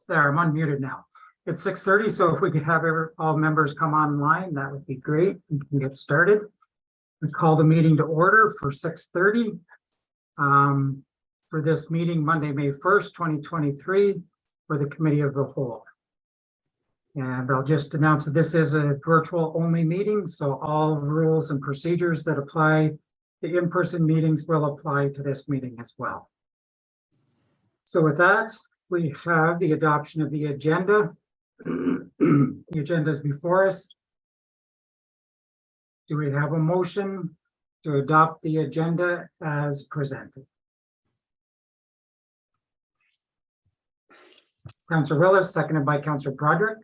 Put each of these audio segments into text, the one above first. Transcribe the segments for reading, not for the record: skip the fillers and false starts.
there, I'm unmuted now. It's 6:30, so if we could have all members come online, that would be great. We can get started. We call the meeting to order for 6:30 for this meeting, Monday, May 1st, 2023, for the Committee of the Whole. And I'll just announce that this is a virtual only meeting, so all rules and procedures that apply to in-person meetings will apply to this meeting as well. So with that, we have the adoption of the agenda. The agenda is before us. Do we have a motion to adopt the agenda as presented? Councillor Willis, seconded by Councillor Broderick.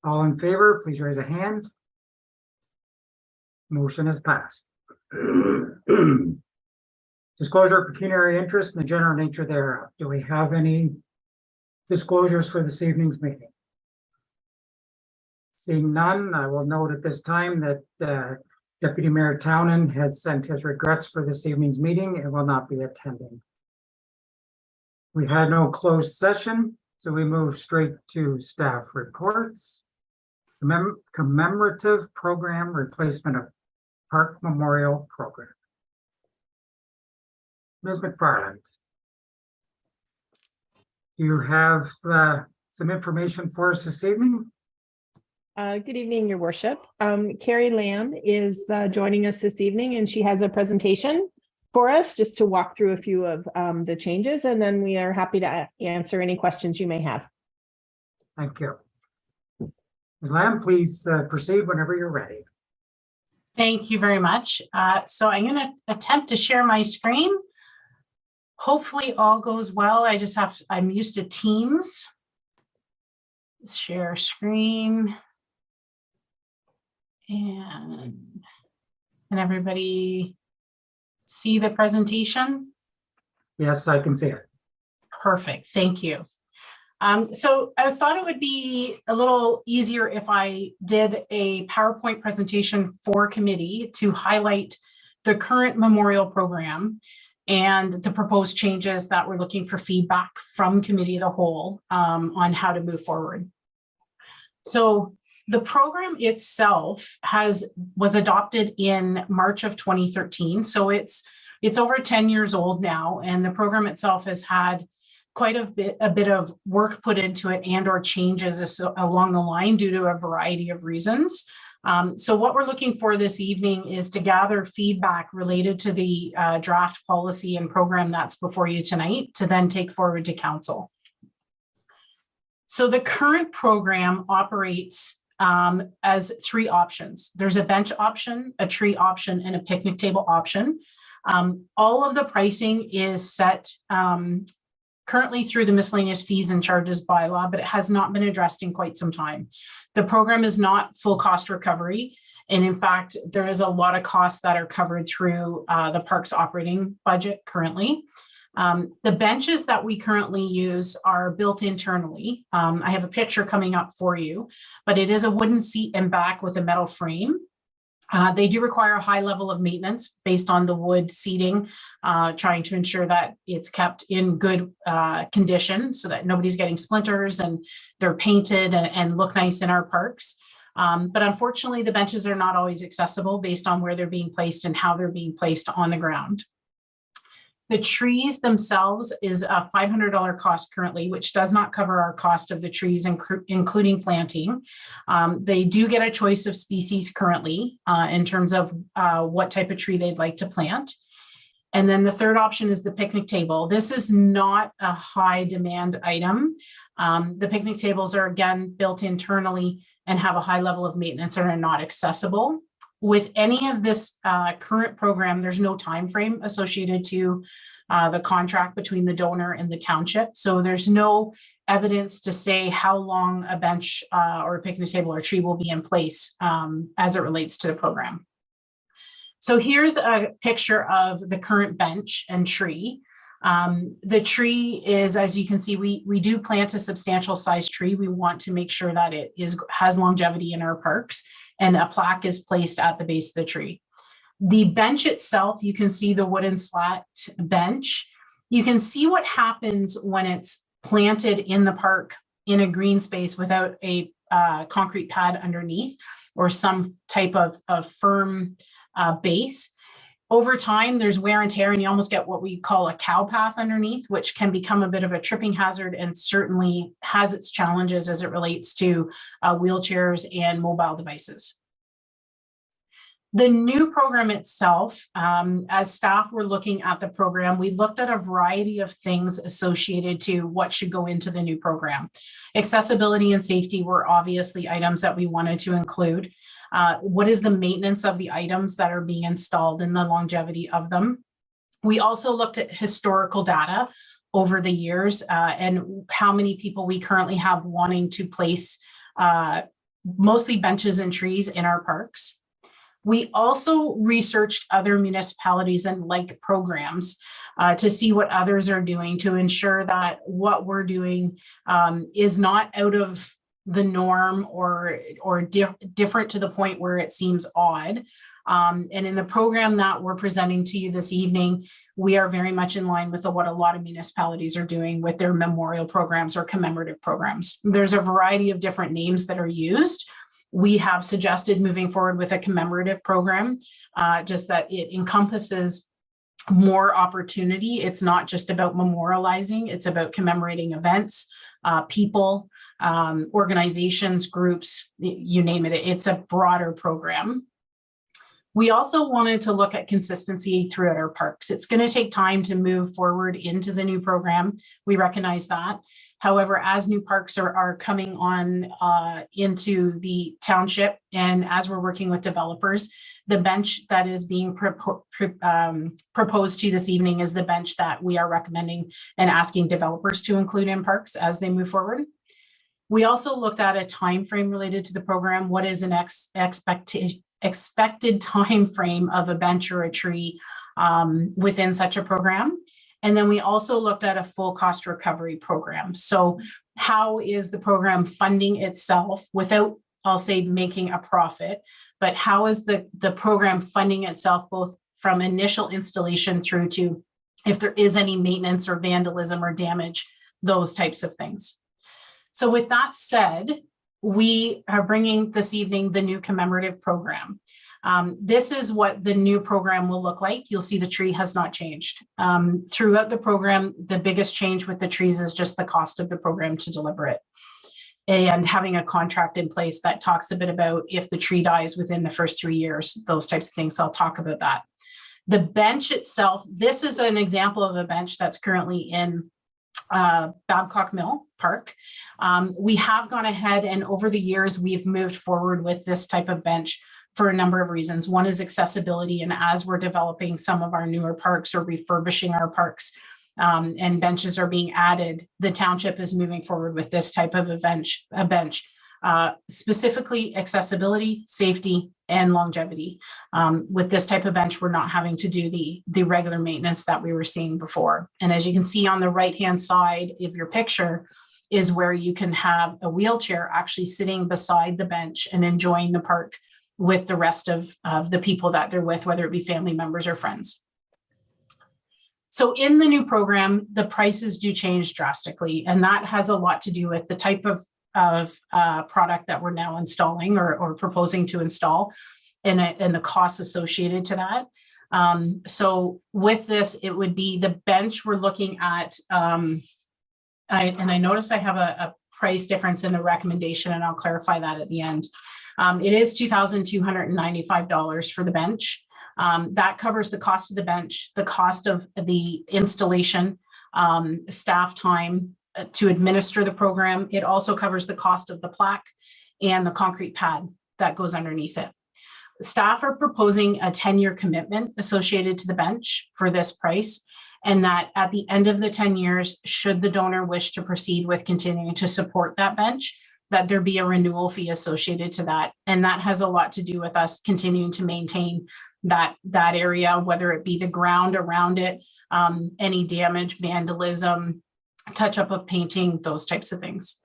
All in favor, please raise a hand. Motion is passed. Disclosure of pecuniary interest and the general nature thereof. Do we have any disclosures for this evening's meeting? Seeing none, I will note at this time that Deputy Mayor Townend has sent his regrets for this evening's meeting and will not be attending. We had no closed session, so we move straight to staff reports. Commemorative program replacement of Park Memorial Program. Ms. McFarland, do you have some information for us this evening? Good evening, Your Worship. Carrie Lamb is joining us this evening, and she has a presentation for us just to walk through a few of the changes, and then we are happy to answer any questions you may have. Thank you. Ms. Lamb, please proceed whenever you're ready. Thank you very much. So I'm going to attempt to share my screen. Hopefully all goes well. I'm used to Teams. Let's share screen. And can everybody see the presentation? Yes, I can see it. Perfect. Thank you. So I thought it would be a little easier if I did a PowerPoint presentation for committee to highlight the current memorial program and the proposed changes that we're looking for feedback from committee of the whole on how to move forward. So the program itself was adopted in March of 2013. So it's over 10 years old now, and the program itself has had quite a bit of work put into it and or changes along the line due to a variety of reasons. So what we're looking for this evening is to gather feedback related to the draft policy and program that's before you tonight to then take forward to council. So the current program operates as three options. There's a bench option, a tree option, and a picnic table option. All of the pricing is set currently through the miscellaneous fees and charges bylaw, but it has not been addressed in quite some time. The program is not full cost recovery. And in fact, there is a lot of costs that are covered through the park's operating budget currently. The benches that we currently use are built internally. I have a picture coming up for you, but it is a wooden seat and back with a metal frame. They do require a high level of maintenance based on the wood seating, trying to ensure that it's kept in good condition so that nobody's getting splinters and they're painted and look nice in our parks. But unfortunately, the benches are not always accessible based on where they're being placed and how they're being placed on the ground. The trees themselves is a $500 cost currently, which does not cover our cost of the trees, including planting. They do get a choice of species currently in terms of what type of tree they'd like to plant. And then the third option is the picnic table. This is not a high demand item. The picnic tables are again built internally and have a high level of maintenance and are not accessible. With any of this current program, there's no time frame associated to the contract between the donor and the township. So there's no evidence to say how long a bench or a picnic table or tree will be in place as it relates to the program. So here's a picture of the current bench and tree. The tree is, as you can see, we do plant a substantial size tree. We want to make sure that it has longevity in our parks, and a plaque is placed at the base of the tree. The bench itself, you can see the wooden slat bench. You can see what happens when it's planted in the park in a green space without a concrete pad underneath or some type of firm base. Over time, there's wear and tear, and you almost get what we call a cow path underneath, which can become a bit of a tripping hazard and certainly has its challenges as it relates to wheelchairs and mobile devices. The new program itself, as staff were looking at the program, we looked at a variety of things associated to what should go into the new program. Accessibility and safety were obviously items that we wanted to include. What is the maintenance of the items that are being installed and the longevity of them? We also looked at historical data over the years and how many people we currently have wanting to place mostly benches and trees in our parks. We also researched other municipalities and like programs to see what others are doing to ensure that what we're doing is not out of the norm or different to the point where it seems odd. And in the program that we're presenting to you this evening, we are very much in line with what a lot of municipalities are doing with their memorial programs or commemorative programs. There's a variety of different names that are used. We have suggested moving forward with a commemorative program, just that it encompasses more opportunity. It's not just about memorializing, it's about commemorating events, people, organizations, groups, you name it. It's a broader program. We also wanted to look at consistency throughout our parks. It's going to take time to move forward into the new program. We recognize that. However, as new parks are coming on into the township, and as we're working with developers, the bench that is being proposed to you this evening is the bench that we are recommending and asking developers to include in parks as they move forward. We also looked at a time frame related to the program. What is an expected time frame of a bench or a tree within such a program? And then we also looked at a full cost recovery program. So how is the program funding itself without, I'll say, making a profit, but how is the program funding itself both from initial installation through to if there is any maintenance or vandalism or damage, those types of things. So with that said, we are bringing this evening the new commemorative program. This is what the new program will look like. You'll see the tree has not changed. Throughout the program, the biggest change with the trees is just the cost of the program to deliver it. And having a contract in place that talks a bit about if the tree dies within the first 3 years, those types of things. So I'll talk about that. The bench itself, this is an example of a bench that's currently in Babcock Mill Park. We have gone ahead and over the years, we've moved forward with this type of bench for a number of reasons. One is accessibility. And as we're developing some of our newer parks or refurbishing our parks and benches are being added, the township is moving forward with this type of a bench, specifically accessibility, safety, and longevity. With this type of bench, we're not having to do the regular maintenance that we were seeing before. And as you can see on the right-hand side of your picture is where you can have a wheelchair actually sitting beside the bench and enjoying the park with the rest of the people that they're with, whether it be family members or friends. So in the new program, the prices do change drastically, and that has a lot to do with the type of product that we're now installing or proposing to install and the costs associated to that. So with this, it would be the bench we're looking at, and I noticed I have a price difference in the recommendation, and I'll clarify that at the end. It is $2,295 for the bench. That covers the cost of the bench, the cost of the installation, staff time to administer the program. It also covers the cost of the plaque and the concrete pad that goes underneath it. Staff are proposing a 10-year commitment associated to the bench for this price, and that at the end of the 10 years, should the donor wish to proceed with continuing to support that bench, that there be a renewal fee associated to that. And that has a lot to do with us continuing to maintain that area, whether it be the ground around it, any damage, vandalism, touch up of painting, those types of things.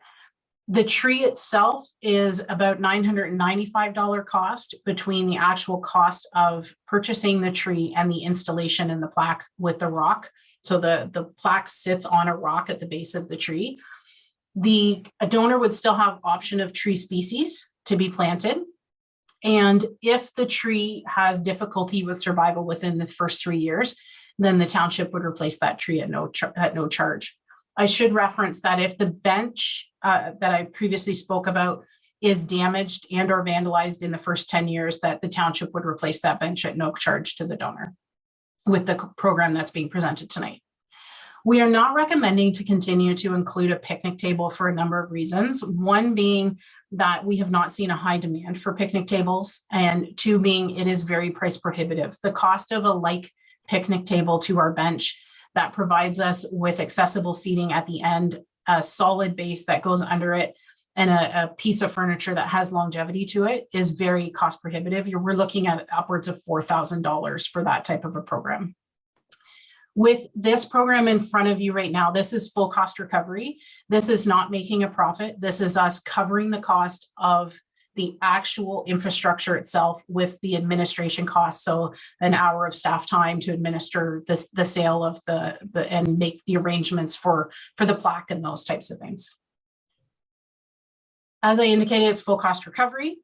The tree itself is about $995 cost between the actual cost of purchasing the tree and the installation in the plaque with the rock. So the plaque sits on a rock at the base of the tree. A donor would still have option of tree species to be planted. And if the tree has difficulty with survival within the first 3 years, then the township would replace that tree at no charge. I should reference that if the bench that I previously spoke about is damaged and or vandalized in the first 10 years, that the township would replace that bench at no charge to the donor with the program that's being presented tonight. We are not recommending to continue to include a picnic table for a number of reasons. One being that we have not seen a high demand for picnic tables, and two being it is very price prohibitive. The cost of a like picnic table to our bench that provides us with accessible seating at the end, a solid base that goes under it, and a piece of furniture that has longevity to it is very cost prohibitive. We're looking at upwards of $4,000 for that type of a program. With this program in front of you right now, this is full cost recovery. This is not making a profit. This is us covering the cost of the actual infrastructure itself with the administration costs. So an hour of staff time to administer the sale of the and make the arrangements for the plaque and those types of things. As I indicated, it's full cost recovery.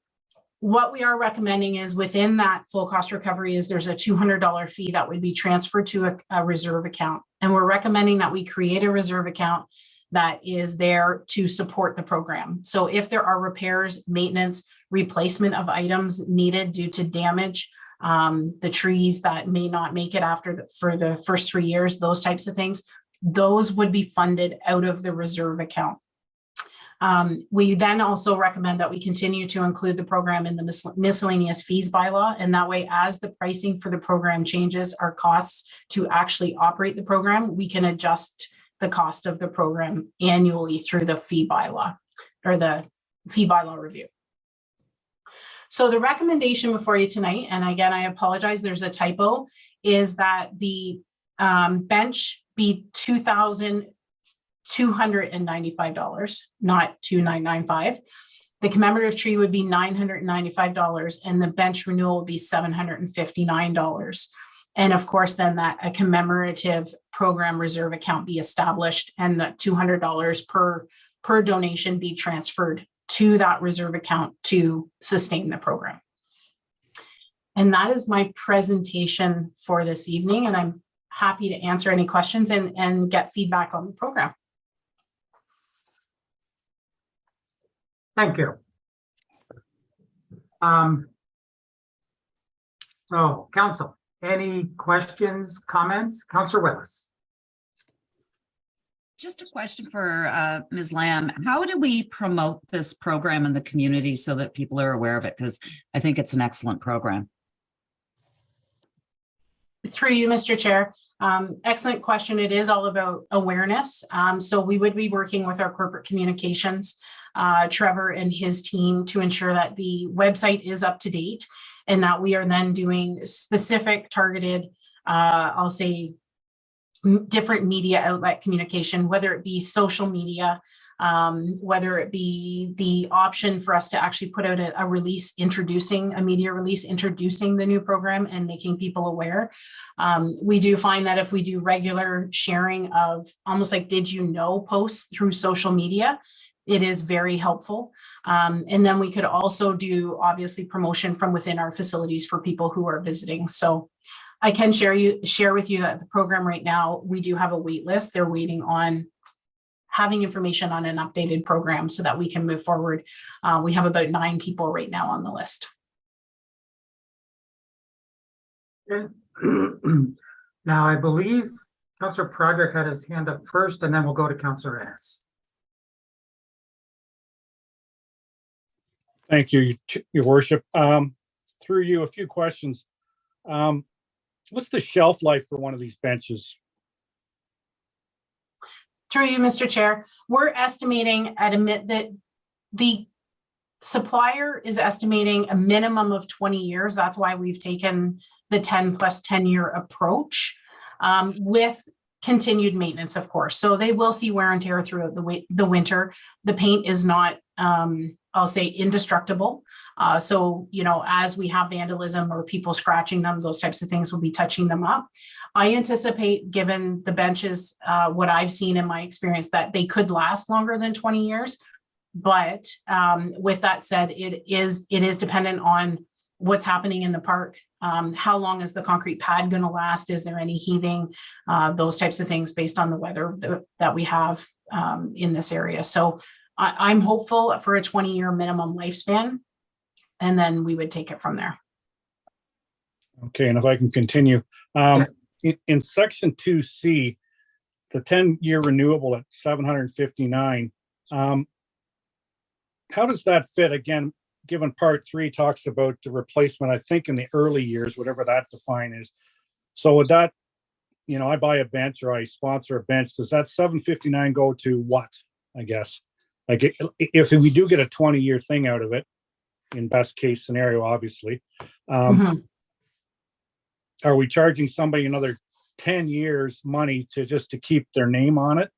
What we are recommending is within that full cost recovery is there's a $200 fee that would be transferred to a reserve account. And we're recommending that we create a reserve account that is there to support the program. So if there are repairs, maintenance, replacement of items needed due to damage, the trees that may not make it for the first 3 years, those types of things, those would be funded out of the reserve account. We then also recommend that we continue to include the program in the miscellaneous fees bylaw, and that way, as the pricing for the program changes, our costs to actually operate the program, we can adjust the cost of the program annually through the fee bylaw or the fee bylaw review. So the recommendation before you tonight, and again, I apologize, there's a typo, is that the bench be $2,295, not $2,995. The commemorative tree would be $995, and the bench renewal would be $759. And of course, then that a commemorative program reserve account be established, and the $200 per donation be transferred to that reserve account to sustain the program. And that is my presentation for this evening, and I'm happy to answer any questions and get feedback on the program. Thank you. So, council, any questions, comments? Councillor Willis. Just a question for Ms. Lamb. How do we promote this program in the community so that people are aware of it? Because I think it's an excellent program. Through you, Mr. Chair. Excellent question. It is all about awareness. So we would be working with our corporate communications, Trevor and his team, to ensure that the website is up to date and that we are then doing specific targeted, I'll say, different media outlet communication, whether it be social media, whether it be the option for us to actually put out a release introducing a media release, introducing the new program and making people aware. We do find that if we do regular sharing of almost like did you know posts through social media, it is very helpful. And then we could also do obviously promotion from within our facilities for people who are visiting. So I can share with you that the program right now, we do have a wait list. They're waiting on having information on an updated program so that we can move forward. We have about 9 people right now on the list. Okay. Now, I believe Councillor Broderick had his hand up first, and then we'll go to Councillor Ennis. Thank you, Your Worship. Through you, a few questions. What's the shelf life for one of these benches? Through you, Mr. Chair, we're estimating that the supplier is estimating a minimum of 20 years. That's why we've taken the 10 plus 10-year approach with continued maintenance, of course. So they will see wear and tear throughout the winter. The paint is not, I'll say, indestructible. So, as we have vandalism or people scratching them, those types of things will be touching them up. I anticipate, given the benches, what I've seen in my experience, that they could last longer than 20 years. But with that said, it is dependent on what's happening in the park. How long is the concrete pad going to last? Is there any heaving? Those types of things based on the weather that we have in this area. So I'm hopeful for a 20-year minimum lifespan, and then we would take it from there. Okay, and if I can continue, in section 2C, the 10-year renewable at 759, how does that fit? Again, given part 3 talks about the replacement, I think in the early years, whatever that define is. So would that, I buy a bench or I sponsor a bench, does that 759 go to what, I guess? Like if we do get a 20-year thing out of it, in best case scenario, obviously, are we charging somebody another 10 years money to keep their name on it?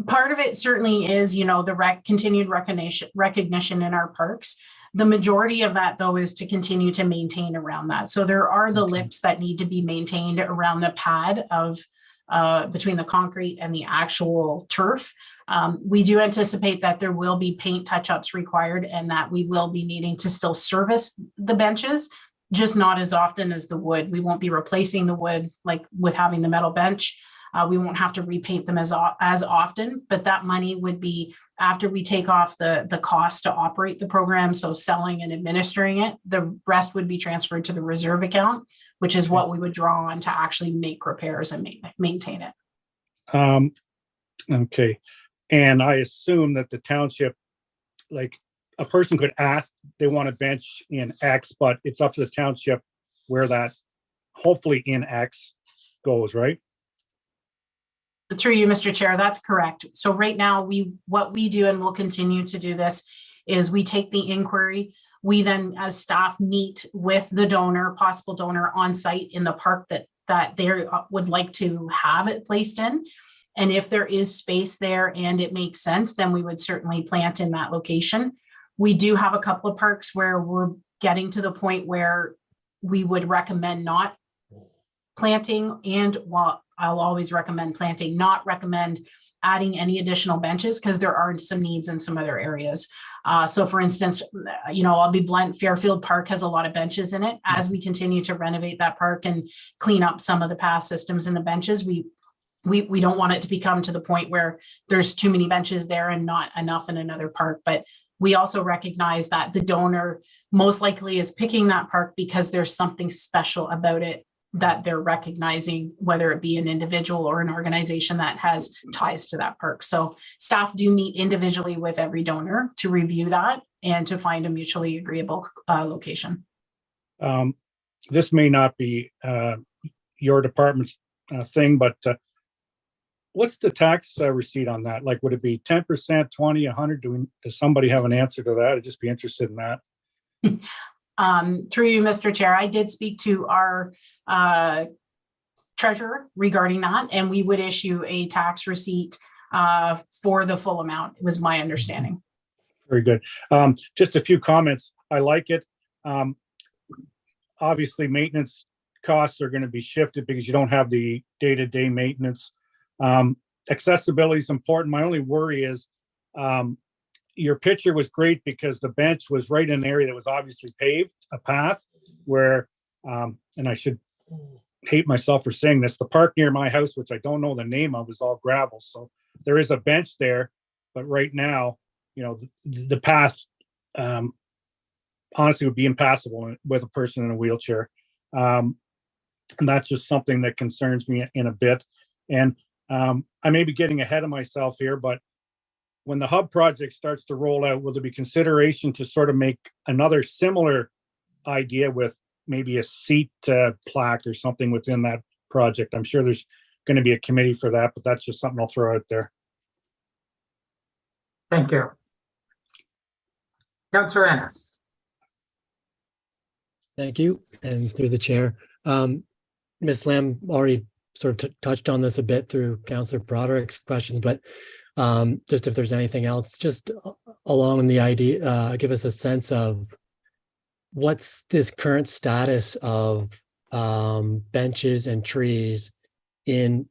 Part of it certainly is, the continued recognition in our parks. The majority of that, though, is to continue to maintain around that. So there are the lips that need to be maintained around the pad of between the concrete and the actual turf. We do anticipate that there will be paint touch-ups required and that we will be needing to still service the benches, just not as often as the wood. We won't be replacing the wood like with having the metal bench. We won't have to repaint them as often, but that money would be after we take off the cost to operate the program. So selling and administering it, the rest would be transferred to the reserve account, which is what we would draw on to actually make repairs and maintain it. Okay. And I assume that the township, like a person could ask, they want a bench in X, but it's up to the township where that hopefully in X goes, right? Through you, Mr. Chair, that's correct. So right now, what we do, and we'll continue to do this, is we take the inquiry. We then, as staff, meet with the donor, possible donor on site in the park that they would like to have it placed in. And if there is space there and it makes sense, then we would certainly plant in that location. We do have a couple of parks where we're getting to the point where we would recommend not planting, and while I'll always recommend planting, not recommend adding any additional benches because there are some needs in some other areas. So for instance, I'll be blunt, Fairfield Park has a lot of benches in it. As we continue to renovate that park and clean up some of the path systems in the benches, we don't want it to become to the point where there's too many benches there and not enough in another park. But we also recognize that the donor most likely is picking that park because there's something special about it that they're recognizing, whether it be an individual or an organization that has ties to that park. So staff do meet individually with every donor to review that and to find a mutually agreeable location. This may not be your department's thing, but what's the tax receipt on that? Like, would it be 10%, 20, 100? Does somebody have an answer to that? I'd just be interested in that. Through you, Mr. Chair, I did speak to our treasurer regarding that, and we would issue a tax receipt for the full amount. It was my understanding. Very good. Just a few comments. I like it. Obviously, maintenance costs are going to be shifted because you don't have the day-to-day maintenance. Accessibility is important. My only worry is your picture was great because the bench was right in an area that was obviously paved, a path where, and I should hate myself for saying this, the park near my house, which I don't know the name of, is all gravel. So there is a bench there, but right now, the path honestly would be impassable with a person in a wheelchair. And that's just something that concerns me in a bit. And I may be getting ahead of myself here, but when the hub project starts to roll out, will there be consideration to sort of make another similar idea with maybe a seat plaque or something within that project? I'm sure there's going to be a committee for that, but that's just something I'll throw out there. Thank you. Councillor Ennis. Thank you, and through the chair. Ms. Lamb already sort of touched on this a bit through Councillor Broderick's questions, but Just if there's anything else, just along the idea, give us a sense of what's this current status of benches and trees in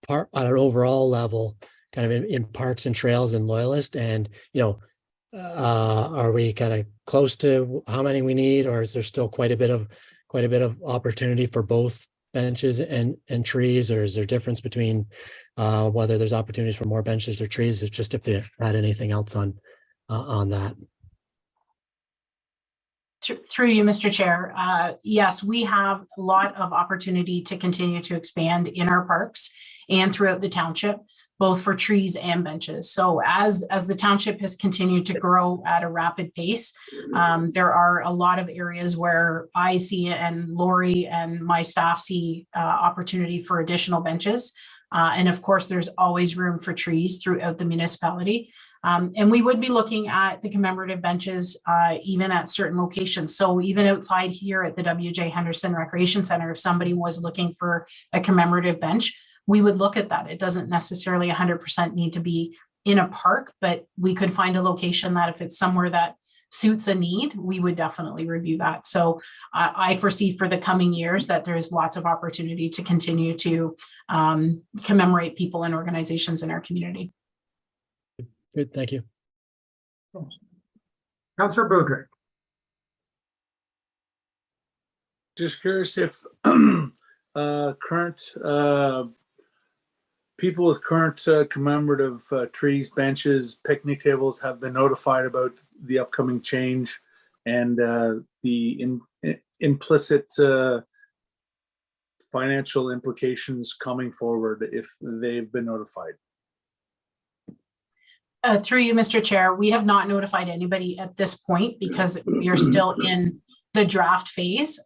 part at an overall level, kind of in parks and trails and Loyalist, and are we kind of close to how many we need, or is there still quite a bit of opportunity for both benches and trees, or is there a difference between whether there's opportunities for more benches or trees? It's just if they had anything else on that. Through you, Mr. Chair. Yes, we have a lot of opportunity to continue to expand in our parks and throughout the township, both for trees and benches. So as the township has continued to grow at a rapid pace, there are a lot of areas where I see and Lori and my staff see opportunity for additional benches. And of course, there's always room for trees throughout the municipality. And we would be looking at the commemorative benches even at certain locations. So even outside here at the W.J. Henderson Recreation Center, if somebody was looking for a commemorative bench, we would look at that. It doesn't necessarily 100% need to be in a park, but we could find a location that if it's somewhere that suits a need, we would definitely review that. So I foresee for the coming years that there's lots of opportunity to continue to commemorate people and organizations in our community. Good, thank you. Councillor Boudreau. Just curious if current people with current commemorative trees, benches, picnic tables have been notified about the upcoming change and the implicit financial implications coming forward if they've been notified. Through you, Mr. Chair, we have not notified anybody at this point because we are still in the draft phase.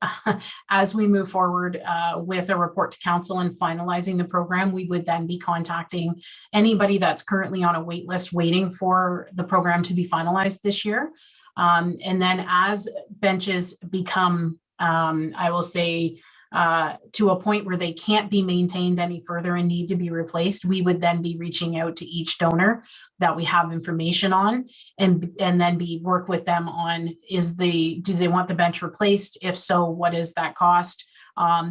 As we move forward with a report to council and finalizing the program, we would then be contacting anybody that's currently on a wait list waiting for the program to be finalized this year. And then as benches become, I will say, to a point where they can't be maintained any further and need to be replaced, we would then be reaching out to each donor that we have information on and then work with them on do they want the bench replaced? If so, what is that cost?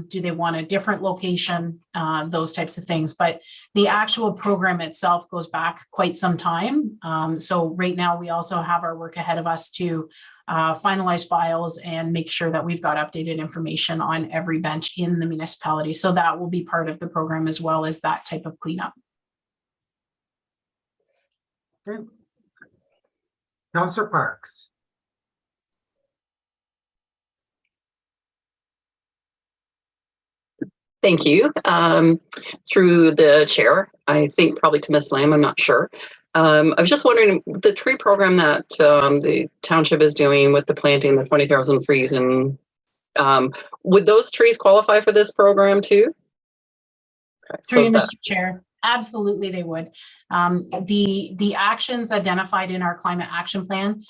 Do they want a different location? Those types of things. But the actual program itself goes back quite some time. So right now we also have our work ahead of us to finalize files and make sure that we've got updated information on every bench in the municipality. So that will be part of the program as well as that type of cleanup. Okay. Councillor Parks. Thank you. Through the chair, I think probably to Ms. Lamb, I'm not sure. I was just wondering, the tree program that the township is doing with the planting, the 20,000 trees, and would those trees qualify for this program too? Okay, Through you, Mr. Chair. Absolutely, they would. The actions identified in our climate action plan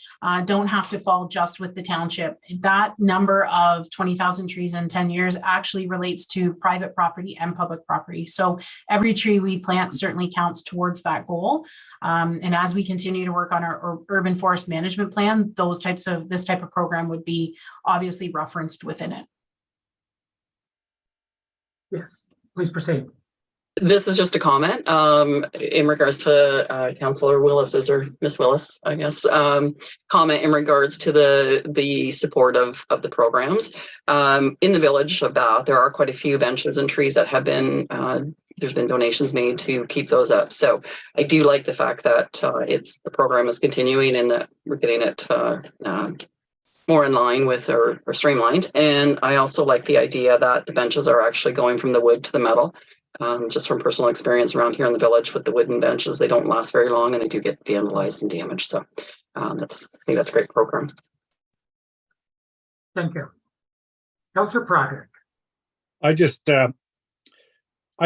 don't have to fall just with the township. That number of 20,000 trees in 10 years actually relates to private property and public property. So every tree we plant certainly counts towards that goal. And as we continue to work on our urban forest management plan, this type of program would be obviously referenced within it. Yes, please proceed. This is just a comment in regards to Councillor Willis's, or Miss Willis, I guess, comment in regards to the support of the programs. In the village of Bath, there are quite a few benches and trees that have been, there's been donations made to keep those up. So I do like the fact that the program is continuing and that we're getting it more in line with or streamlined. And I also like the idea that the benches are actually going from the wood to the metal. Just from personal experience around here in the village with the wooden benches, they don't last very long and they do get vandalized and damaged. So I think that's a great program. Thank you. Councillor Broderick. I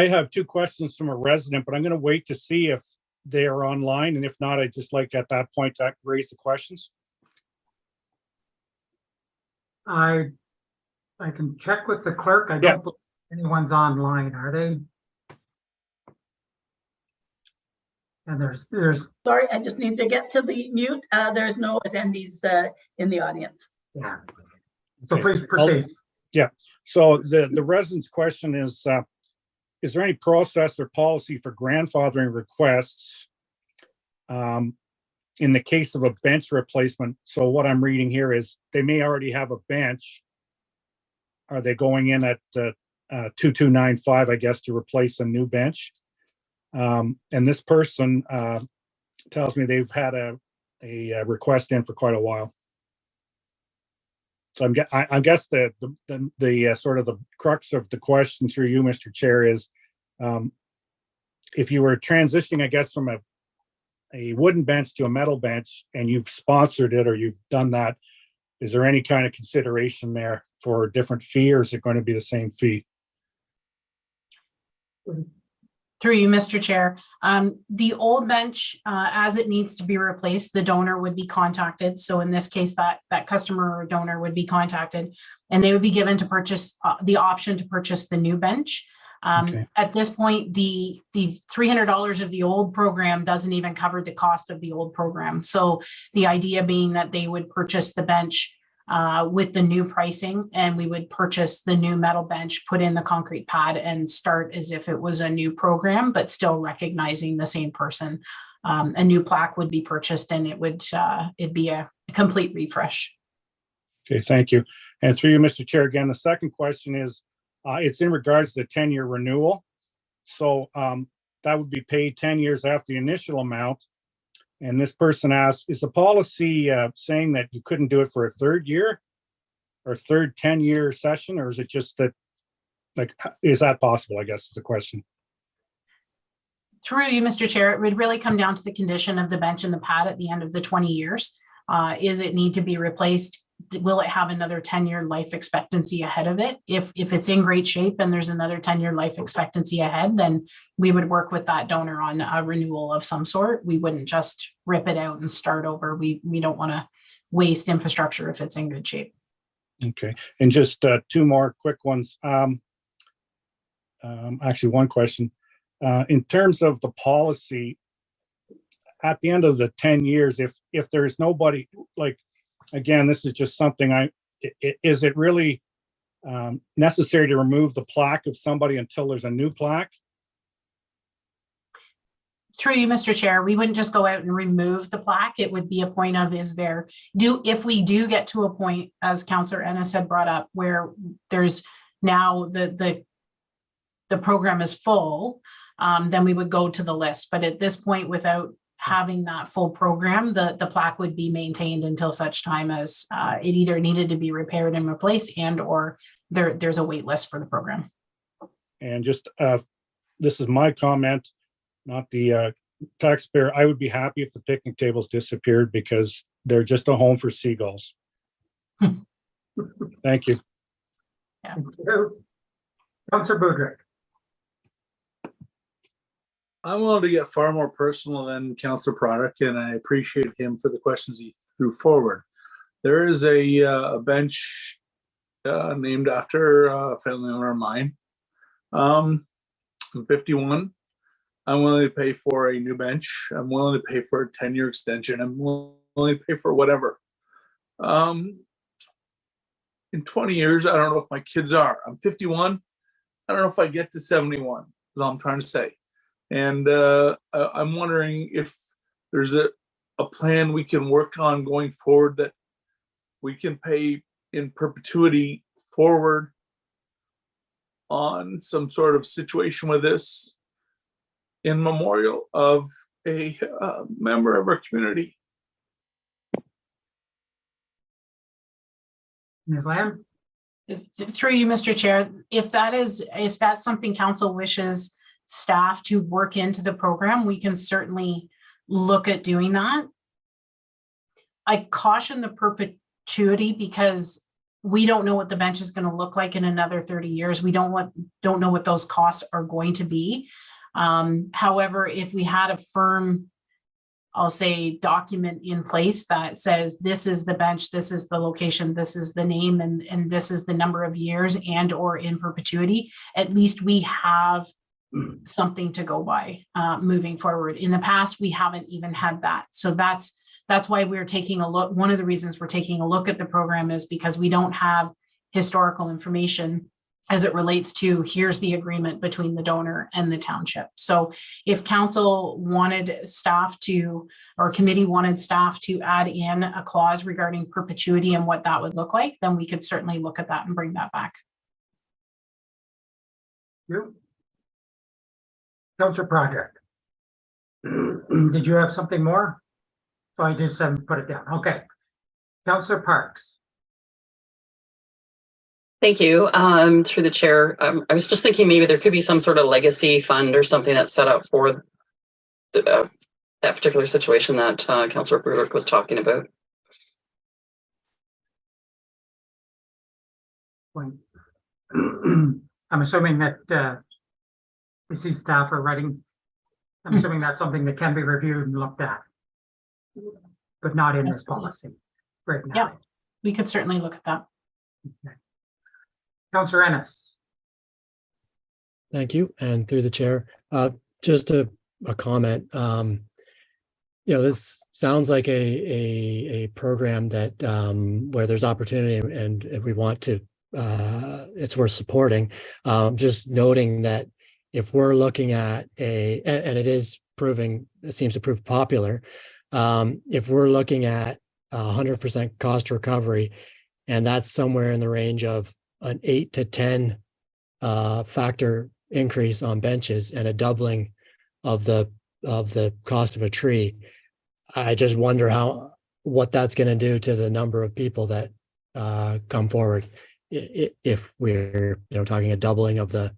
have two questions from a resident, but I'm going to wait to see if they are online. And if not, I'd just like at that point to raise the questions. I can check with the clerk. I don't believe anyone's online, are they? And there's, Sorry, I just need to get to the mute. There's no attendees in the audience. yeah. So Okay. please proceed. So the resident's question is there any process or policy for grandfathering requests in the case of a bench replacement? So what I'm reading here is they may already have a bench. Are they going in at 2295, I guess, to replace a new bench? And this person tells me they've had a request in for quite a while. So I guess the sort of the crux of the question through you, Mr. Chair, is if you were transitioning, I guess, from a wooden bench to a metal bench, and you've sponsored it or you've done that, is there any kind of consideration there for a different fee, or is it going to be the same fee? Through you, Mr. Chair, the old bench, as it needs to be replaced, the donor would be contacted. So in this case, that customer or donor would be contacted, and they would be given to purchase the option to purchase the new bench. Okay. At this point, the $300 of the old program doesn't even cover the cost of the old program. So the idea being that they would purchase the bench with the new pricing, and we would purchase the new metal bench, put in the concrete pad, and start as if it was a new program, but still recognizing the same person. A new plaque would be purchased, and it'd be a complete refresh. Okay, thank you. And through you, Mr. Chair, again, the second question is, it's in regards to the 10-year renewal. So that would be paid 10 years after the initial amount. And this person asks, is the policy saying that you couldn't do it for a third year or third 10-year session, or is it just that, like, is that possible, I guess is the question. Through you, Mr. Chair, it would really come down to the condition of the bench and the pad at the end of the 20 years. Is it need to be replaced? Will it have another 10-year life expectancy ahead of it? If it's in great shape and there's another 10-year life expectancy ahead, then we would work with that donor on a renewal of some sort. We wouldn't just rip it out and start over. We don't want to waste infrastructure if it's in good shape. Okay, and just two more quick ones. Actually, one question. In terms of the policy, at the end of the 10 years, if there's nobody, like, again, this is just something is it really necessary to remove the plaque of somebody until there's a new plaque? Through you, Mr. Chair, we wouldn't just go out and remove the plaque. It would be a point of, if we do get to a point, as Councillor Ennis had brought up, where there's now the program is full, then we would go to the list. But at this point, without having that full program, the plaque would be maintained until such time as it either needed to be repaired and replaced, and or there's a wait list for the program. And just this is my comment, not the taxpayer. I would be happy if the picnic tables disappeared, because they're just a home for seagulls. Thank you. Thank you. Councillor Boudreau. I'm willing to get far more personal than Councillor Product, and I appreciate him for the questions he threw forward. There is a bench named after a family member of mine. I'm 51. I'm willing to pay for a new bench. I'm willing to pay for a 10-year extension. I'm willing to pay for whatever. In 20 years, I don't know if my kids are. I'm 51. I don't know if I get to 71, is all I'm trying to say. And I'm wondering if there's a plan we can work on going forward that we can pay in perpetuity forward on some sort of situation with this in memorial of a member of our community. Ms. Lamb? Through you, Mr. Chair, if that's something council wishes staff to work into the program, we can certainly look at doing that. I caution the perpetuity because we don't know what the bench is going to look like in another 30 years. We don't know what those costs are going to be. However, if we had a firm, I'll say, document in place that says this is the bench, this is the location, this is the name, and this is the number of years and or in perpetuity, at least we have something to go by moving forward. In the past, we haven't even had that. So that's why we're taking a look. One of the reasons we're taking a look at the program is because we don't have historical information as it relates to here's the agreement between the donor and the township. So if council wanted staff to, or committee wanted staff to add in a clause regarding perpetuity and what that would look like, then we could certainly look at that and bring that back. You. Councillor Project. Did you have something more? So I just haven't put it down. Okay. Councillor Parks. Thank you. Through the chair, I was just thinking maybe there could be some sort of legacy fund or something that's set up for that particular situation that Councillor Bruick was talking about. I'm assuming that BC staff are writing. I'm assuming that's something that can be reviewed and looked at, but not in this policy right now. Yeah, we could certainly look at that. Okay. Councillor Ennis. Thank you. And through the chair, just a comment. This sounds like a program that where there's opportunity and we want to, it's worth supporting. Just noting that if we're looking at and it seems to prove popular, if we're looking at 100% cost recovery, and that's somewhere in the range of an 8 to 10 factor increase on benches and a doubling of the cost of a tree. I just wonder what that's going to do to the number of people that come forward if we're talking a doubling of the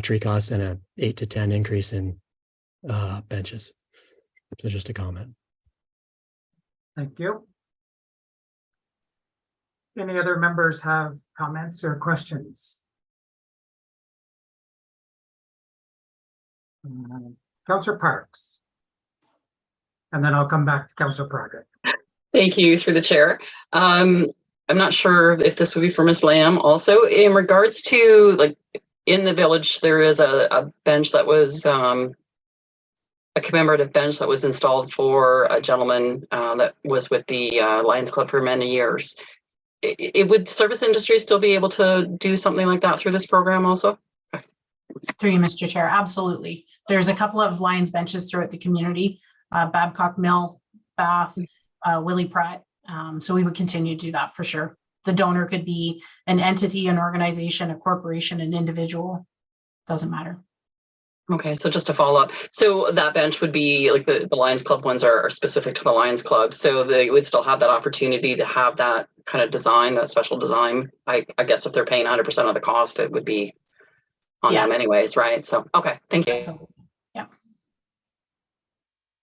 tree cost and a 8 to 10 increase in benches. So just a comment. Thank you. Any other members have comments or questions? Councillor Parks. And then I'll come back to Councillor Project. Thank you, through the chair. I'm not sure if this would be for Ms. Lamb also. In regards to, like, in the village, there is a bench that was a commemorative bench that was installed for a gentleman that was with the Lions Club for many years. Would service industry still be able to do something like that through this program also? Through you, Mr. Chair, absolutely. There's a couple of Lions benches throughout the community, Babcock Mill, Bath, Willie Pratt. So we would continue to do that for sure. The donor could be an entity, an organization, a corporation, an individual, doesn't matter. Okay, so just to follow up, so that bench would be like the Lions Club ones are specific to the Lions Club, so they would still have that opportunity to have that kind of design, that special design. I guess if they're paying 100% of the cost, it would be on them anyways, right? So, okay, thank you. So, yeah.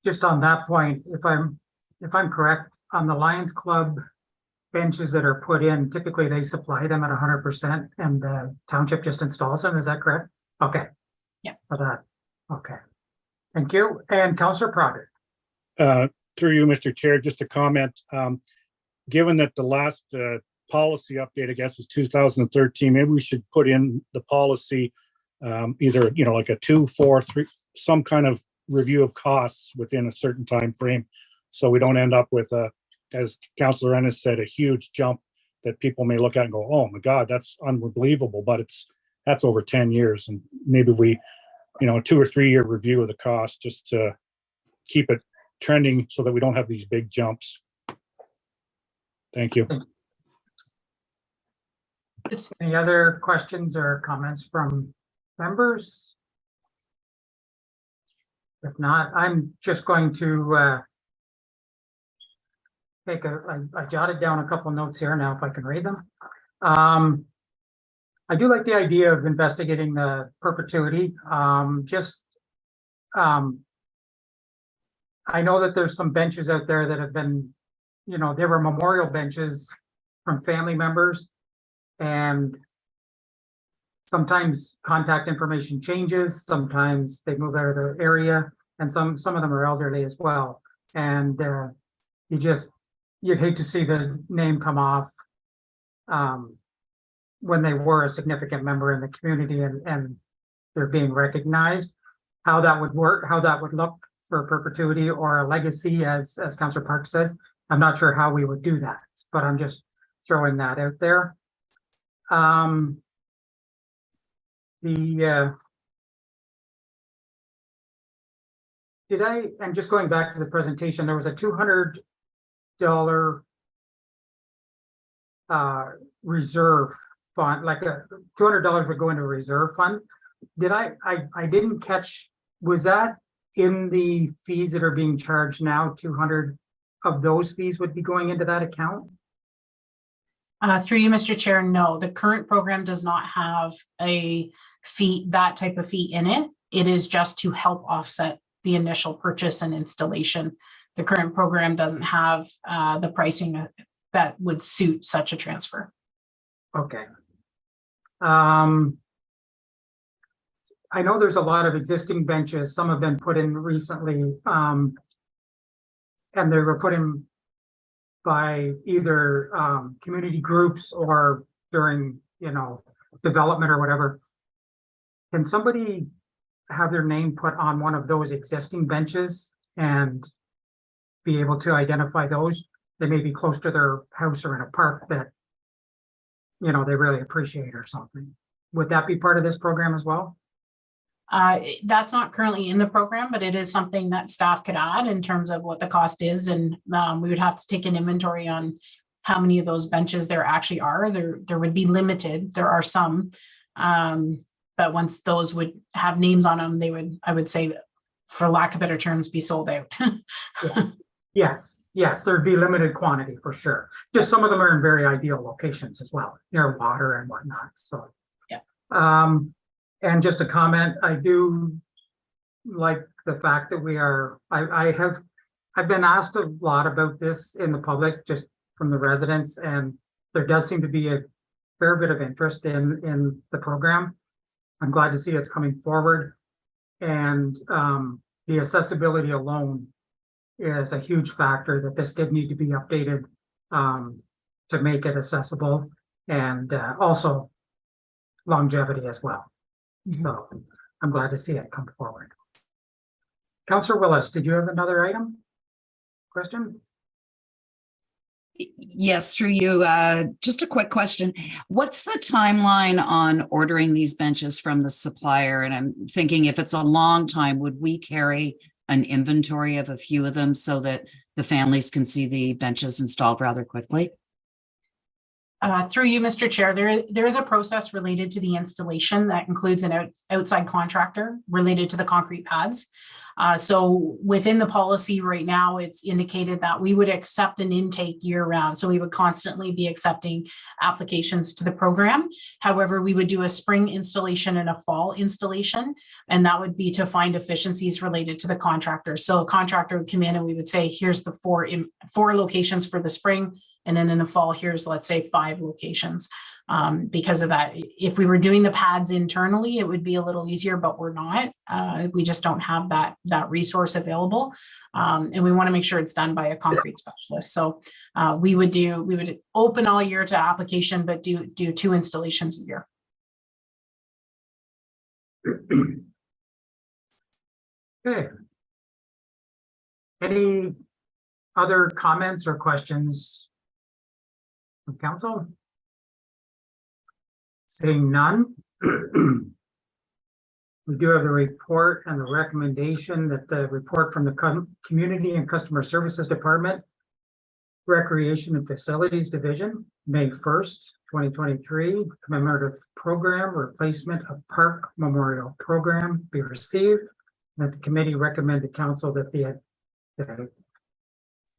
Just on that point, if I'm correct, on the Lions Club benches that are put in, typically they supply them at 100% and the township just installs them, is that correct? Okay. Yeah. For that. Okay. Thank you. And Councillor Project. Through you, Mr. Chair, just a comment. Given that the last policy update, I guess, was 2013, maybe we should put in the policy either, like a 2, 4, 3, some kind of review of costs within a certain time frame, so we don't end up with as Councillor Ennis said, a huge jump that people may look at and go, oh my God, that's unbelievable, but that's over 10 years. And maybe we, a 2 or 3 year review of the cost just to keep it trending so that we don't have these big jumps. Thank you. Any other questions or comments from members? If not, I'm just going to I jotted down a couple notes here now if I can read them. I do like the idea of investigating the perpetuity. I know that there's some benches out there that have been, they were memorial benches from family members, and sometimes contact information changes, sometimes they move out of the area, and some of them are elderly as well. And you'd hate to see the name come off when they were a significant member in the community, and they're being recognized. How that would work, how that would look for perpetuity or a legacy, as Councillor Park says, I'm not sure how we would do that, but I'm just throwing that out there. And just going back to the presentation, there was a $200 reserve fund, like a $200 would go into a reserve fund. I didn't catch, was that in the fees that are being charged now? 200 of those fees would be going into that account? Through you, Mr. Chair, no, the current program does not have a fee, that type of fee in it. It is just to help offset the initial purchase and installation. The current program doesn't have the pricing that would suit such a transfer. Okay. I know there's a lot of existing benches. Some have been put in recently, and they were put in by either community groups or during, development or whatever. Can somebody have their name put on one of those existing benches and be able to identify those? They may be close to their house or in a park that, they really appreciate or something. Would that be part of this program as well? That's not currently in the program, but it is something that staff could add in terms of what the cost is. And we would have to take an inventory on how many of those benches there actually are. There would be limited. There are some, but once those would have names on them, they would, I would say, for lack of better terms, be sold out. Yeah. Yes, there'd be limited quantity for sure. Just some of them are in very ideal locations as well, near water and whatnot. So, yeah. And just a comment, I do like the fact that I've been asked a lot about this in the public, just from the residents, and there does seem to be a fair bit of interest in the program. I'm glad to see it's coming forward, and the accessibility alone is a huge factor that this did need to be updated to make it accessible, and also longevity as well. So I'm glad to see it come forward. Councillor Willis, did you have another item? Question? Yes, through you. Just a quick question. What's the timeline on ordering these benches from the supplier? And I'm thinking if it's a long time, would we carry an inventory of a few of them so that the families can see the benches installed rather quickly? Through you, Mr. Chair, there is a process related to the installation that includes an outside contractor related to the concrete pads. So within the policy right now, it's indicated that we would accept an intake year round. So we would constantly be accepting applications to the program. However, we would do a spring installation and a fall installation, and that would be to find efficiencies related to the contractor. So a contractor would come in and we would say, here's the four locations for the spring. And then in the fall, here's, let's say, 5 locations. Because of that, if we were doing the pads internally, it would be a little easier, but we're not. We just don't have that resource available. And we want to make sure it's done by a concrete specialist. So we would open all year to application, but do 2 installations a year. Okay. Any other comments or questions from council? Seeing none. We do have the report and the recommendation that the report from the Community and Customer Services Department, Recreation and Facilities Division, May 1st, 2023, Commemorative Program Replacement of Park Memorial Program be received. That the committee recommend to council that the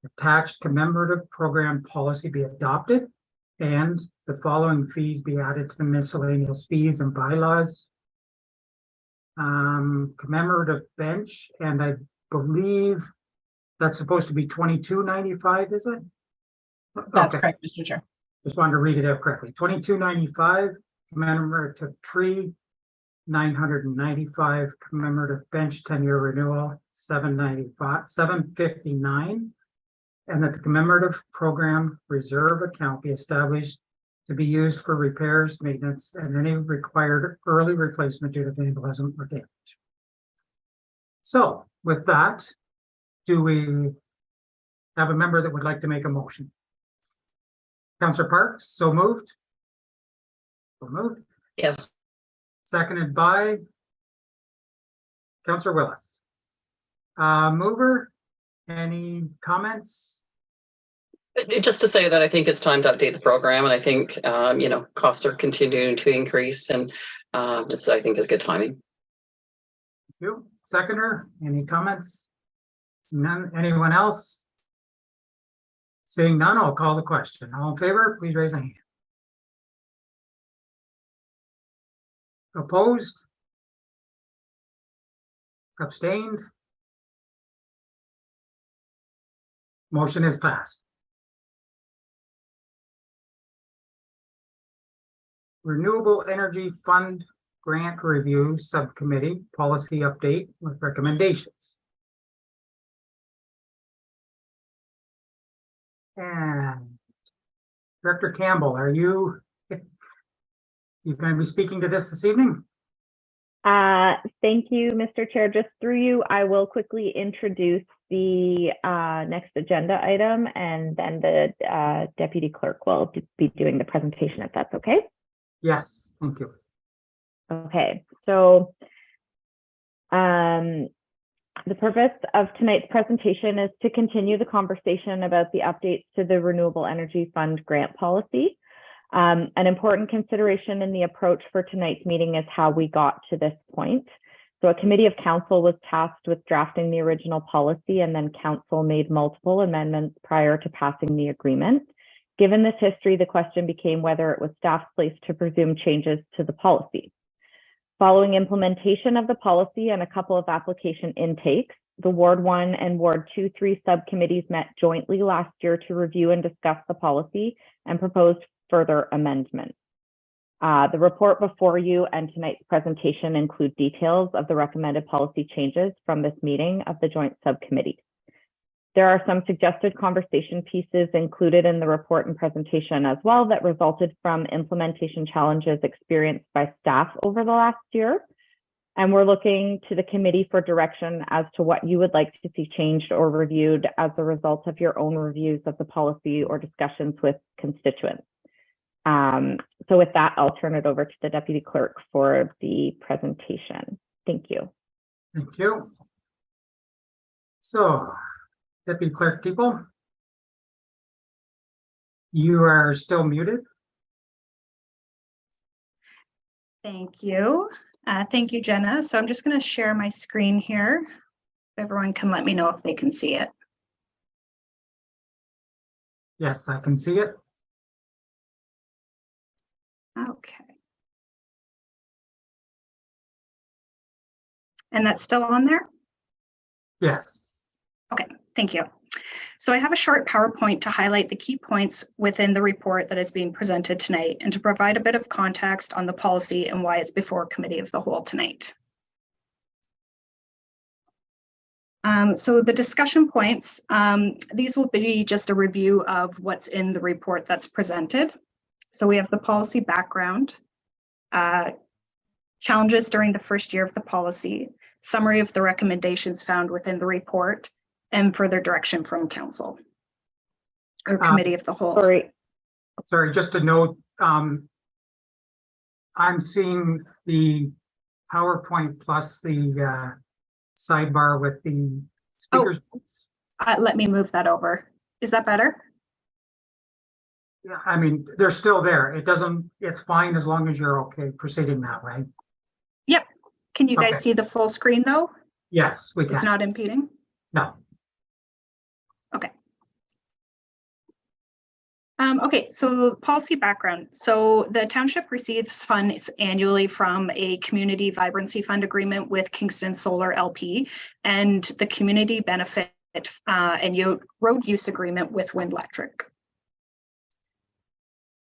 attached commemorative program policy be adopted, and the following fees be added to the miscellaneous fees and bylaws. Commemorative bench, and I believe that's supposed to be $22.95, is it? That's correct, Mr. Chair. Just wanted to read it out correctly. $22.95, commemorative tree, $995, commemorative bench 10-year renewal, $759, and that the commemorative program reserve account be established to be used for repairs, maintenance, and any required early replacement due to vandalism or damage. So with that, do we have a member that would like to make a motion? Councillor Parks, so moved? So moved. Yes. Seconded by Councillor Willis. Mover, any comments? Just to say that I think it's time to update the program, and I think costs are continuing to increase, and this I think is good timing. Thank you. Seconder, any comments? None. Anyone else? Seeing none, I'll call the question. All in favor, please raise a hand. Opposed? Abstained? Motion is passed. Renewable Energy Fund Grant Review Subcommittee Policy Update with Recommendations. And Director Campbell, are you going to be speaking to this evening? Thank you, Mr. Chair. Just through you, I will quickly introduce the next agenda item, and then the Deputy Clerk will be doing the presentation, if that's okay. Yes, thank you. Okay, so the purpose of tonight's presentation is to continue the conversation about the updates to the Renewable Energy Fund grant policy. An important consideration in the approach for tonight's meeting is how we got to this point. So a committee of council was tasked with drafting the original policy, and then council made multiple amendments prior to passing the agreement. Given this history, the question became whether it was staff's place to presume changes to the policy. Following implementation of the policy and a couple of application intakes, the Ward 1 and Ward 2-3 subcommittees met jointly last year to review and discuss the policy and proposed further amendments. The report before you and tonight's presentation include details of the recommended policy changes from this meeting of the joint subcommittees. There are some suggested conversation pieces included in the report and presentation as well that resulted from implementation challenges experienced by staff over the last year. And we're looking to the committee for direction as to what you would like to see changed or reviewed as a result of your own reviews of the policy or discussions with constituents. So with that, I'll turn it over to the Deputy Clerk for the presentation. Thank you. Thank you. So, Deputy Clerk People, you are still muted. Thank you. Thank you, Jenna. So I'm just going to share my screen here. Everyone can let me know if they can see it. Yes, I can see it. Okay. And that's still on there? Yes. Okay, thank you. So I have a short PowerPoint to highlight the key points within the report that is being presented tonight and to provide a bit of context on the policy and why it's before Committee of the Whole tonight. So the discussion points, these will be just a review of what's in the report that's presented. So we have the policy background, challenges during the first year of the policy, summary of the recommendations found within the report, and further direction from council or Committee of the Whole. Sorry, just a note. I'm seeing the PowerPoint plus the sidebar with the speakers. Let me move that over. Is that better? Yeah, I mean, they're still there. It's fine as long as you're okay proceeding that way. Yep. Can you guys see the full screen though? Yes, we can. It's not impeding? No. Okay. Okay, so policy background. So the township receives funds annually from a community vibrancy fund agreement with Kingston Solar LP and the community benefit and road use agreement with Wind Electric.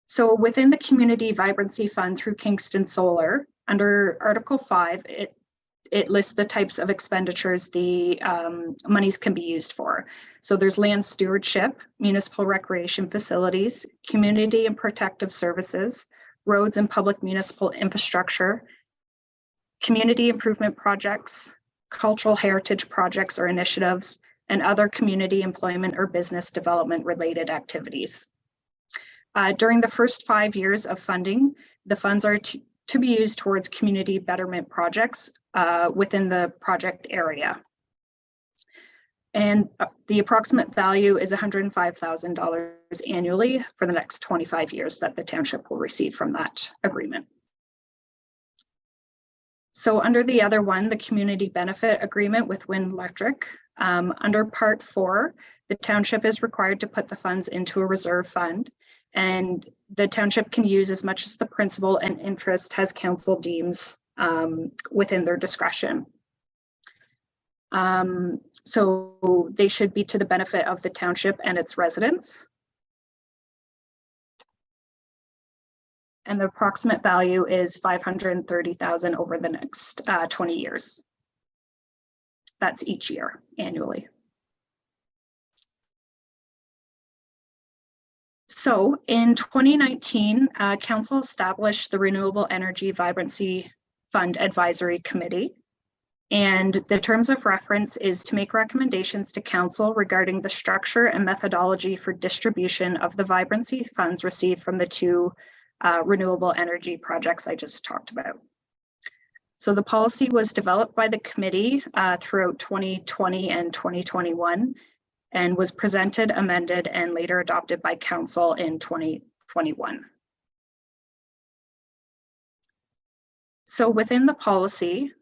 So within the community vibrancy fund through Kingston Solar, under Article 5, it lists the types of expenditures the monies can be used for. So there's land stewardship, municipal recreation facilities, community and protective services, roads and public municipal infrastructure, community improvement projects, cultural heritage projects or initiatives, and other community employment or business development related activities. During the first 5 years of funding, the funds are to be used towards community betterment projects within the project area. And the approximate value is $105,000 annually for the next 25 years that the township will receive from that agreement. So under the other one, the community benefit agreement with Wind Electric, under Part 4, the township is required to put the funds into a reserve fund, and the township can use as much as the principal and interest as council deems within their discretion. So they should be to the benefit of the township and its residents. And the approximate value is $530,000 over the next 20 years. That's each year annually. So in 2019, Council established the Renewable Energy Vibrancy Fund Advisory Committee. And the terms of reference is to make recommendations to Council regarding the structure and methodology for distribution of the vibrancy funds received from the two renewable energy projects I just talked about. So the policy was developed by the committee throughout 2020 and 2021 and was presented, amended, and later adopted by Council in 2021. So within the policy,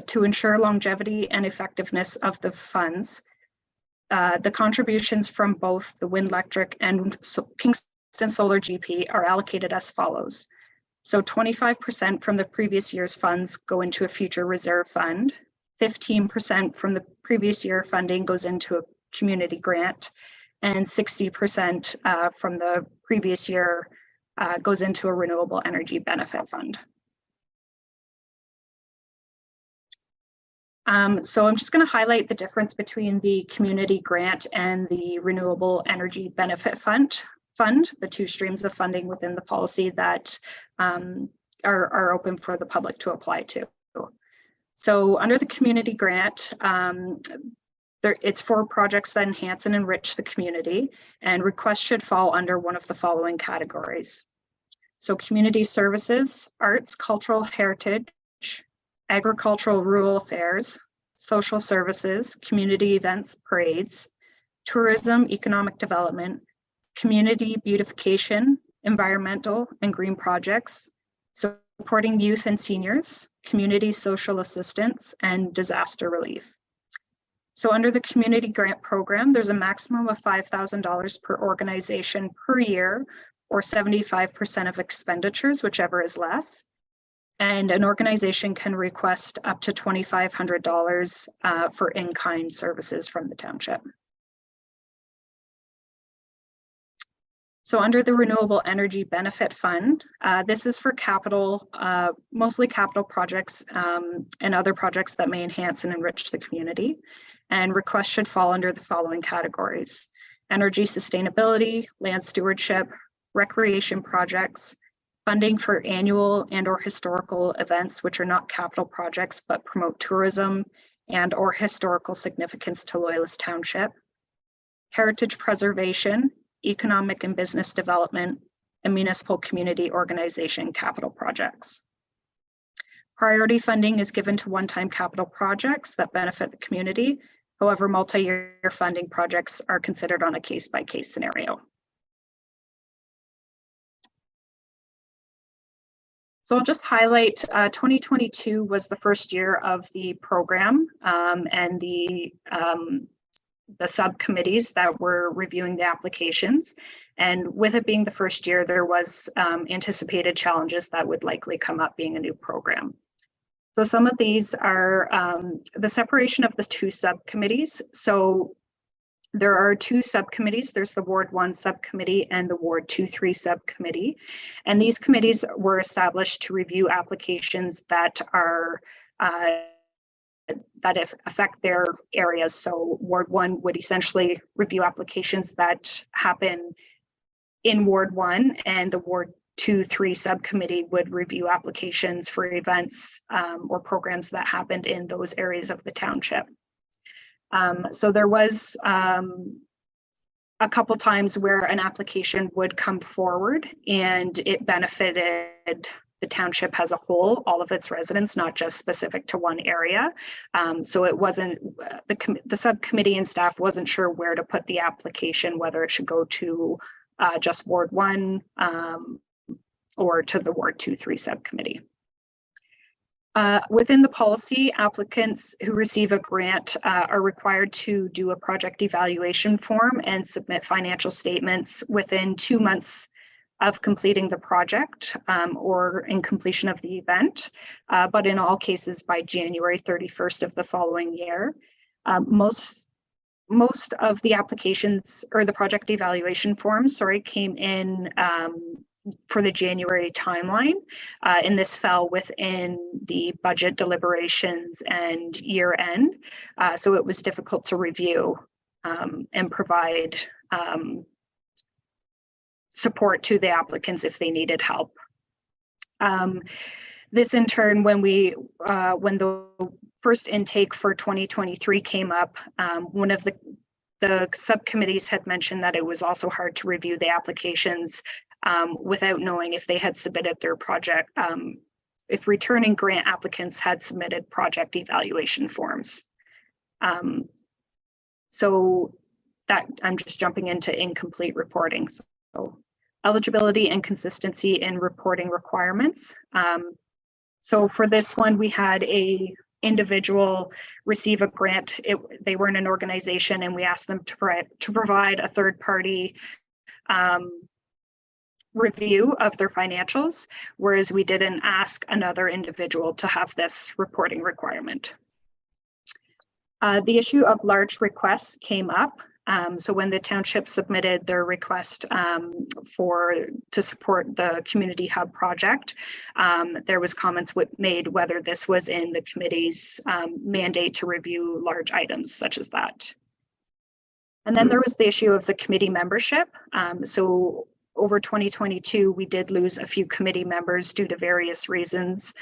to ensure longevity and effectiveness of the funds, the contributions from both the Wind Electric and Kingston Solar GP are allocated as follows. So 25% from the previous year's funds go into a future reserve fund, 15% from the previous year funding goes into a community grant, and 60% from the previous year goes into a renewable energy benefit fund. So I'm just going to highlight the difference between the community grant and the renewable energy benefit fund, the two streams of funding within the policy that are open for the public to apply to. So under the community grant, it's for projects that enhance and enrich the community, and requests should fall under one of the following categories. So community services, arts, cultural heritage, agricultural rural affairs, social services, community events, parades, tourism, economic development, community beautification, environmental and green projects, supporting youth and seniors, community social assistance, and disaster relief. So under the community grant program, there's a maximum of $5,000 per organization per year, or 75% of expenditures, whichever is less. And an organization can request up to $2,500 for in-kind services from the township. So under the Renewable Energy Benefit Fund, this is for capital, mostly capital projects and other projects that may enhance and enrich the community. And requests should fall under the following categories: energy sustainability, land stewardship, recreation projects, funding for annual and/or historical events which are not capital projects but promote tourism and/or historical significance to Loyalist Township, heritage preservation, economic and business development, and municipal community organization capital projects. Priority funding is given to one-time capital projects that benefit the community. However, multi-year funding projects are considered on a case-by-case scenario. So I'll just highlight 2022 was the first year of the program and the subcommittees that were reviewing the applications. And with it being the first year, there was anticipated challenges that would likely come up being a new program. So some of these are the separation of the two subcommittees. So there are two subcommittees. There's the Ward 1 subcommittee and the Ward 2-3 subcommittee. And these committees were established to review applications that are affect their areas. So Ward 1 would essentially review applications that happen in Ward 1, and the Ward 2-3 subcommittee would review applications for events or programs that happened in those areas of the township. So there was a couple times where an application would come forward and it benefited the township as a whole, all of its residents, not just specific to one area. So it wasn't, the subcommittee and staff wasn't sure where to put the application, whether it should go to just Ward 1 or to the Ward 2-3 subcommittee. Within the policy, applicants who receive a grant are required to do a project evaluation form and submit financial statements within 2 months of completing the project or in completion of the event, but in all cases by January 31st of the following year. Most of the applications or the project evaluation forms, came in for the January timeline, and this fell within the budget deliberations and year end. So it was difficult to review and provide support to the applicants if they needed help. This in turn, when the first intake for 2023 came up, one of the subcommittees had mentioned that it was also hard to review the applications without knowing if they had submitted their project, if returning grant applicants had submitted project evaluation forms. So that I'm just jumping into incomplete reporting. So eligibility and consistency in reporting requirements. So for this one, we had a individual receive a grant. They were in an organization, and we asked them to provide a third party review of their financials, whereas we didn't ask another individual to have this reporting requirement. The issue of large requests came up. So when the township submitted their request to support the community hub project, there was comments made whether this was in the committee's mandate to review large items such as that. And then there was the issue of the committee membership. So over 2022, we did lose a few committee members due to various reasons.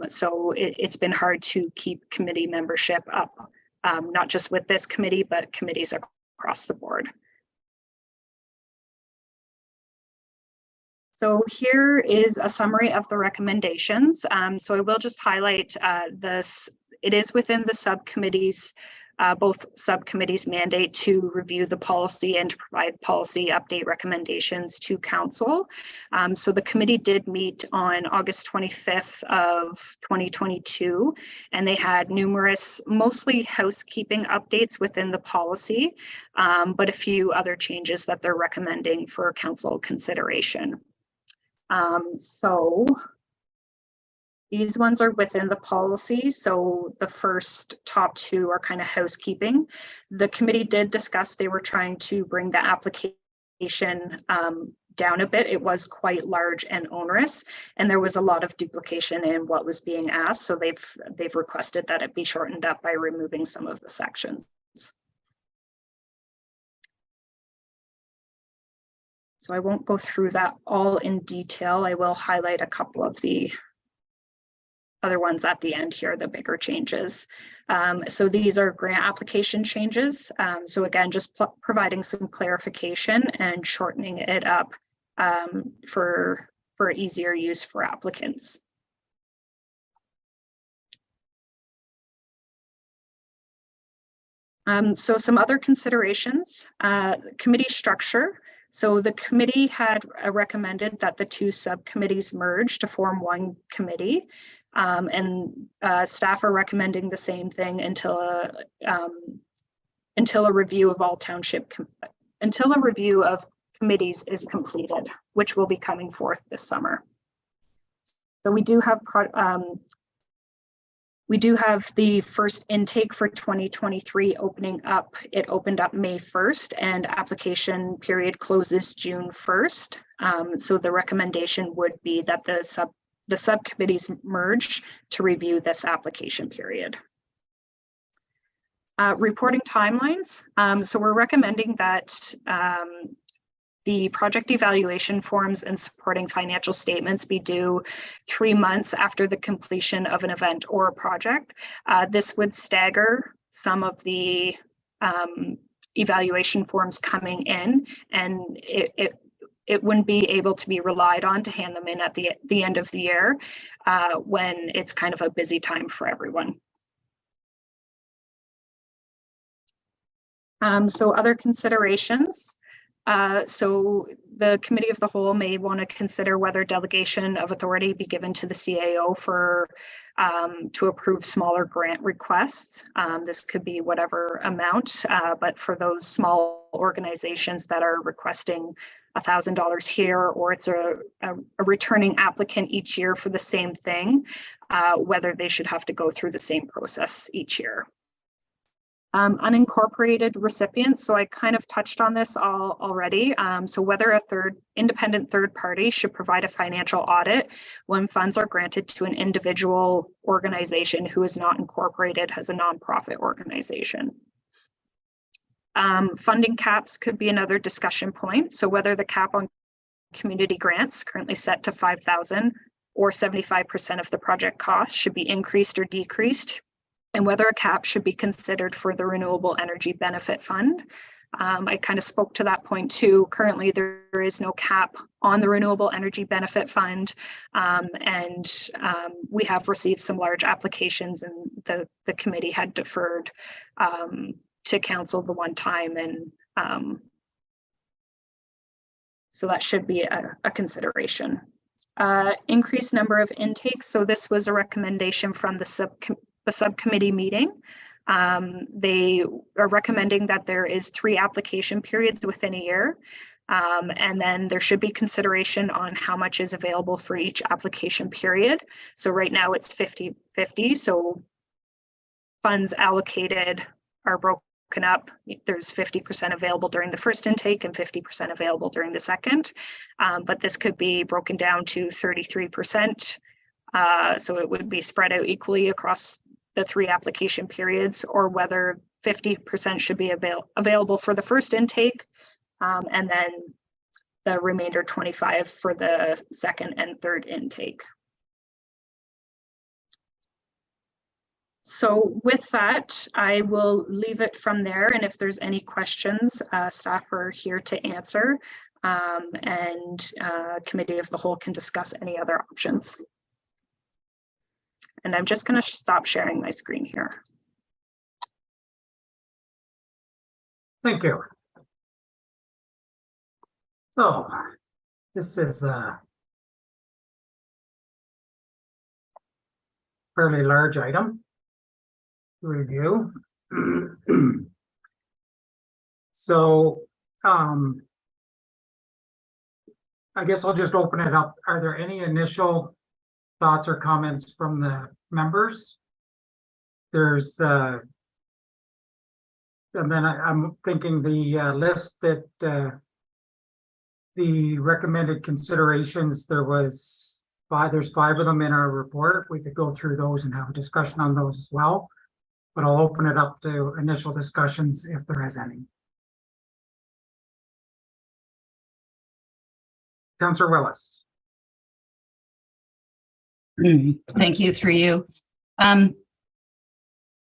So it's been hard to keep committee membership up, not just with this committee, but committees across the board. So here is a summary of the recommendations. So I will just highlight this. It is within the subcommittees, both subcommittees' mandate to review the policy and to provide policy update recommendations to council. So the committee did meet on August 25th of 2022, and they had numerous, mostly housekeeping updates within the policy, but a few other changes that they're recommending for council consideration. So these ones are within the policy. So the first top two are kind of housekeeping. The committee did discuss they were trying to bring the application down a bit. It was quite large and onerous, and there was a lot of duplication in what was being asked. So they've requested that it be shortened up by removing some of the sections. So I won't go through that all in detail. I will highlight a couple of the other ones at the end here, the bigger changes. So these are grant application changes. So again, just providing some clarification and shortening it up for easier use for applicants. So some other considerations, committee structure. So the committee had recommended that the two subcommittees merge to form one committee. And staff are recommending the same thing until a review of all until a review of committees is completed, which will be coming forth this summer. So we do have the first intake for 2023 opening up. It opened up May 1st, and application period closes June 1st. So the recommendation would be that the subcommittees merge to review this application period. Reporting timelines. So we're recommending that the project evaluation forms and supporting financial statements be due 3 months after the completion of an event or a project. This would stagger some of the evaluation forms coming in, and it wouldn't be able to be relied on to hand them in at the end of the year when it's kind of a busy time for everyone. So other considerations. So the Committee of the Whole may want to consider whether delegation of authority be given to the CAO for to approve smaller grant requests. This could be whatever amount, but for those small organizations that are requesting $1,000 here, or it's a returning applicant each year for the same thing, whether they should have to go through the same process each year. Unincorporated recipients. So I kind of touched on this already. So whether a independent third party should provide a financial audit when funds are granted to an individual organization who is not incorporated as a nonprofit organization. Funding caps could be another discussion point. So whether the cap on community grants, currently set to $5,000 or 75% of the project cost, should be increased or decreased, and whether a cap should be considered for the Renewable Energy Benefit Fund. I kind of spoke to that point too. Currently, there is no cap on the Renewable Energy Benefit Fund, and we have received some large applications, and the committee had deferred to council the one time, and so that should be a consideration. Increased number of intakes. So this was a recommendation from the subcommittee meeting. They are recommending that there is 3 application periods within a year. And then there should be consideration on how much is available for each application period. So right now it's 50-50. So funds allocated are broken up. There's 50% available during the first intake and 50% available during the second. But this could be broken down to 33%. So it would be spread out equally across the 3 application periods, or whether 50% should be available for the first intake, and then the remainder 25 for the second and third intake. So with that, I will leave it from there. And if there's any questions, staff are here to answer, and Committee of the Whole can discuss any other options. And I'm just going to stop sharing my screen here. Thank you. So this is a fairly large item to review. So I guess I'll just open it up. Are there any initial thoughts or comments from the members? There's and then I'm thinking the list that the recommended considerations, there's 5 of them in our report. We could go through those and have a discussion on those as well, but I'll open it up to initial discussions if there is any. Councillor Willis. Thank you, through you.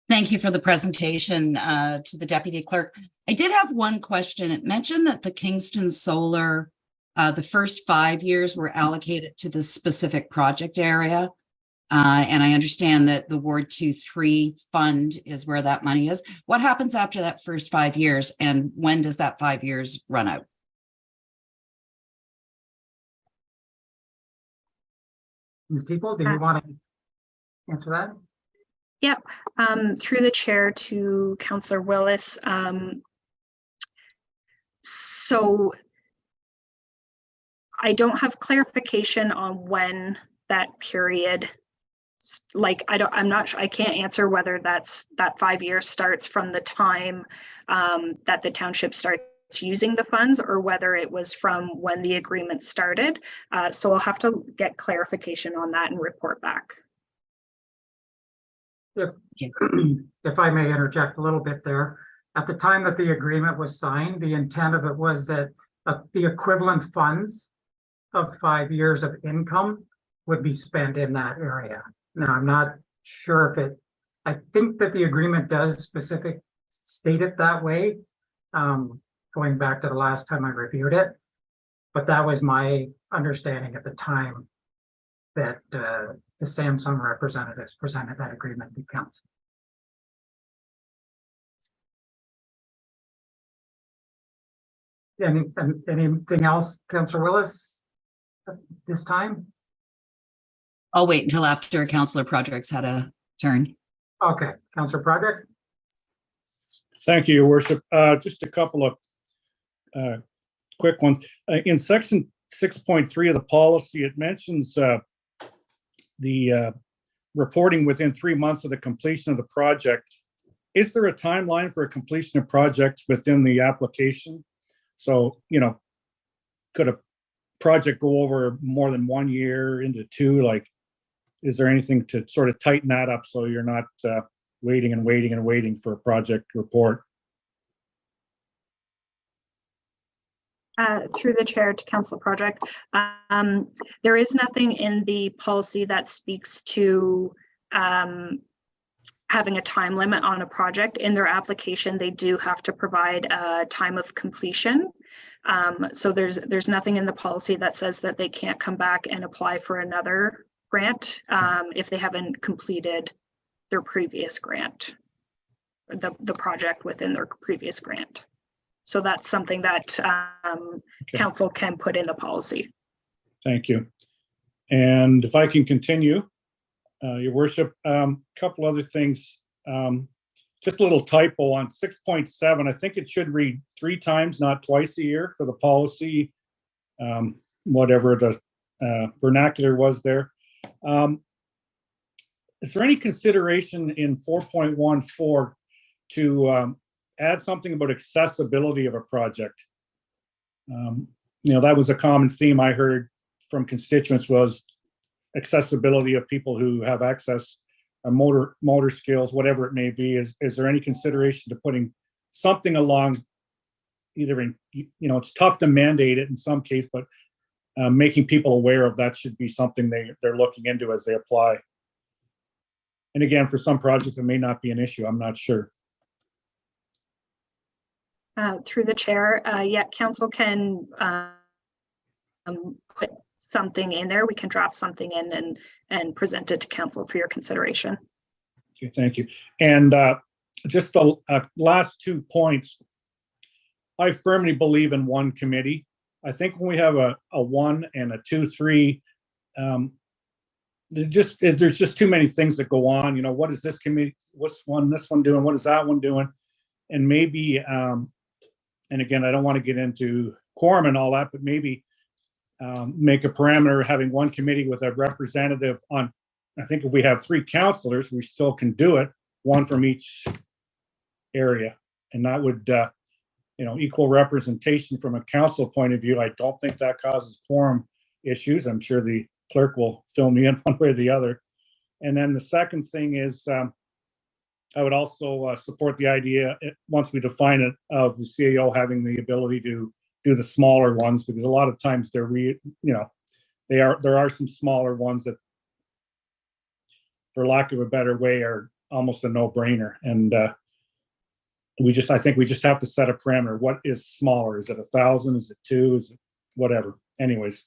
Thank you for the presentation to the Deputy Clerk. I did have one question. It mentioned that the Kingston Solar, the first 5 years were allocated to the specific project area. And I understand that the Ward 2-3 fund is where that money is. What happens after that first 5 years, and when does that 5 years run out? Ms. People, do you want to answer that? Yeah, through the chair to Councillor Willis. So I don't have clarification on when that period, like I can't answer whether that 5 years starts from the time that the township starts using the funds, or whether it was from when the agreement started. So I'll have to get clarification on that and report back. if I may interject a little bit there, at the time that the agreement was signed, the intent of it was that the equivalent funds of 5 years of income would be spent in that area. Now, I'm not sure if it, I think that the agreement does state it that way, going back to the last time I reviewed it. But that was my understanding at the time that the Samsung representatives presented that agreement to council. Anything else, Councillor Willis, at this time? I'll wait until after Councillor Projects had a turn. Okay, Councillor Project. Thank you, Your Worship. Just a couple of quick ones. In section 6.3 of the policy, it mentions the reporting within 3 months of the completion of the project. Is there a timeline for a completion of projects within the application? So, you know, could a project go over more than 1 year into 2? Like, is there anything to sort of tighten that up so you're not waiting and waiting and waiting for a project report? Through the chair to Council Project, there is nothing in the policy that speaks to having a time limit on a project. In their application, they do have to provide a time of completion. So there's nothing in the policy that says that they can't come back and apply for another grant if they haven't completed their previous grant, the project within their previous grant. So that's something that council can put in the policy. Thank you. And if I can continue, Your Worship, couple other things. Just a little typo on 6.7. I think it should read 3 times, not twice a year for the policy, whatever the vernacular was there. Is there any consideration in 4.14 to add something about accessibility of a project? You know, that was a common theme I heard from constituents, was accessibility of people who have access, motor skills, whatever it may be. Is there any consideration to putting something along, either in, you know, it's tough to mandate it in some case, but making people aware of that should be something they're looking into as they apply. And again, for some projects, it may not be an issue. I'm not sure. Through the chair, yeah, council can put something in there. We can draft something in and present it to council for your consideration. Okay, thank you. And just the last 2 points. I firmly believe in one committee. I think when we have a 1 and a 2, 3, there's just too many things that go on. You know, what is this committee? What's this one doing? What is that one doing? And maybe, and again, I don't want to get into quorum and all that, but maybe make a parameter having one committee with a representative on. I think if we have 3 councillors, we still can do it, 1 from each area, and that would, you know, equal representation from a council point of view. I don't think that causes quorum issues. I'm sure the clerk will fill me in one way or the other. And then the second thing is, I would also support the idea, once we define it, of the CAO having the ability to do the smaller ones, because a lot of times there are some smaller ones that, for lack of a better way, are almost a no-brainer. And I think we just have to set a parameter. What is smaller? Is it 1,000? Is it 2? Is it whatever? Anyways,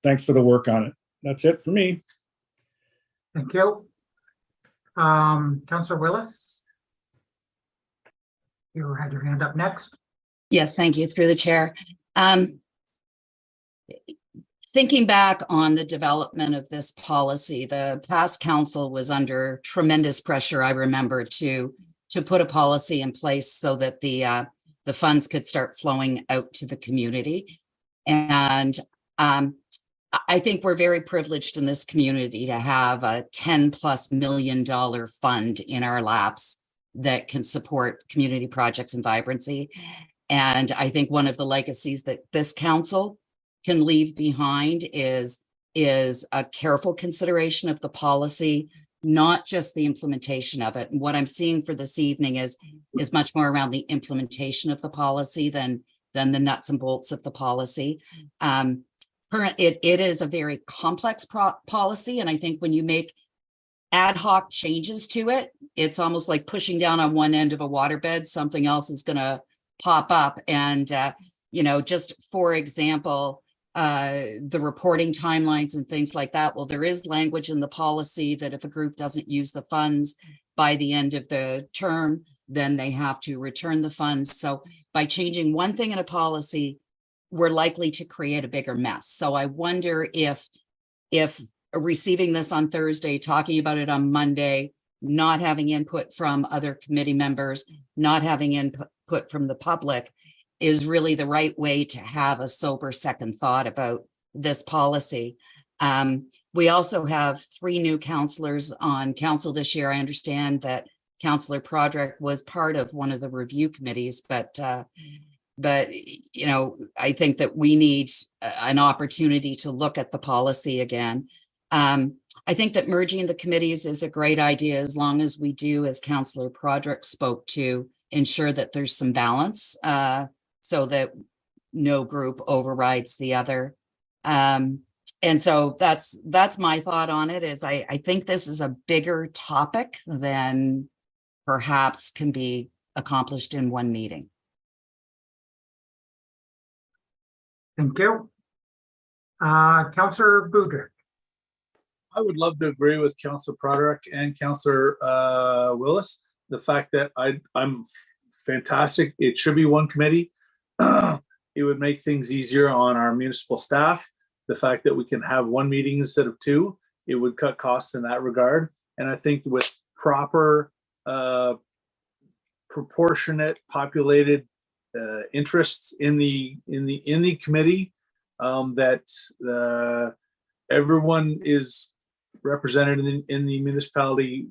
thanks for the work on it. That's it for me. Thank you. Councillor Willis, you had your hand up next. Yes, thank you, through the chair. Thinking back on the development of this policy, the past council was under tremendous pressure, I remember, to put a policy in place so that the funds could start flowing out to the community. And I think we're very privileged in this community to have a $10+ million fund in our laps that can support community projects and vibrancy. And I think one of the legacies that this council can leave behind is a careful consideration of the policy, not just the implementation of it. And what I'm seeing for this evening is much more around the implementation of the policy than the nuts and bolts of the policy. It is a very complex policy, and I think when you make ad hoc changes to it, it's almost like pushing down on one end of a waterbed, something else is going to pop up. And just for example, the reporting timelines and things like that. Well, there is language in the policy that if a group doesn't use the funds by the end of the term, then they have to return the funds. So by changing one thing in a policy, we're likely to create a bigger mess. So I wonder if receiving this on Thursday, talking about it on Monday, not having input from other committee members, not having input from the public, is really the right way to have a sober second thought about this policy. We also have 3 new counselors on council this year. I understand that Councillor Proderick was part of one of the review committees, but I think that we need an opportunity to look at the policy again. I think that merging the committees is a great idea, as long as we do, as Councillor Proderick spoke to, ensure that there's some balance, so that no group overrides the other. And so that's my thought on it, is I think this is a bigger topic than perhaps can be accomplished in one meeting. Thank you. Councillor Budrick. I would love to agree with Councillor Proderick and Councillor Willis. The fact that I'm fantastic. It should be one committee. It would make things easier on our municipal staff. The fact that we can have one meeting instead of 2, it would cut costs in that regard. And I think with proper, proportionate, populated interests in the committee, that everyone is represented in the municipality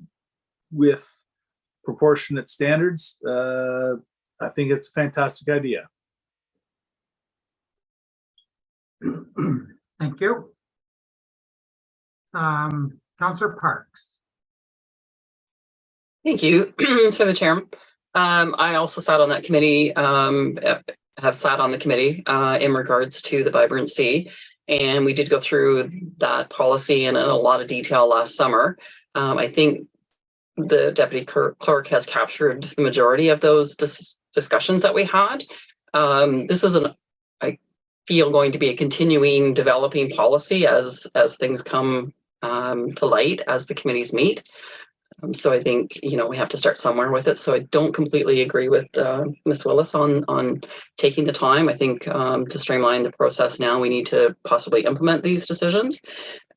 with proportionate standards. I think it's a fantastic idea. Thank you. Councillor Parks. Thank you for the chair. I also sat on that committee, have sat on the committee in regards to the vibrancy, and we did go through that policy in a lot of detail last summer. I think the deputy clerk has captured the majority of those discussions that we had. This is I feel, going to be a continuing developing policy as things come to light as the committees meet. So I think, we have to start somewhere with it. So I don't completely agree with Ms. Willis on taking the time. I think to streamline the process now, we need to possibly implement these decisions.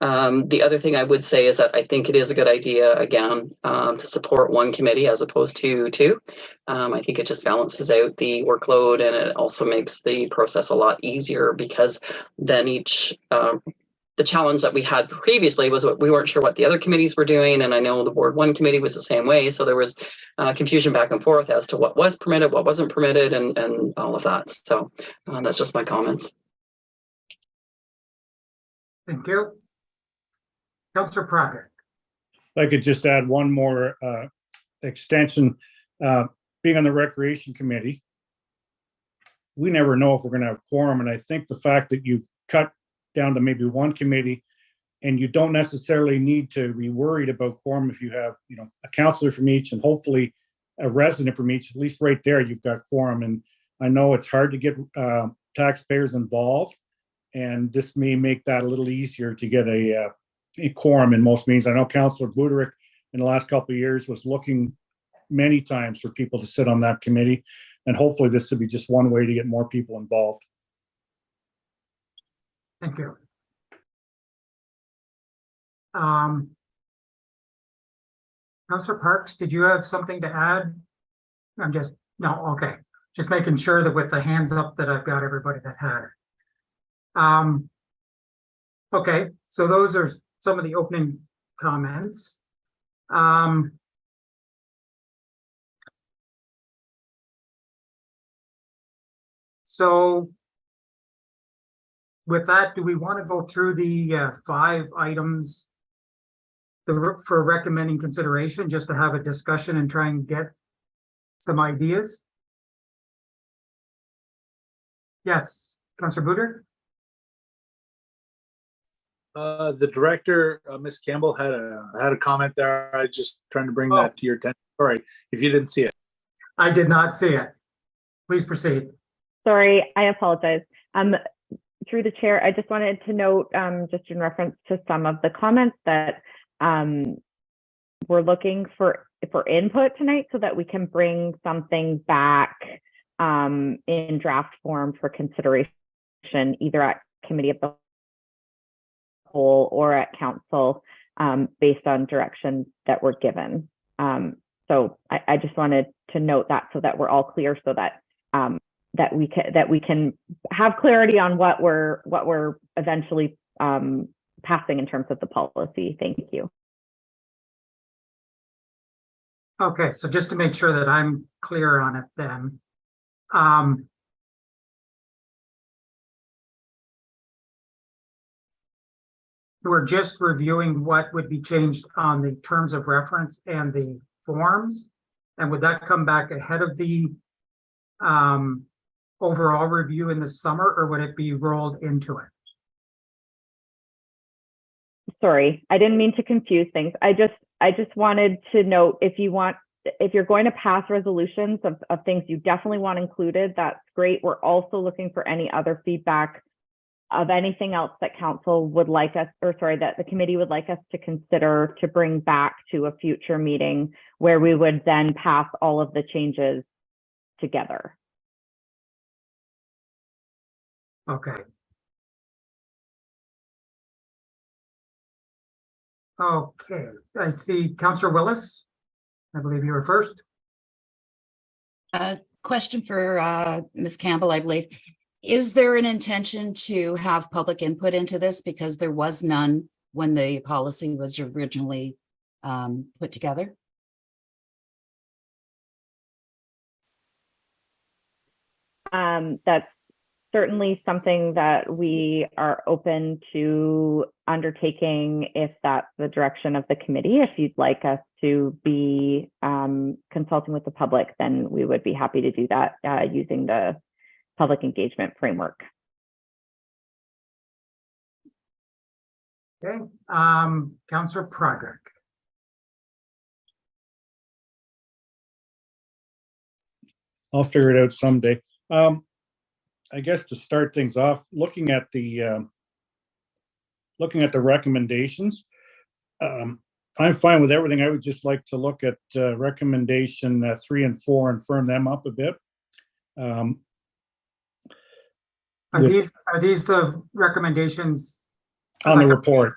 The other thing I would say is that I think it is a good idea, again, to support one committee as opposed to 2. I think it just balances out the workload, and it also makes the process a lot easier, because then the challenge that we had previously was we weren't sure what the other committees were doing. And I know the Ward 1 committee was the same way. So there was confusion back and forth as to what was permitted, what wasn't permitted, and all of that. So that's just my comments. Thank you. Councillor Proderick. If I could just add one more extension. Being on the Recreation Committee, we never know if we're going to have quorum. And I think the fact that you've cut down to maybe one committee, and you don't necessarily need to be worried about quorum if you have, a councillor from each and hopefully a resident from each. At least right there, you've got quorum. And I know it's hard to get taxpayers involved, and this may make that a little easier to get a quorum in most meetings. I know Councillor Buderick in the last couple of years was looking many times for people to sit on that committee, and hopefully this would be just one way to get more people involved. Thank you. Councillor Parks, did you have something to add? No, okay. Just making sure that with the hands up that I've got everybody that had it. Okay, so those are some of the opening comments. So with that, do we want to go through the 5 items for recommending consideration, just to have a discussion and try and get some ideas? Yes, Councillor Buder? The director, Ms. Campbell, had a comment there. I just trying to bring that to your attention. Sorry, if you didn't see it. I did not see it. Please proceed. Sorry, I apologize. Through the chair, I just wanted to note, just in reference to some of the comments, that we're looking for input tonight so that we can bring something back in draft form for consideration, either at committee of the whole or at council, based on direction that we're given. So I just wanted to note that so that we're all clear, so that that we can have clarity on what we're eventually passing in terms of the policy. Thank you. Okay, so just to make sure that I'm clear on it then. We're just reviewing what would be changed on the terms of reference and the forms. And would that come back ahead of the overall review in the summer, or would it be rolled into it? Sorry, I didn't mean to confuse things. I just wanted to note, if you're going to pass resolutions of things you definitely want included, that's great. We're also looking for any other feedback of anything else that council would like us, or sorry, that the committee would like us to consider to bring back to a future meeting, where we would then pass all of the changes together. Okay. Okay, I see Councillor Willis. I believe you were first. Question for Ms. Campbell, I believe. Is there an intention to have public input into this, because there was none when the policy was originally put together? That's certainly something that we are open to undertaking if that's the direction of the committee. If you'd like us to be consulting with the public, then we would be happy to do that using the public engagement framework. Okay, Councillor Prodrick. I'll figure it out someday. I guess to start things off, looking at the recommendations, I'm fine with everything. I would just like to look at recommendation 3 and 4 and firm them up a bit. Are these the recommendations on the report?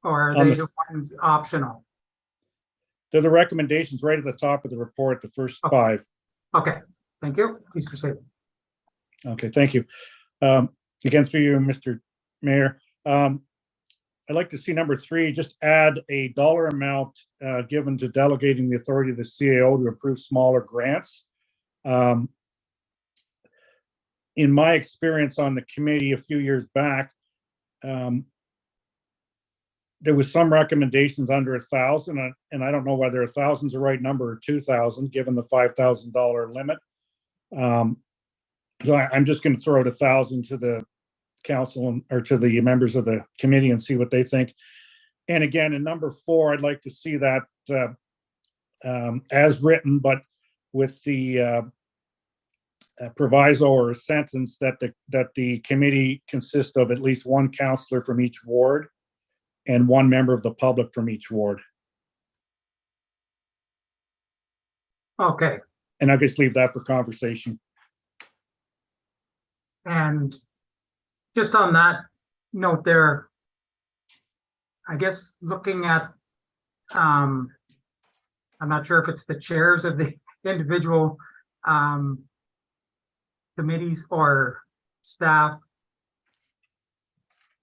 Or are they the ones optional? They're the recommendations right at the top of the report, the first 5. Okay, thank you. Please proceed. Okay, thank you. Again, through you, Mr. Mayor. I'd like to see number 3, just add a dollar amount given to delegating the authority of the CAO to approve smaller grants. In my experience on the committee a few years back, there was some recommendations under 1,000, and I don't know whether 1,000 is the right number or 2,000, given the $5,000 limit. So I'm just going to throw out 1,000 to the council or to the members of the committee and see what they think. And again, in number 4, I'd like to see that as written, but with the proviso or a sentence that the committee consists of at least 1 councillor from each ward and 1 member of the public from each ward. Okay. And I'll just leave that for conversation. And just on that note there, I guess looking at, I'm not sure if it's the chairs of the individual committees or staff,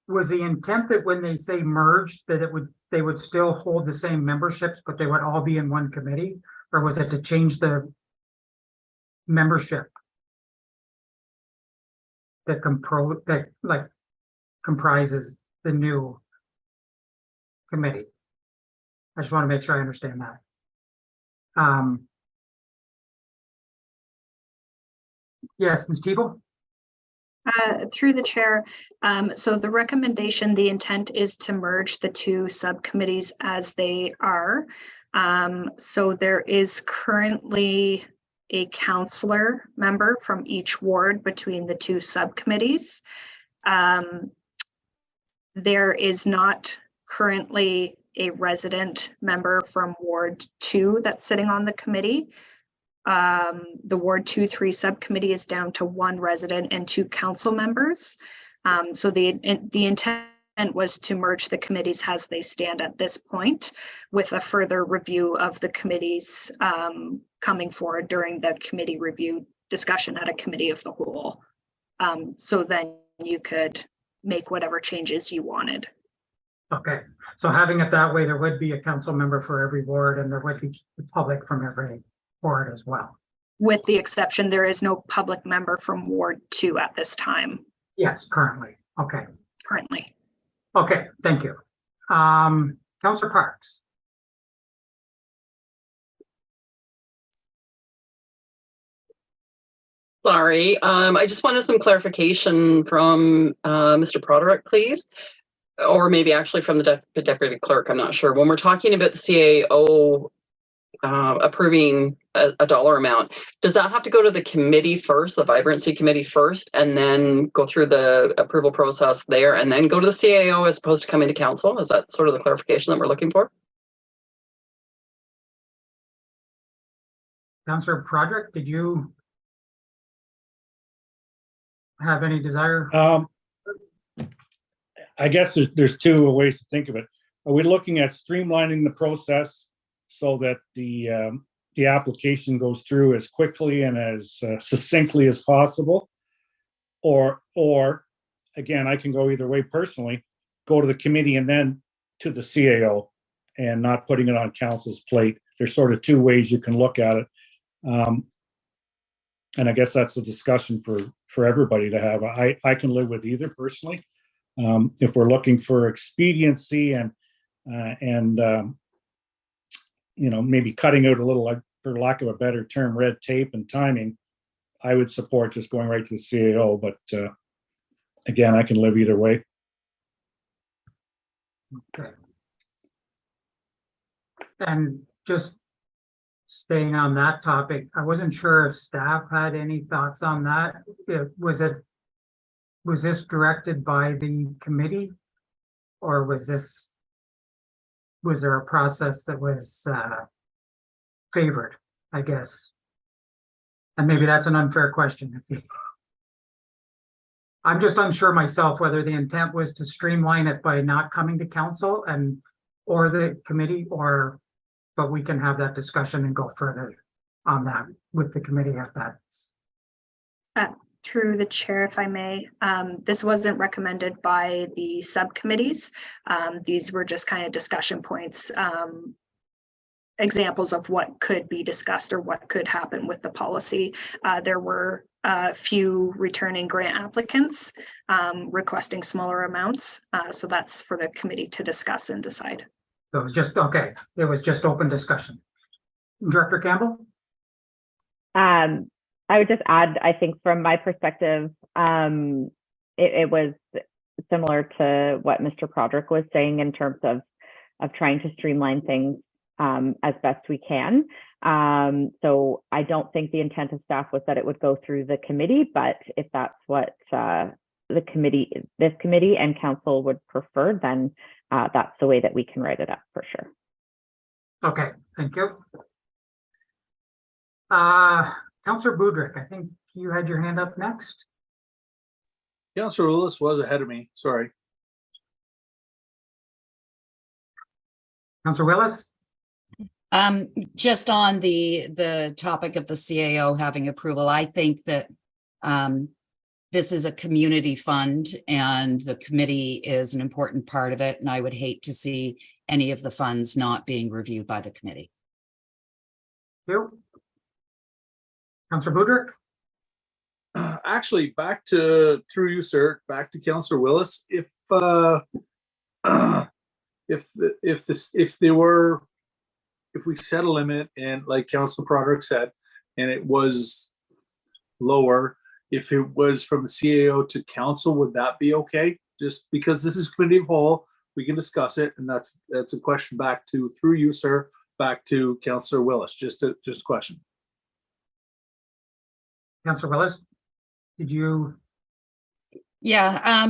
was the intent that when they say merged, that they would still hold the same memberships, but they would all be in one committee? Or was it to change the membership that comprises the new committee. I just want to make sure I understand that. Yes, Ms. Tebow? Through the chair, so the recommendation, the intent is to merge the two subcommittees as they are. So there is currently a counselor member from each ward between the two subcommittees. There is not currently a resident member from Ward 2 that's sitting on the committee. The Ward 2-3 subcommittee is down to 1 resident and 2 council members. So the intent was to merge the committees as they stand at this point, with a further review of the committees coming forward during the committee review discussion at a committee of the whole. So then you could make whatever changes you wanted. Okay, so having it that way, there would be a council member for every ward, and there would be the public from every ward as well. With the exception, there is no public member from Ward 2 at this time. Yes, currently. Okay. Currently. Okay, thank you. Councillor Parks. Sorry, I just wanted some clarification from Mr. Broderick, please. Or maybe actually from the deputy clerk, I'm not sure. When we're talking about the CAO approving a dollar amount, does that have to go to the committee first, the vibrancy committee first, and then go through the approval process there and then go to the CAO as opposed to coming to council? Is that sort of the clarification that we're looking for? Councillor Broderick, did you have any desire? I guess there's 2 ways to think of it. Are we looking at streamlining the process so that the application goes through as quickly and as succinctly as possible? Or again, I can go either way personally, go to the committee and then to the CAO and not putting it on council's plate. There's sort of 2 ways you can look at it. And I guess that's a discussion for everybody to have. I can live with either personally. If we're looking for expediency and you know, maybe cutting out a little, for lack of a better term, red tape and timing, I would support just going right to the CAO. But again, I can live either way. Okay. And just staying on that topic, I wasn't sure if staff had any thoughts on that. Was this directed by the committee, or was there a process that was favored, I guess? And maybe that's an unfair question. I'm just unsure myself whether the intent was to streamline it by not coming to council or the committee, but we can have that discussion and go further on that with the committee if that's. Through the chair, if I may, this wasn't recommended by the subcommittees. These were just kind of discussion points, examples of what could be discussed or what could happen with the policy. There were a few returning grant applicants requesting smaller amounts. So that's for the committee to discuss and decide. So it was just, okay, it was just open discussion. Director Campbell? I would just add, I think from my perspective, it was similar to what Mr. Broderick was saying in terms of trying to streamline things as best we can. So I don't think the intent of staff was that it would go through the committee, but if that's what this committee and council would prefer, then that's the way that we can write it up for sure. Okay, thank you. Councillor Budrick, I think you had your hand up next. Councillor Willis was ahead of me, sorry. Councillor Willis? Just on the topic of the CAO having approval, I think that this is a community fund and the committee is an important part of it. And I would hate to see any of the funds not being reviewed by the committee. Thank you. Councillor Budrick? Actually, through you, sir, back to Councillor Willis. If if we set a limit and like Council Broderick said, and it was lower, if it was from the CAO to council, would that be okay? Just because this is committee of whole, we can discuss it, and that's a question back to, through you, sir, back to Councillor Willis. Just a question. Councillor Willis, did you? Yeah,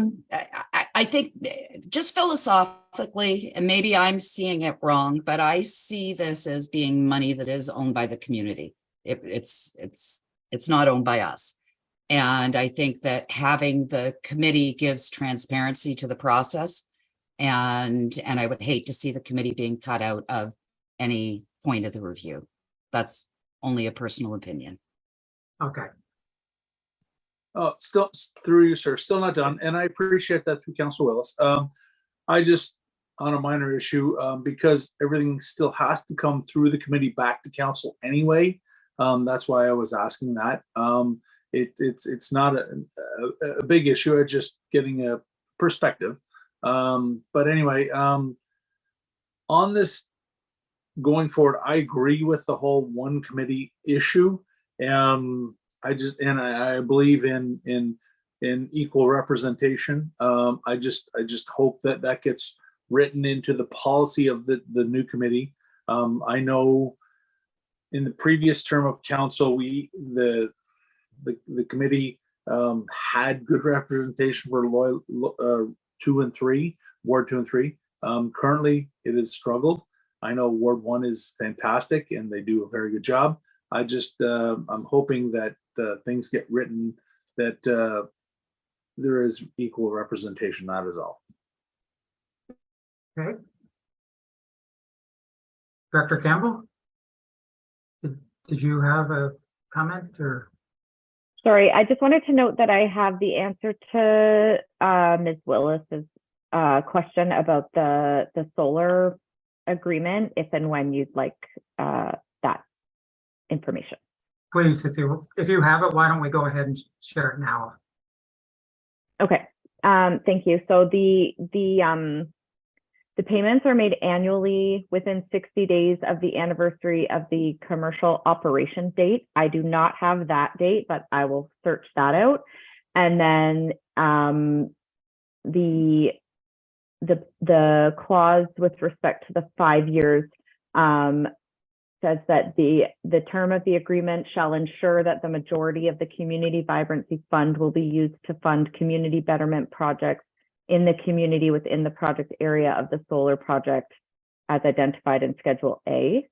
I think just philosophically, and maybe I'm seeing it wrong, but I see this as being money that is owned by the community. It's not owned by us. And I think that having the committee gives transparency to the process. And I would hate to see the committee being cut out of any point of the review. That's only a personal opinion. Okay. Oh, still through you, sir, still not done. And I appreciate that through Council Willis. I just, on a minor issue, because everything still has to come through the committee back to council anyway. That's why I was asking that. It's not a big issue. It's just getting a perspective. But anyway, on this going forward, I agree with the whole one committee issue. I believe in equal representation. I just hope that gets written into the policy of the new committee. I know in the previous term of council, the committee had good representation for Ward 2 and 3. Currently, it has struggled. I know Ward 1 is fantastic and they do a very good job. I just I'm hoping that things get written that there is equal representation. That is all. Okay. Director Campbell, did you have a comment or? Sorry, I just wanted to note that I have the answer to Ms. Willis's question about the solar agreement, if and when you'd like that information. Please, if you have it, why don't we go ahead and share it now? Okay, thank you. So the payments are made annually within 60 days of the anniversary of the commercial operation date. I do not have that date, but I will search that out. And then the clause with respect to the 5 years says that the term of the agreement shall ensure that the majority of the Community Vibrancy Fund will be used to fund community betterment projects in the community within the project area of the solar project as identified in Schedule A.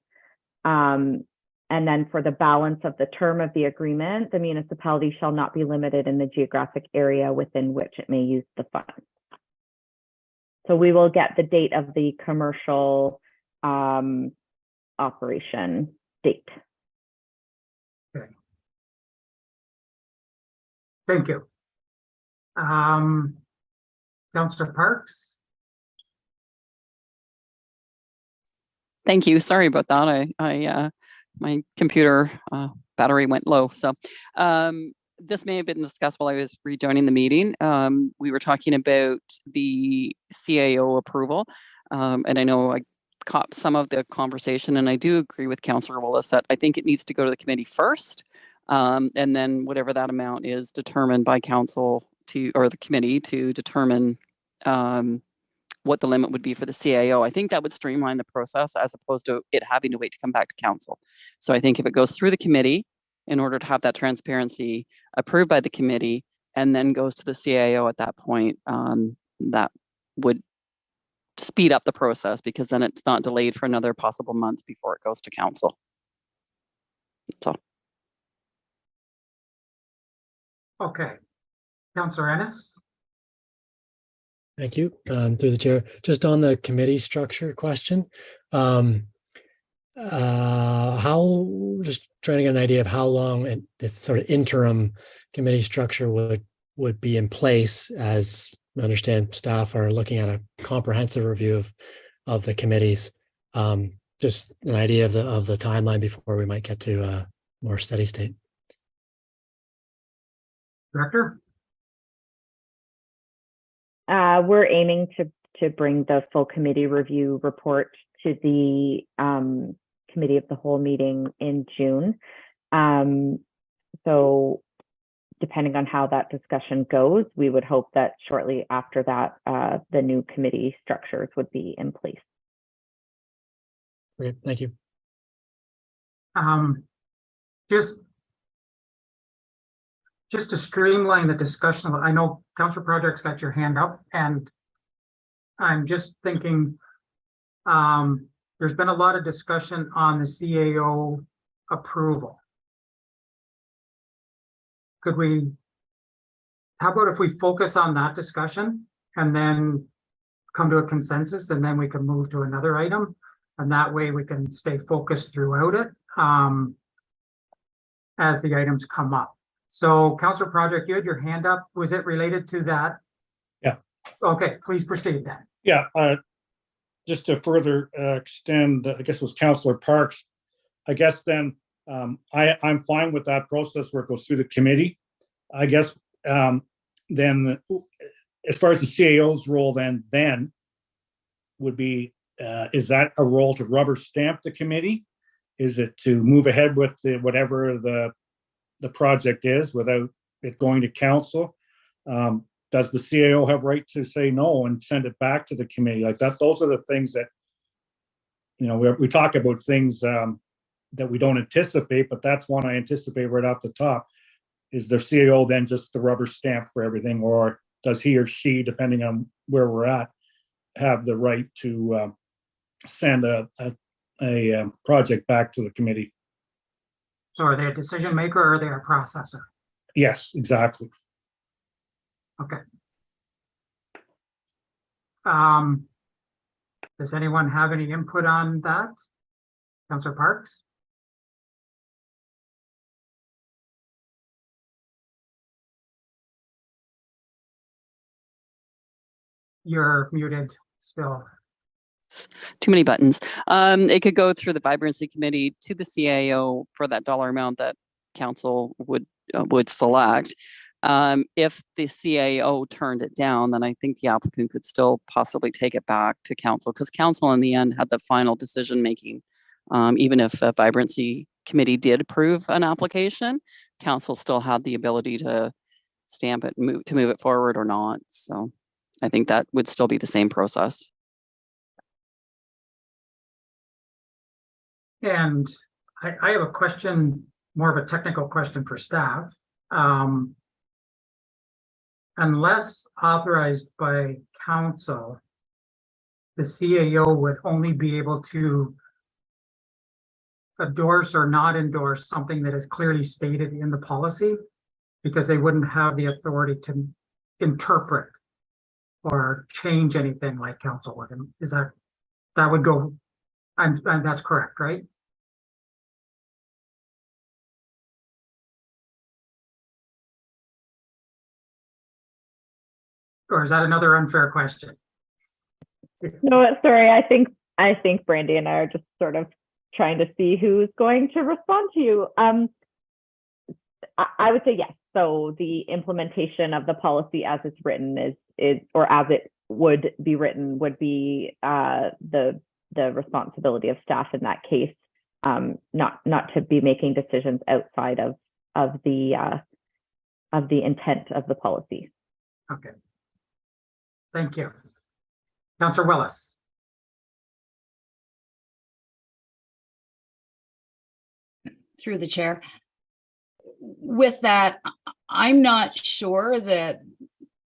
And then for the balance of the term of the agreement, the municipality shall not be limited in the geographic area within which it may use the fund. So we will get the date of the commercial operation date. Okay. Thank you. Councillor Parks. Thank you. Sorry about that. I my computer battery went low. So this may have been discussed while I was rejoining the meeting. We were talking about the CAO approval, and I know I caught some of the conversation, and I do agree with Councillor Willis that I think it needs to go to the committee first, and then whatever that amount is determined by council or the committee to determine what the limit would be for the CAO. I think that would streamline the process as opposed to it having to wait to come back to council. So I think if it goes through the committee in order to have that transparency approved by the committee and then goes to the CAO at that point, that would speed up the process because then it's not delayed for another possible month before it goes to council. That's all. Okay. Councillor Ennis. Thank you. Through the chair, just on the committee structure question, just trying to get an idea of how long this sort of interim committee structure would be in place, as I understand staff are looking at a comprehensive review of the committees. Just an idea of the timeline before we might get to a more steady state. Director. We're aiming to bring the full committee review report to the committee of the whole meeting in June. So depending on how that discussion goes, we would hope that shortly after that, the new committee structures would be in place. Okay, thank you. Just to streamline the discussion, I know Councillor Project's got your hand up, and I'm just thinking, there's been a lot of discussion on the CAO approval. Could we, how about if we focus on that discussion and then come to a consensus, and then we can move to another item, and that way we can stay focused throughout it as the items come up. So Councillor Project, you had your hand up. Was it related to that? Yeah. Okay, please proceed then. Yeah, just to further extend, I guess it was Councillor Parks. I guess then I'm fine with that process where it goes through the committee. I guess then as far as the CAO's role then would be, is that a role to rubber stamp the committee? Is it to move ahead with whatever the project is without it going to council? Does the CAO have right to say no and send it back to the committee like that? Those are the things that, you know, we talk about things that we don't anticipate, but that's one I anticipate right off the top. Is the CAO then just the rubber stamp for everything, or does he or she, depending on where we're at, have the right to send a project back to the committee? So are they a decision maker or are they a processor? Yes, exactly. Okay. Does anyone have any input on that? Councillor Parks? You're muted still. Too many buttons. It could go through the vibrancy committee to the CAO for that dollar amount that council would select. If the CAO turned it down, then I think the applicant could still possibly take it back to council, because council in the end had the final decision making. Even if a vibrancy committee did approve an application, council still had the ability to stamp it and move it forward or not. So I think that would still be the same process. And I have a question, more of a technical question for staff. Unless authorized by council, the CAO would only be able to endorse or not endorse something that is clearly stated in the policy, because they wouldn't have the authority to interpret or change anything like council would. Is that would go, and that's correct, right? Or is that another unfair question? No, sorry. I think Brandy and I are just sort of trying to see who's going to respond to you. I would say yes. So the implementation of the policy as it's written is or as it would be written would be the responsibility of staff in that case, not to be making decisions outside of the intent of the policy. Okay. Thank you. Councillor Willis. Through the chair. With that, I'm not sure that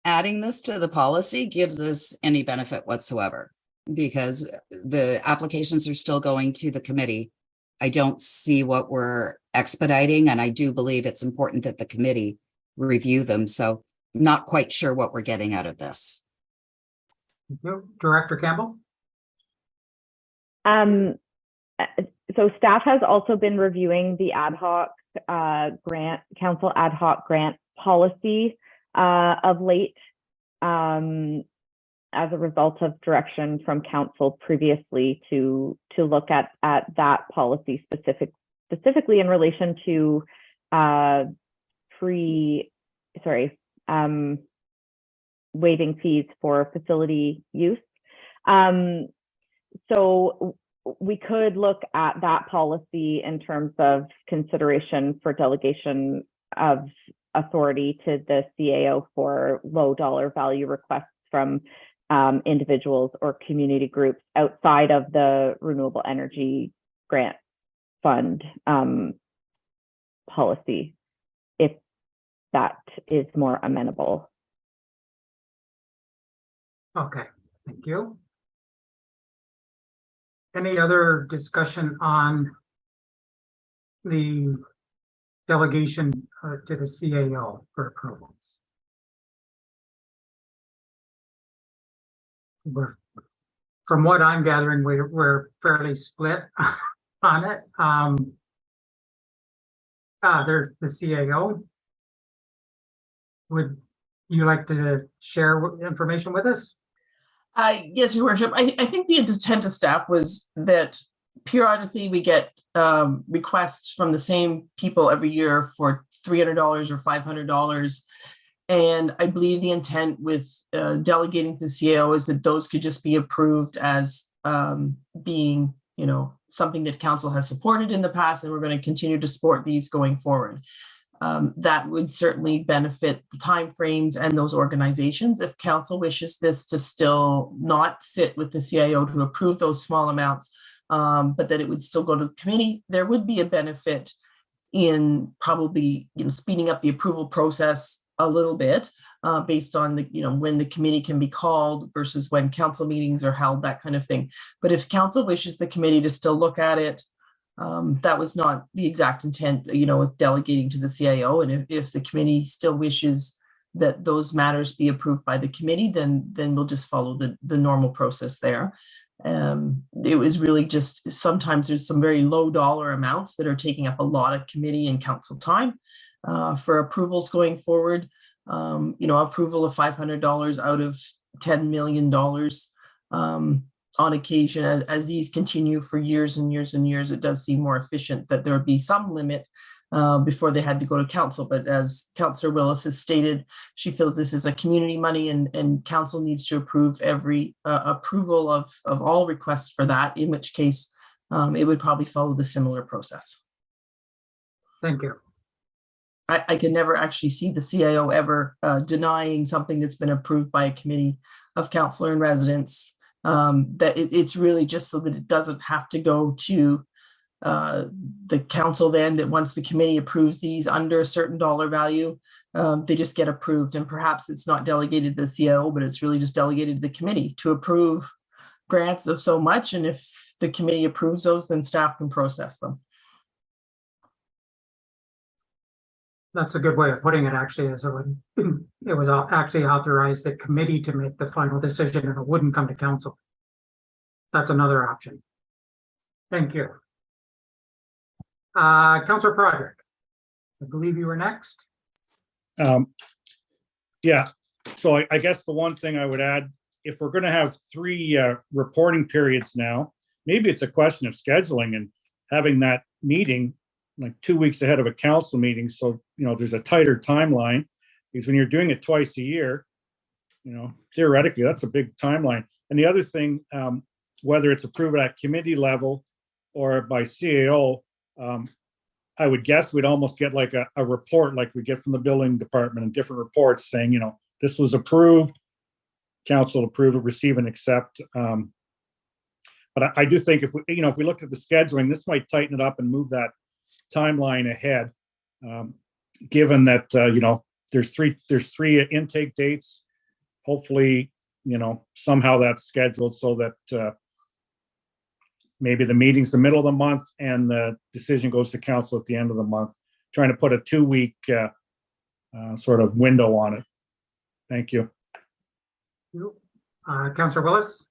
adding this to the policy gives us any benefit whatsoever, because the applications are still going to the committee. I don't see what we're expediting, and I do believe it's important that the committee review them. So not quite sure what we're getting out of this. Director Campbell. So staff has also been reviewing the ad hoc council ad hoc grant policy of late, as a result of direction from council previously to look at that policy specifically in relation to waiving fees for facility use So we could look at that policy in terms of consideration for delegation of authority to the CAO for low dollar value requests from individuals or community groups outside of the renewable energy grant fund policy, if that is more amenable. Okay, thank you. Any other discussion on the delegation to the CAO for approvals? From what I'm gathering, we're fairly split on it. There's the CAO. Would you like to share information with us? Yes, Your Worship. I think the intent of staff was that periodically we get requests from the same people every year for $300 or $500. And I believe the intent with delegating to the CAO is that those could just be approved as being, something that council has supported in the past, and we're going to continue to support these going forward. That would certainly benefit the timeframes and those organizations. If council wishes this to still not sit with the CIO to approve those small amounts, but that it would still go to the committee, there would be a benefit in probably speeding up the approval process a little bit based on the when the committee can be called versus when council meetings are held, that kind of thing. But if council wishes the committee to still look at it, that was not the exact intent, with delegating to the CIO. And if the committee still wishes that those matters be approved by the committee, then we'll just follow the normal process there. It was really just sometimes there's some very low dollar amounts that are taking up a lot of committee and council time for approvals going forward. Approval of $500 out of $10 million. On occasion, as these continue for years and years and years, it does seem more efficient that there would be some limit before they had to go to council. But as Councillor Willis has stated, she feels this is a community money and council needs to approve every approval of all requests for that, in which case it would probably follow the similar process. Thank you. I can never actually see the CIO ever denying something that's been approved by a committee of councillor and residents. That it's really just so that it doesn't have to go to the council then, that once the committee approves these under a certain dollar value, they just get approved. And perhaps it's not delegated to the CIO, but it's really just delegated to the committee to approve grants of so much. And if the committee approves those, then staff can process them. That's a good way of putting it, actually, is it was actually authorized the committee to make the final decision and it wouldn't come to council. That's another option. Thank you. Councillor Broderick, I believe you were next. Yeah, so I guess the one thing I would add, if we're going to have 3 reporting periods now, maybe it's a question of scheduling and having that meeting like 2 weeks ahead of a council meeting. So, there's a tighter timeline, because when you're doing it twice a year, theoretically, that's a big timeline. And the other thing, whether it's approved at committee level or by CAO, I would guess we'd almost get like a report like we get from the building department and different reports saying, this was approved, council approve it, receive and accept. But I do think if we looked at the scheduling, this might tighten it up and move that timeline ahead, given that there's three intake dates. Hopefully, somehow that's scheduled so that maybe the meeting's the middle of the month and the decision goes to council at the end of the month. Trying to put a 2-week sort of window on it. Thank you. Councillor Willis.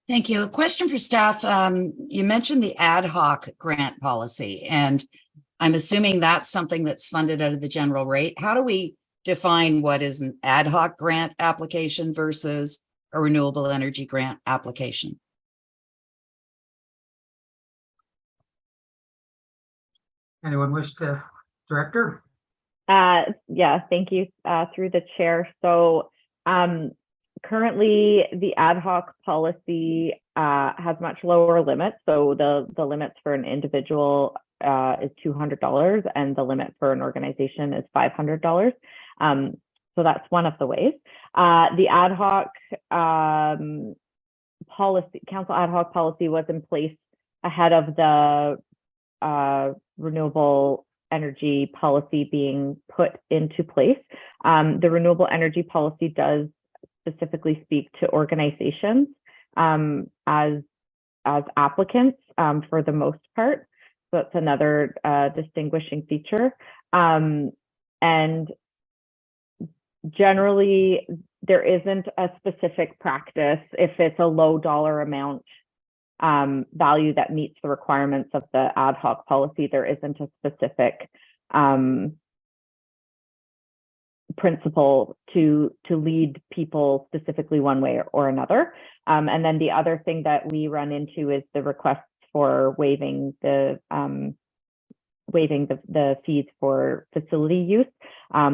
Thank you. A question for staff. You mentioned the ad hoc grant policy, and I'm assuming that's something that's funded out of the general rate. How do we define what is an ad hoc grant application versus a renewable energy grant application? Anyone wish to, Director? Yeah, thank you through the chair. So Currently, the ad hoc policy has much lower limits. So the limits for an individual is $200 and the limit for an organization is $500. So that's one of the ways. The ad hoc policy, council ad hoc policy was in place ahead of the renewable energy policy being put into place. The renewable energy policy does specifically speak to organizations as applicants for the most part. So that's another distinguishing feature. And generally, there isn't a specific practice if it's a low dollar amount value that meets the requirements of the ad hoc policy. There isn't a specific principle to lead people specifically one way or another. And then the other thing that we run into is the requests for waiving the fees for facility use,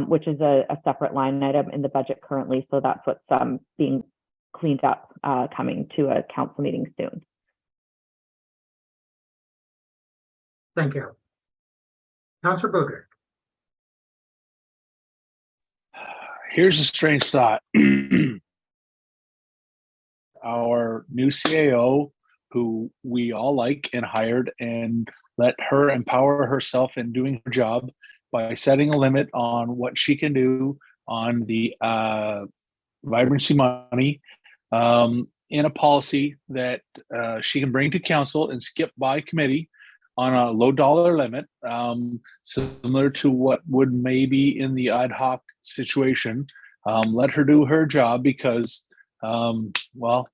which is a separate line item in the budget currently. So that's what's being cleaned up, coming to a council meeting soon. Thank you. Councillor Boudreau. Here's a strange thought. Our new CAO, who we all like and hired, and let her empower herself in doing her job by setting a limit on what she can do on the vibrancy money in a policy that she can bring to council and skip by committee on a low dollar limit, similar to what would maybe in the ad hoc situation. Let her do her job because, well,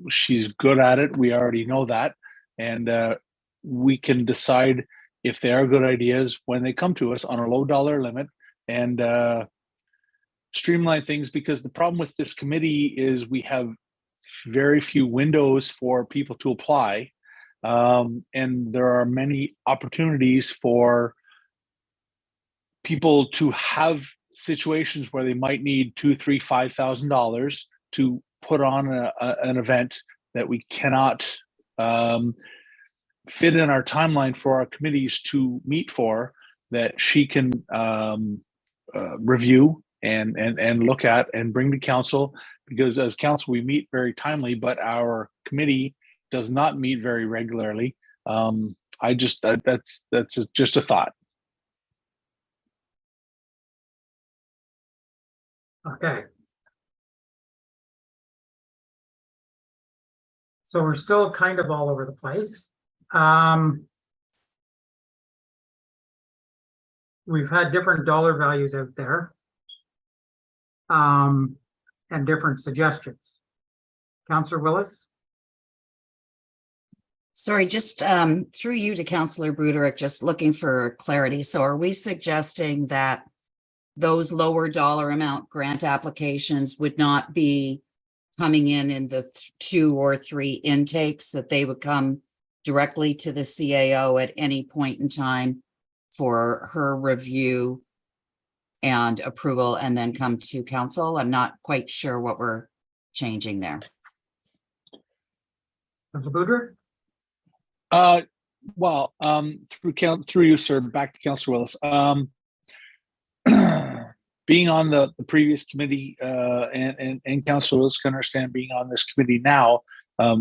she's good at it. We already know that. And we can decide if they are good ideas when they come to us on a low dollar limit and streamline things, because the problem with this committee is we have very few windows for people to apply. And there are many opportunities for people to have situations where they might need $2,000, $3,000, $5,000 to put on an event that we cannot fit in our timeline for our committees to meet for, that she can review and look at and bring to council, because as council we meet very timely, but our committee does not meet very regularly. I just that's just a thought. Okay. So we're still kind of all over the place. We've had different dollar values out there and different suggestions. Councillor Willis? Sorry, just through you to Councillor Bruderick, just looking for clarity. So are we suggesting that those lower dollar amount grant applications would not be coming in the 2 or 3 intakes, that they would come directly to the CAO at any point in time for her review and approval and then come to council? I'm not quite sure what we're changing there. Councillor Boudreau? Well, through you, sir, back to Councillor Willis. Being on the previous committee and Councillor Willis can understand being on this committee now,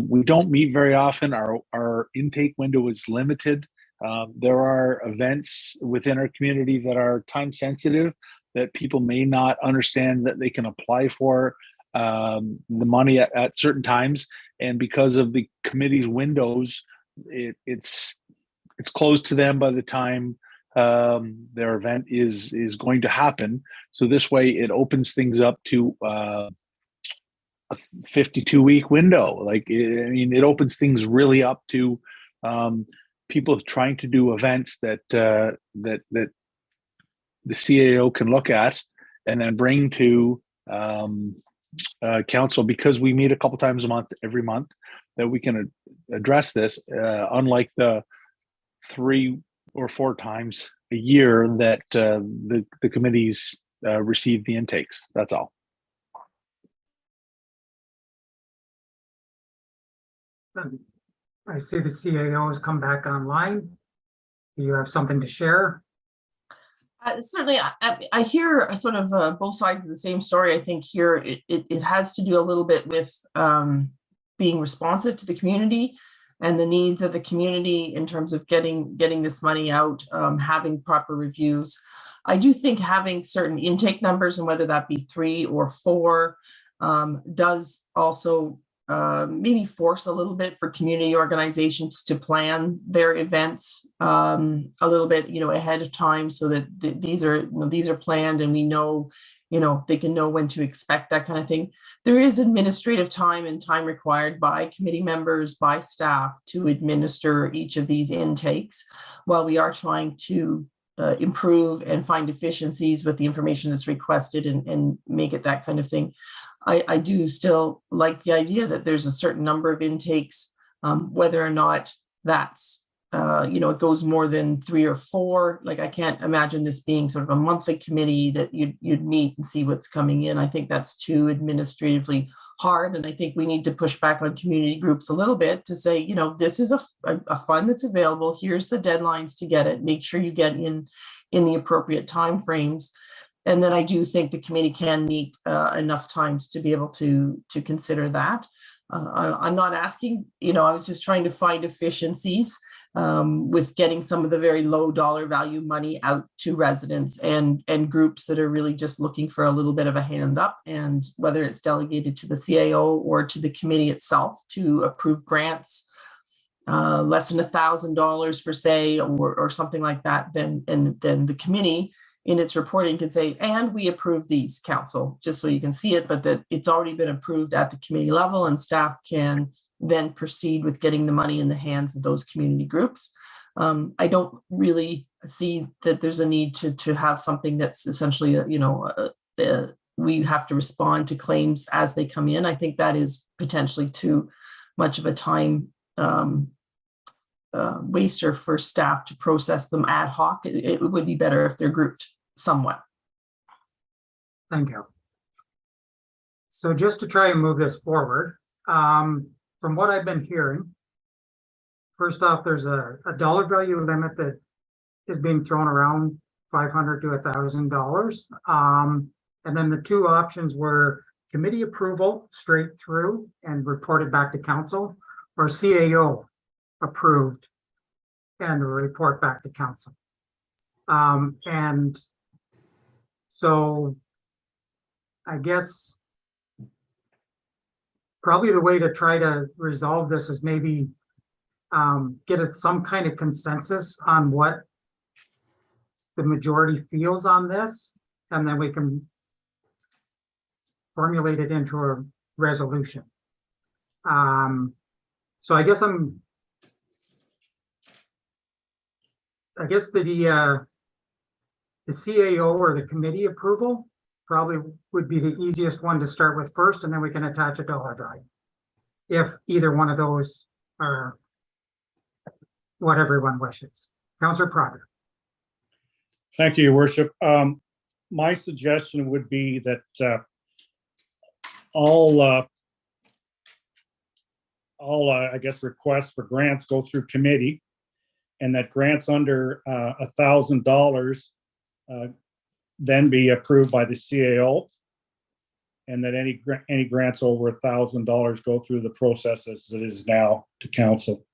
we don't meet very often. Our intake window is limited. There are events within our community that are time sensitive, that people may not understand that they can apply for the money at certain times. And because of the committee's windows, it's closed to them by the time their event is going to happen. So this way it opens things up to a 52-week window. Like, I mean, it opens things really up to people trying to do events that that the CAO can look at and then bring to council, because we meet a couple times a month, every month, that we can address this, unlike the 3 or 4 times a year that the committees receive the intakes. That's all. And I see the CAO has come back online. Do you have something to share? Certainly, I hear a sort of both sides of the same story. I think here it has to do a little bit with being responsive to the community and the needs of the community in terms of getting this money out, having proper reviews. I do think having certain intake numbers, and whether that be 3 or 4, does also maybe force a little bit for community organizations to plan their events a little bit, ahead of time, so that these are planned and we know, they can know when to expect that kind of thing. There is administrative time and time required by committee members, by staff to administer each of these intakes, while we are trying to improve and find efficiencies with the information that's requested and make it that kind of thing. I do still like the idea that there's a certain number of intakes, whether or not that's, it goes more than 3 or 4. Like, I can't imagine this being sort of a monthly committee that you'd meet and see what's coming in. I think that's too administratively hard. And I think we need to push back on community groups a little bit to say, this is a fund that's available. Here's the deadlines to get it. Make sure you get in the appropriate timeframes. And then I do think the committee can meet enough times to be able to consider that. I'm not asking, I was just trying to find efficiencies with getting some of the very low dollar value money out to residents and groups that are really just looking for a little bit of a hand up, and whether it's delegated to the CAO or to the committee itself to approve grants less than $1,000 for say, or something like that, then the committee in its reporting could say, and we approve these, council, just so you can see it, but that it's already been approved at the committee level, and staff can then proceed with getting the money in the hands of those community groups. I don't really see that there's a need to have something that's essentially, we have to respond to claims as they come in. I think that is potentially too much of a time waster for staff to process them ad hoc. It would be better if they're grouped somewhat. Thank you. So just to try and move this forward, from what I've been hearing, first off, there's a dollar value limit that is being thrown around, $500 to $1,000. And then the two options were committee approval straight through and reported back to council, or CAO approved and report back to council. And so I guess probably the way to try to resolve this is maybe get us some kind of consensus on what the majority feels on this, and then we can formulate it into a resolution. So I guess the CAO or the committee approval probably would be the easiest one to start with first, and then we can attach a dollar value if either one of those are what everyone wishes. Councillor Prater. Thank you, Your Worship. My suggestion would be that all I guess requests for grants go through committee, and that grants under $1,000 then be approved by the CAO, and that any grants over $1,000 go through the process as it is now to council.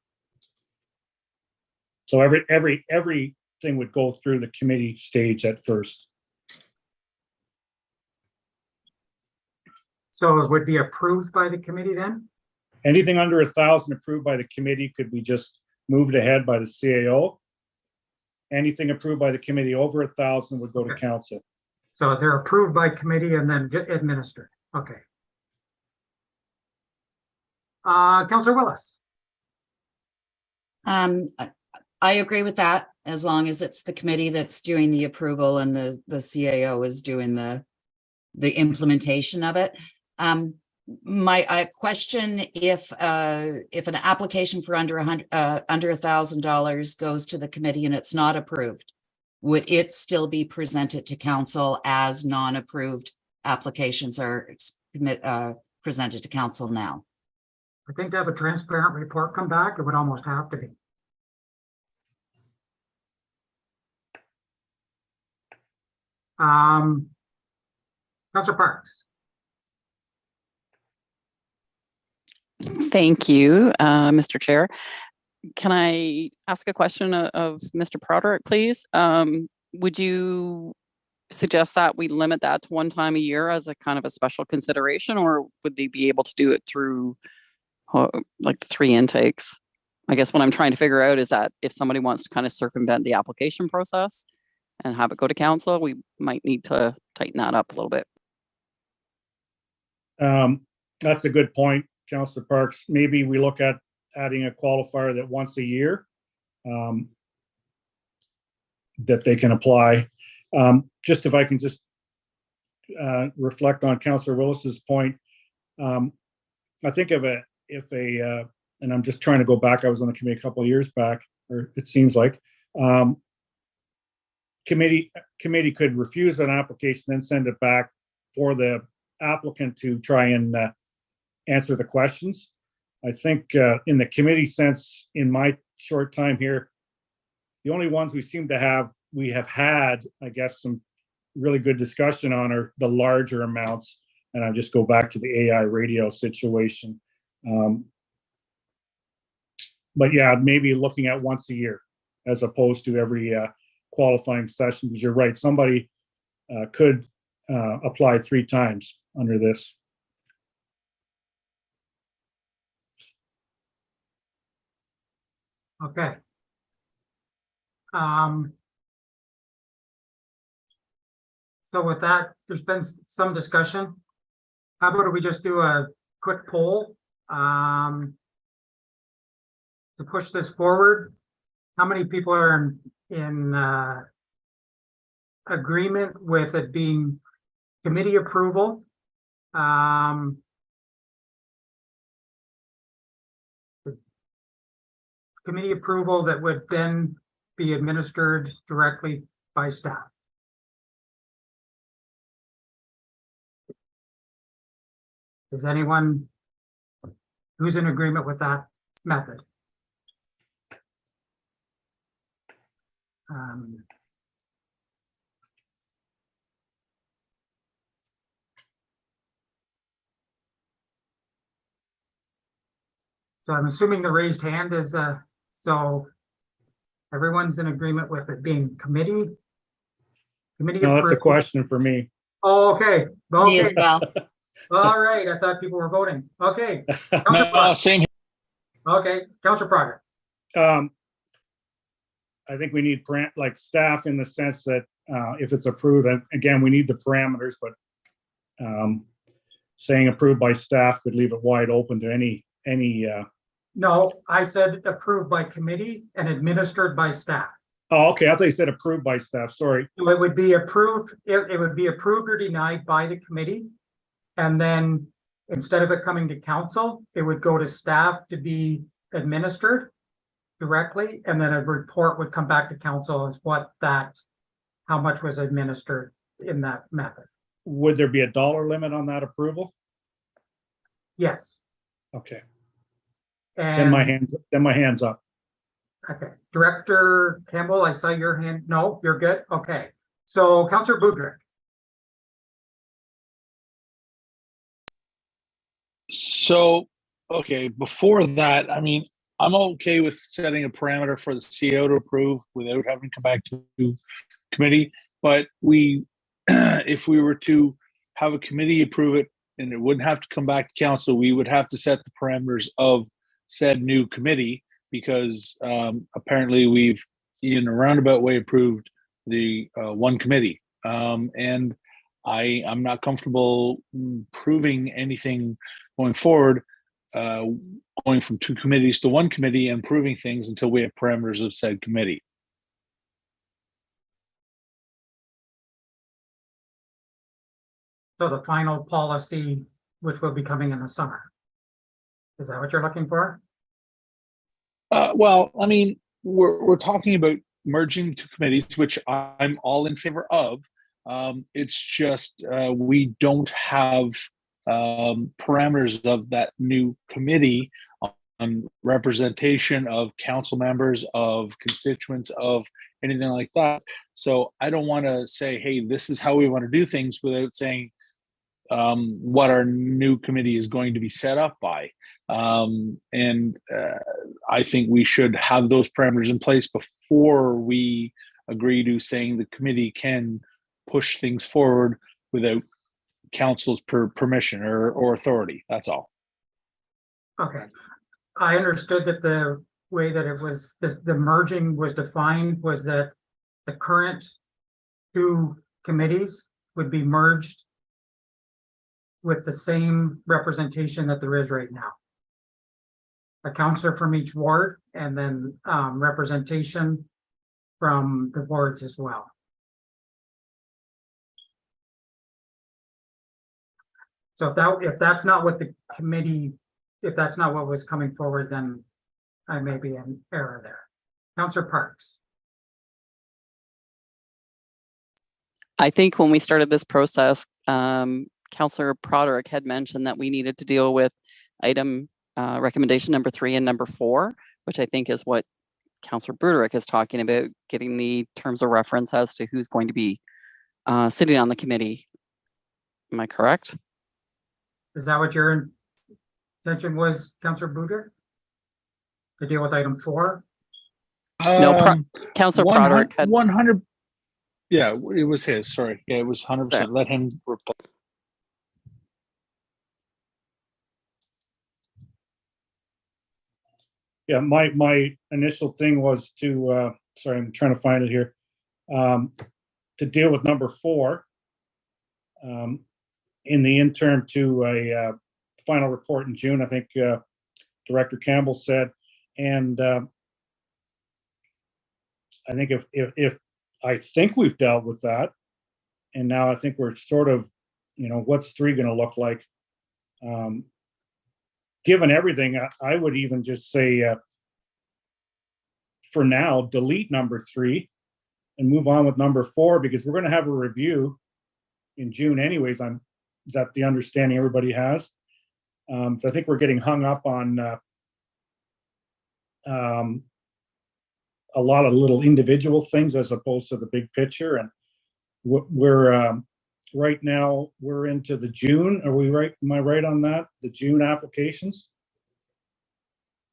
So everything would go through the committee stage at first. So it would be approved by the committee then? Anything under 1,000 approved by the committee could be just moved ahead by the CAO. Anything approved by the committee over 1,000 would go to council. So they're approved by committee and then administered. Okay. Councillor Willis. I agree with that, as long as it's the committee that's doing the approval and the CAO is doing the implementation of it. My question, if an application for under $1,000 goes to the committee and it's not approved, would it still be presented to council as non-approved applications are presented to council now? I think to have a transparent report come back, it would almost have to be. Councilor Parks. Thank you, Mr. Chair. Can I ask a question of Mr. Broderick, please? Would you suggest that we limit that to one time a year as a kind of a special consideration, or would they be able to do it through like the 3 intakes? I guess what I'm trying to figure out is that if somebody wants to kind of circumvent the application process and have it go to council, we might need to tighten that up a little bit. That's a good point, Councillor Parks. Maybe we look at adding a qualifier that once a year that they can apply. Just if I can just reflect on Councillor Willis's point, I think of it and I'm just trying to go back. I was on the committee a couple of years back, or it seems like. Committee could refuse an application, then send it back for the applicant to try and answer the questions. I think in the committee sense, in my short time here, the only ones we have had, I guess, some really good discussion on are the larger amounts. And I just go back to the AI radio situation. But yeah, maybe looking at once a year as opposed to every qualifying session, because you're right, somebody could apply 3 times under this. Okay. So with that, there's been some discussion. How about we just do a quick poll to push this forward? How many people are in agreement with it being committee approval? Committee approval that would then be administered directly by staff. Is anyone who's in agreement with that method? So I'm assuming the raised hand is so everyone's in agreement with it being committee. No, that's a question for me. Oh, okay. Me as well. All right. I thought people were voting. Okay. No, same here. Okay. Councillor Prager. I think we need like staff in the sense that if it's approved, and again, we need the parameters, but saying approved by staff could leave it wide open to any. No, I said approved by committee and administered by staff. Oh, okay. I thought you said approved by staff. Sorry. So it would be approved. It would be approved or denied by the committee, and then instead of it coming to council, it would go to staff to be administered directly, and then a report would come back to council as how much was administered in that method. Would there be a dollar limit on that approval? Yes. Okay. And then my hand's up. Okay, Director Campbell, I saw your hand. No, you're good. Okay, so Councillor Boudreau. So, okay, before that, I mean, I'm okay with setting a parameter for the CO to approve without having to come back to committee. But if we were to have a committee approve it and it wouldn't have to come back to council, we would have to set the parameters of said new committee, because apparently we've in a roundabout way approved the one committee. And I'm not comfortable proving anything going forward, going from 2 committees to 1 committee and proving things until we have parameters of said committee. So the final policy, which will be coming in the summer. Is that what you're looking for? Well, I mean, we're talking about merging 2 committees, which I'm all in favor of. It's just we don't have parameters of that new committee on representation of council members, of constituents, of anything like that. So I don't want to say, hey, this is how we want to do things without saying what our new committee is going to be set up by. I think we should have those parameters in place before we agree to saying the committee can push things forward without council's permission or authority. That's all. Okay. I understood that the way that it was, the merging was defined was that the current two committees would be merged with the same representation that there is right now. A counselor from each ward, and then representation from the wards as well. So if that's not what the committee, if that's not what was coming forward, then I may be in error there. Councillor Parks. I think when we started this process, Councillor Broderick had mentioned that we needed to deal with item recommendation number 3 and number 4, which I think is what Councillor Broderick is talking about, getting the terms of reference as to who's going to be sitting on the committee. Am I correct? Is that what your intention was, Councillor Broderick? To deal with item 4? No, Councillor Broderick had 100. Yeah, it was his. Sorry. Yeah, it was 100%. Let him reply. Yeah, my initial thing was to, sorry, I'm trying to find it here, to deal with number 4 in the interim to a final report in June, I think Director Campbell said. And I think if I think we've dealt with that, and now I think we're sort of, what's 3 going to look like? Given everything, I would even just say, for now, delete number 3 and move on with number 4, because we're going to have a review in June anyways. Is that the understanding everybody has? So I think we're getting hung up on a lot of little individual things as opposed to the big picture. And we're right now we're into the June. Are we right? Am I right on that? The June applications?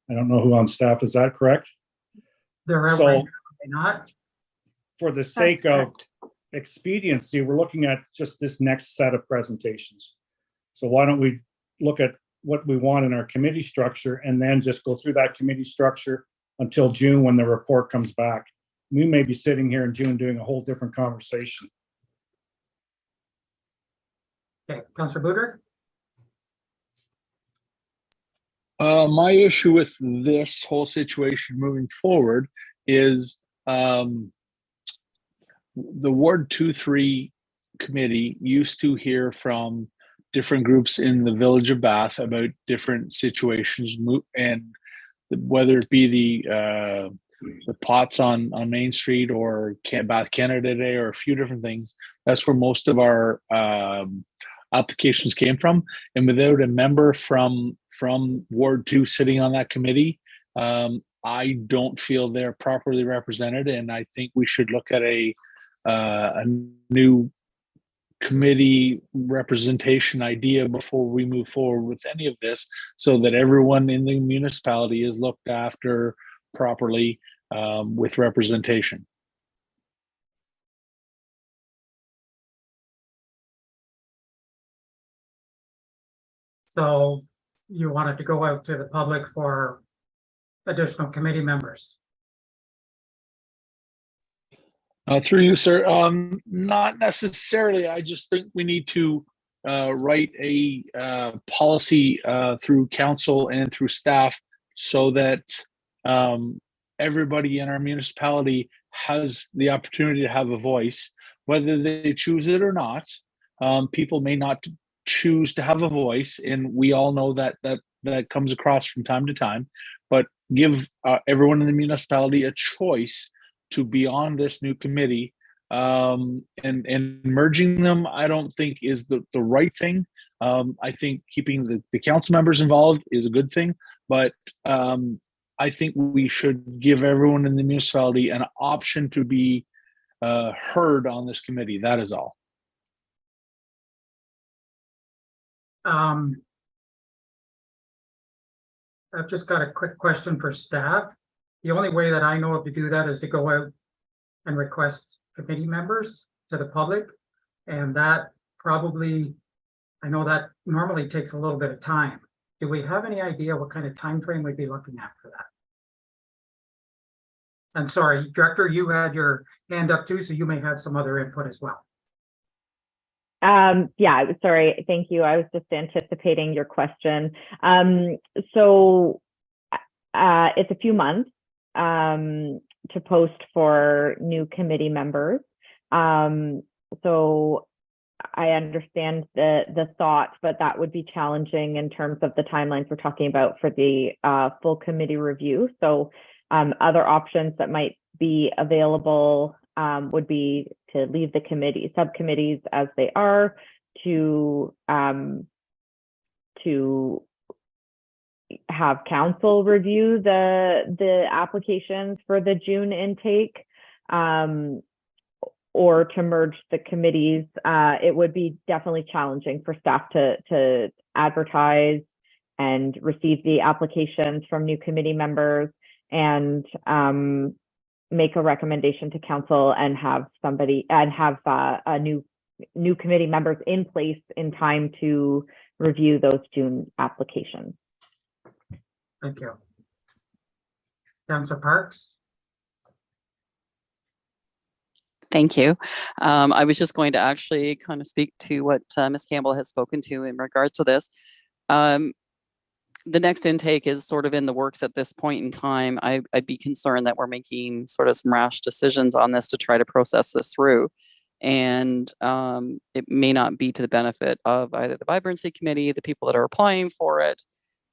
I don't know who on staff. Is that correct? They're So, right, not. For the sake of expediency, we're looking at just this next set of presentations. So why don't we look at what we want in our committee structure and then just go through that committee structure until June when the report comes back. We may be sitting here in June doing a whole different conversation. Okay, Councillor Broderick. My issue with this whole situation moving forward is the Ward 2-3 committee used to hear from different groups in the village of Bath about different situations, and whether it be the pots on Main Street or Bath Canada Day or a few different things. That's where most of our applications came from. And without a member from Ward 2 sitting on that committee, I don't feel they're properly represented. And I think we should look at a new committee representation idea before we move forward with any of this, so that everyone in the municipality is looked after properly with representation. So you wanted to go out to the public for additional committee members? Through you, sir. Not necessarily. I just think we need to write a policy through council and through staff so that everybody in our municipality has the opportunity to have a voice, whether they choose it or not. People may not choose to have a voice, and we all know that comes across from time to time, but give everyone in the municipality a choice to be on this new committee, and merging them, I don't think is the right thing. I think keeping the council members involved is a good thing, but I think we should give everyone in the municipality an option to be heard on this committee. That is all. I've just got a quick question for staff. The only way that I know of to do that is to go out and request committee members to the public. And that probably, I know that normally takes a little bit of time. Do we have any idea what kind of time frame we'd be looking at for that? And sorry, Director, you had your hand up too, so you may have some other input as well. Yeah, sorry. Thank you. I was just anticipating your question. So it's a few months to post for new committee members. So I understand the thought, but that would be challenging in terms of the timelines we're talking about for the full committee review. So other options that might be available would be to leave the subcommittees as they are, to have council review the applications for the June intake, or to merge the committees. It would be definitely challenging for staff to advertise and receive the applications from new committee members and make a recommendation to council and have a new committee members in place in time to review those June applications. Thank you. Councilor Parks. Thank you. I was just going to actually kind of speak to what Ms. Campbell has spoken to in regards to this. The next intake is sort of in the works at this point in time. I'd be concerned that we're making sort of some rash decisions on this to try to process this through. And it may not be to the benefit of either the vibrancy committee, the people that are applying for it.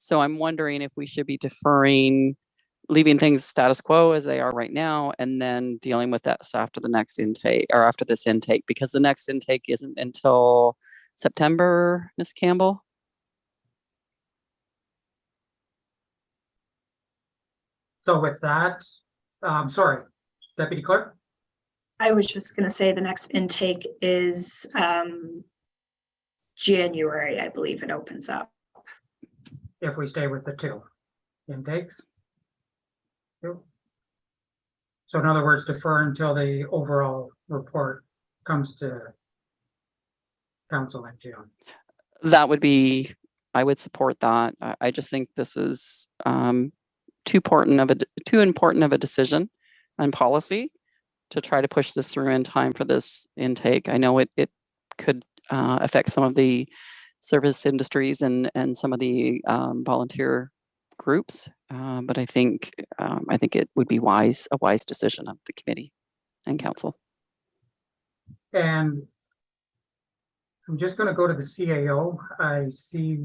So I'm wondering if we should be deferring, leaving things status quo as they are right now, and then dealing with that after the next intake, or after this intake, because the next intake isn't until September, Ms. Campbell? So with that, sorry, Deputy Clerk. I was just going to say the next intake is January, I believe it opens up. If we stay with the two intakes. So in other words, defer until the overall report comes to council in June. That would be, I would support that. I just think this is too important of a decision on policy to try to push this through in time for this intake. I know it could affect some of the service industries and some of the volunteer groups, but I think it would be a wise decision of the committee and council. And I'm just going to go to the CAO. I see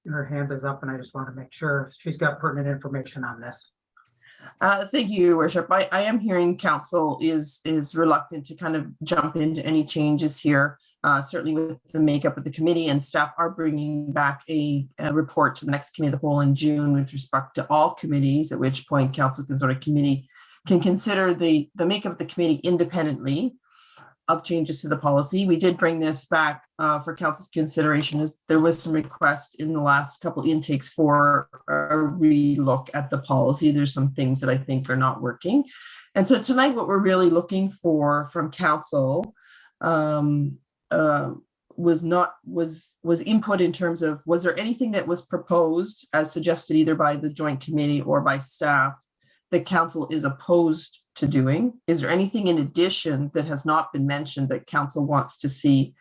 her hand is up, and I just want to make sure she's got pertinent information on this. Thank you, Your Worship. I am hearing council is reluctant to kind of jump into any changes here. Certainly with the makeup of the committee, and staff are bringing back a report to the next committee of the whole in June with respect to all committees, at which point council can consider the makeup of the committee independently of changes to the policy. We did bring this back for council's consideration, as there was some request in the last couple intakes for a relook at the policy. There's some things that I think are not working. And so tonight, what we're really looking for from council was input in terms of, was there anything that was proposed as suggested either by the joint committee or by staff that council is opposed to doing? Is there anything in addition that has not been mentioned that council wants to see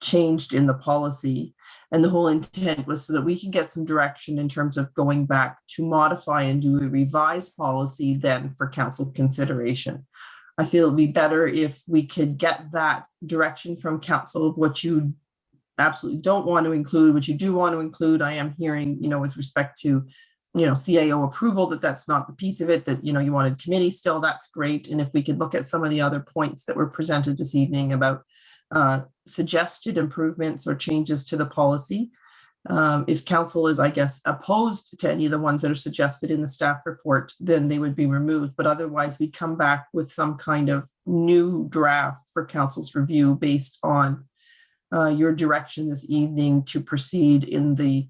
changed in the policy? And the whole intent was so that we can get some direction in terms of going back to modify and do a revised policy then for council consideration. I feel it'd be better if we could get that direction from council of what you absolutely don't want to include, what you do want to include. I am hearing, with respect to, CAO approval, that's not the piece of it, that, you wanted committee still, that's great. And if we could look at some of the other points that were presented this evening about suggested improvements or changes to the policy. If council is, I guess, opposed to any of the ones that are suggested in the staff report, then they would be removed. But otherwise, we'd come back with some kind of new draft for council's review based on your direction this evening to proceed in the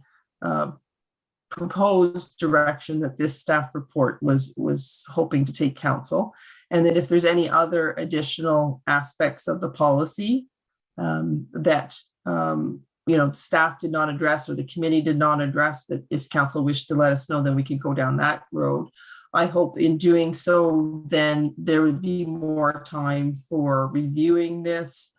proposed direction that this staff report was hoping to take council. And then if there's any other additional aspects of the policy that staff did not address or the committee did not address, that if council wished to let us know, then we could go down that road. I hope in doing so, then there would be more time for reviewing this.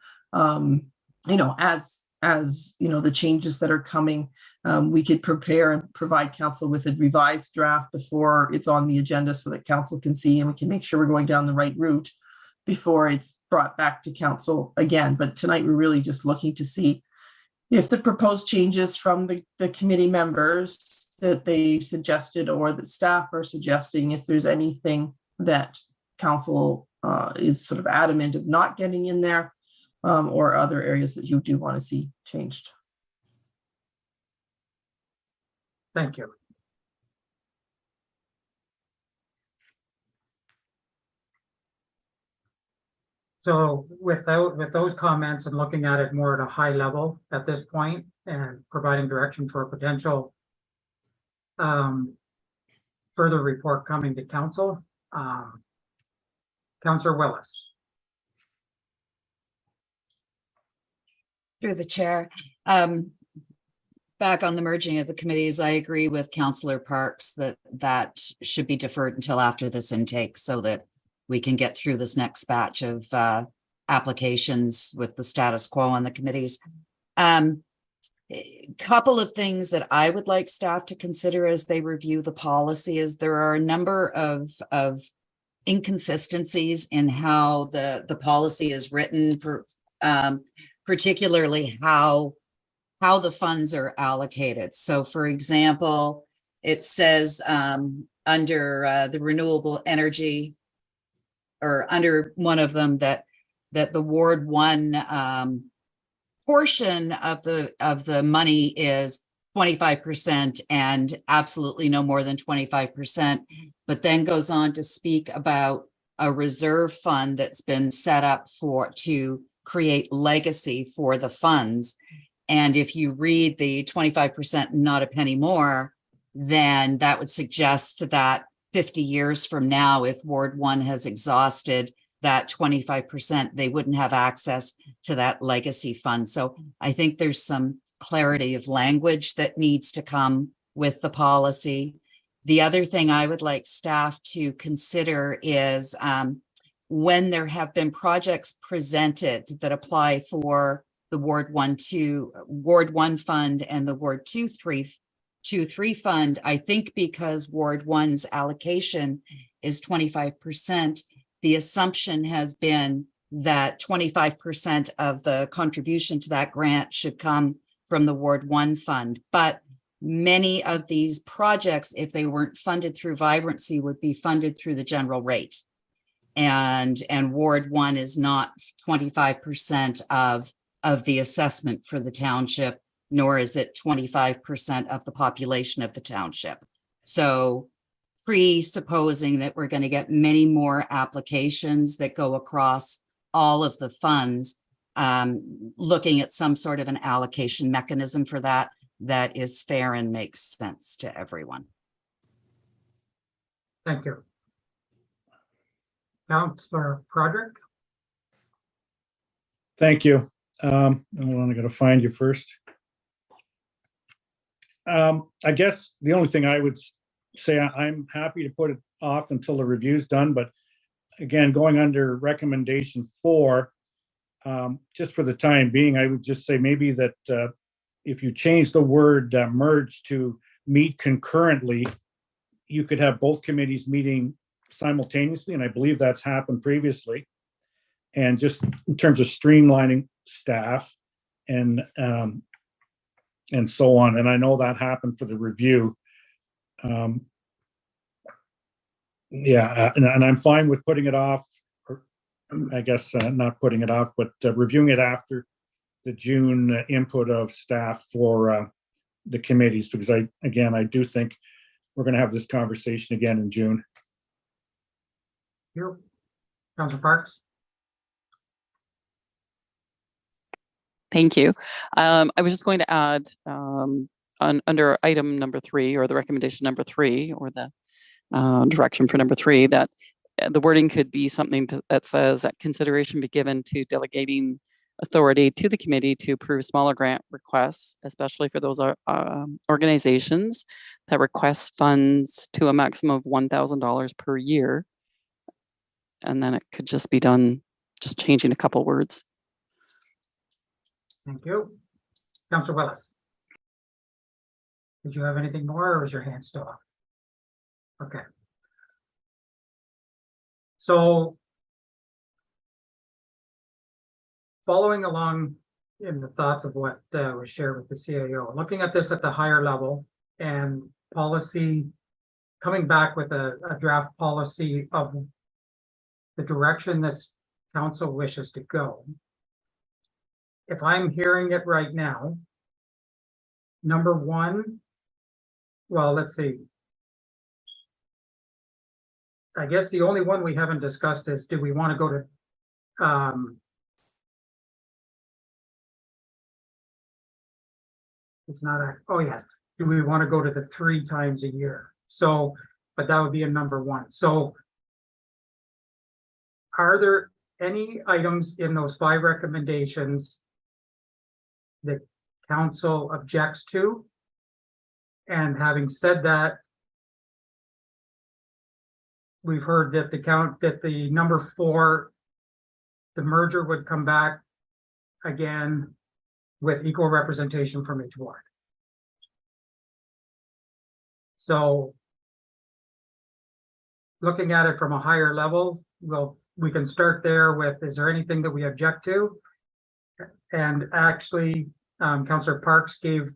As the changes that are coming, we could prepare and provide council with a revised draft before it's on the agenda so that council can see and we can make sure we're going down the right route before it's brought back to council again. But tonight we're really just looking to see if the proposed changes from the committee members that they suggested or that staff are suggesting, if there's anything that council is sort of adamant of not getting in there, or other areas that you do want to see changed. Thank you. So with those comments and looking at it more at a high level at this point and providing direction for a potential further report coming to council, Councillor Willis. Through the chair, back on the merging of the committees, I agree with Councillor Parks that should be deferred until after this intake so that we can get through this next batch of applications with the status quo on the committees. A couple of things that I would like staff to consider as they review the policy is there are a number of inconsistencies in how the policy is written, particularly how the funds are allocated. So for example, it says under the renewable energy or under one of them that the Ward 1 portion of the money is 25% and absolutely no more than 25%, but then goes on to speak about a reserve fund that's been set up to create legacy for the funds. And if you read the 25% and not a penny more, then that would suggest that 50 years from now, if Ward 1 has exhausted that 25%, they wouldn't have access to that legacy fund. So I think there's some clarity of language that needs to come with the policy. The other thing I would like staff to consider is when there have been projects presented that apply for the Ward 1 fund and the Ward 2-3 fund, I think because Ward 1's allocation is 25%, the assumption has been that 25% of the contribution to that grant should come from the Ward 1 fund. But many of these projects, if they weren't funded through vibrancy, would be funded through the general rate. And Ward 1 is not 25% of the assessment for the township, nor is it 25% of the population of the township. So presupposing that we're going to get many more applications that go across all of the funds, looking at some sort of an allocation mechanism for that is fair and makes sense to everyone. Thank you. Councillor Broderick. Thank you. I'm going to find you first. I guess the only thing I would say, I'm happy to put it off until the review's done, but again, going under recommendation 4, just for the time being, I would just say maybe that if you change the word merge to meet concurrently, you could have both committees meeting simultaneously, and I believe that's happened previously. And just in terms of streamlining staff and so on, and I know that happened for the review. Yeah, and I'm fine with putting it off I guess, not putting it off, but reviewing it after the June input of staff for the committees, because I do think we're going to have this conversation again in June. You, Councilor Parks? Thank you. I was just going to add under item number 3, or the recommendation number 3, or the direction for number 3, that the wording could be something that says that consideration be given to delegating authority to the committee to approve smaller grant requests, especially for those organizations that request funds to a maximum of $1,000 per year. And then it could just be done, just changing a couple words. Thank you. Councilor Willis? Did you have anything more, or was your hand still up? Okay. So following along in the thoughts of what was shared with the CAO, looking at this at the higher level and policy, coming back with a draft policy of the direction that council wishes to go. If I'm hearing it right now, number 1, well, let's see. I guess the only one we haven't discussed is, do we want to go to it's not a, oh yes, do we want to go to the 3 times a year? So, but that would be a number 1. So are there any items in those 5 recommendations that council objects to? And having said that, we've heard that the number 4, the merger would come back again with equal representation from each ward. So looking at it from a higher level, well, we can start there with, is there anything that we object to? And actually, Councillor Parks gave,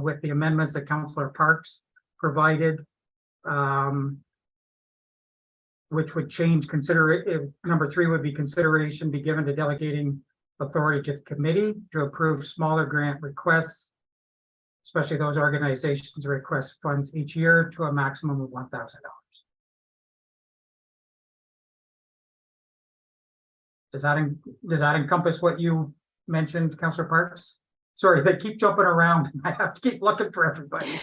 with the amendments that Councillor Parks provided, which would change, number 3 would be consideration be given to delegating authority to the committee to approve smaller grant requests, especially those organizations request funds each year to a maximum of $1,000. Does that encompass what you mentioned, Councillor Parks? Sorry, they keep jumping around. I have to keep looking for everybody.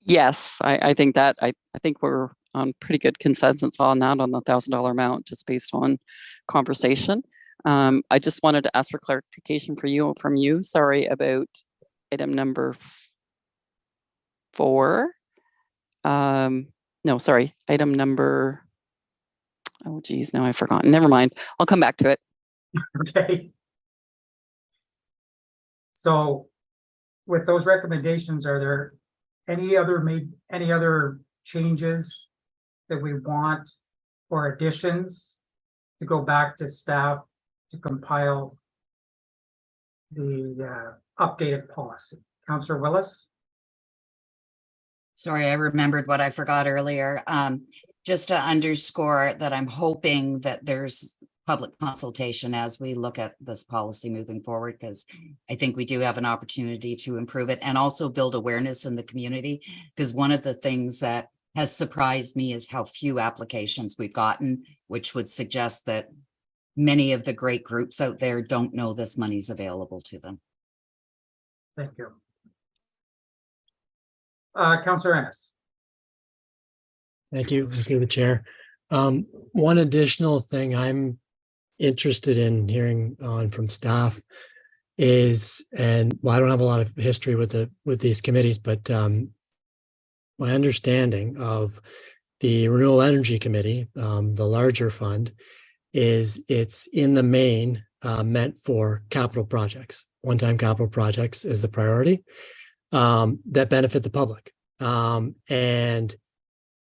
Yes, I think that I think we're on pretty good consensus on that, on the $1,000 amount, just based on conversation. I just wanted to ask for clarification from you. Sorry about item number 4. No, sorry, item number. Oh, geez, now I've forgotten. Never mind. I'll come back to it. Okay. So with those recommendations, are there any other changes that we want or additions to go back to staff to compile the updated policy? Councillor Willis? Sorry, I remembered what I forgot earlier. Just to underscore that I'm hoping that there's public consultation as we look at this policy moving forward, because I think we do have an opportunity to improve it and also build awareness in the community. Because one of the things that has surprised me is how few applications we've gotten, which would suggest that many of the great groups out there don't know this money's available to them. Thank you. Councillor Ennis. Thank you, the chair. One additional thing I'm interested in hearing on from staff is, and well, I don't have a lot of history with these committees, but my understanding of the Renewable Energy Committee, the larger fund, is it's in the main meant for capital projects. One-time capital projects is the priority that benefit the public. And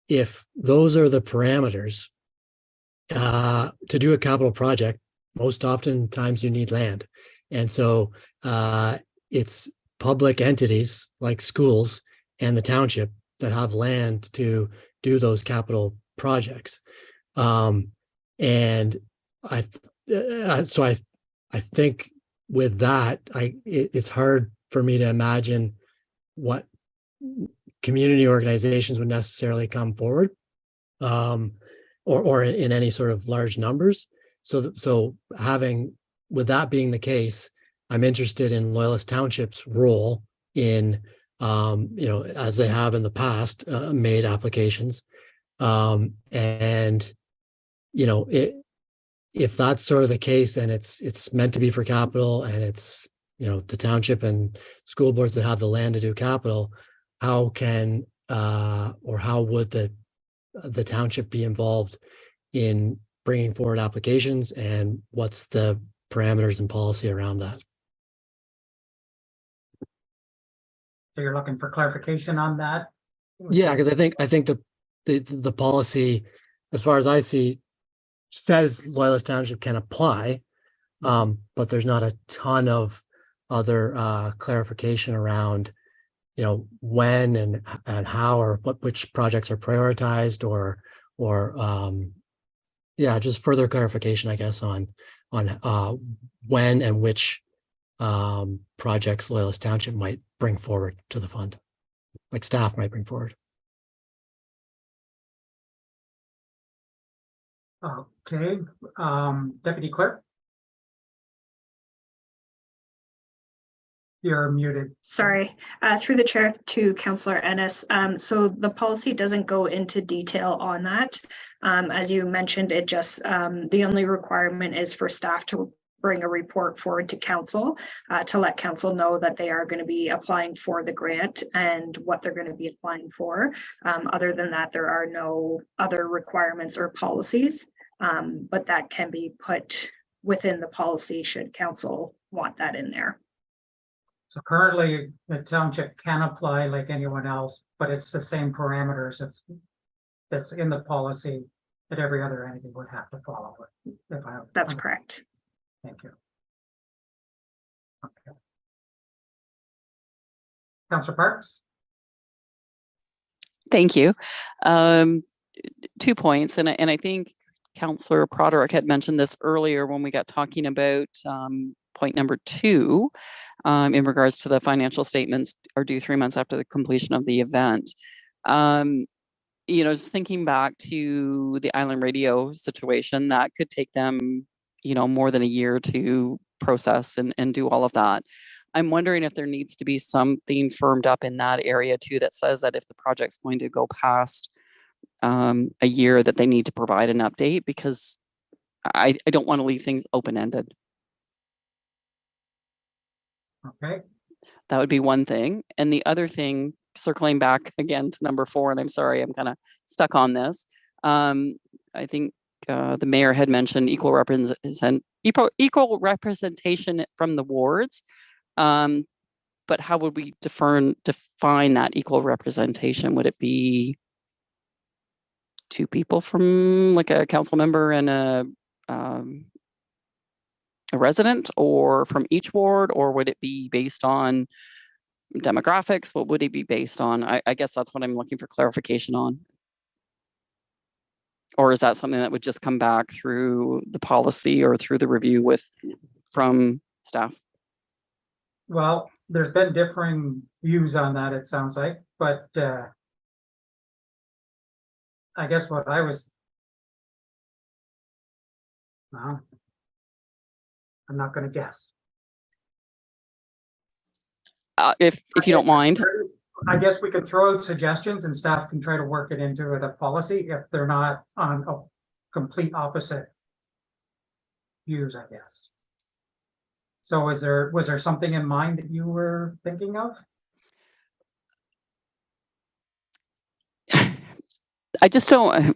if those are the parameters, to do a capital project, most oftentimes you need land. And so it's public entities like schools and the township that have land to do those capital projects. And I think with that, it's hard for me to imagine what community organizations would necessarily come forward, or in any sort of large numbers. So with that being the case, I'm interested in Loyalist Township's role in, as they have in the past, made applications. And, if that's sort of the case, and it's meant to be for capital, and it's, the township and school boards that have the land to do capital, how can, or how would the township be involved in bringing forward applications, and what's the parameters and policy around that? So you're looking for clarification on that? Yeah, because I think the policy, as far as I see, says Loyalist Township can apply, but there's not a ton of other clarification around, when and how, or which projects are prioritized, or just further clarification, I guess, on when and which projects Loyalist Township might bring forward to the fund, like staff might bring forward. Okay, Deputy Clerk? You're muted. Sorry, through the chair to Councillor Ennis. So the policy doesn't go into detail on that. As you mentioned, it just, the only requirement is for staff to bring a report forward to council, to let council know that they are going to be applying for the grant and what they're going to be applying for. Other than that, there are no other requirements or policies, but that can be put within the policy should council want that in there. So currently, the township can apply like anyone else, but it's the same parameters that's in the policy that every other entity would have to follow. That's correct. Thank you. Okay. Councillor Parks? Thank you. 2 points, and I think Councillor Broderick had mentioned this earlier when we got talking about point number 2, in regards to the financial statements are due 3 months after the completion of the event. Just thinking back to the Island Radio situation, that could take them, more than a year to process and do all of that. I'm wondering if there needs to be something firmed up in that area too, that says that if the project's going to go past a year, that they need to provide an update, because I don't want to leave things open-ended. Okay. That would be one thing. And the other thing, circling back again to number 4, and I'm sorry, I'm kind of stuck on this. I think the mayor had mentioned equal representation from the wards. But how would we define that equal representation? Would it be 2 people from, like, a council member and a resident, or from each ward, or would it be based on demographics? What would it be based on? I guess that's what I'm looking for clarification on. Or is that something that would just come back through the policy or through the review from staff? Well, there's been differing views on that, it sounds like, but I guess what I was, well, I'm not going to guess. If you don't mind. I guess we could throw out suggestions and staff can try to work it into the policy if they're not on a complete opposite views, I guess. So was there something in mind that you were thinking of? I just don't,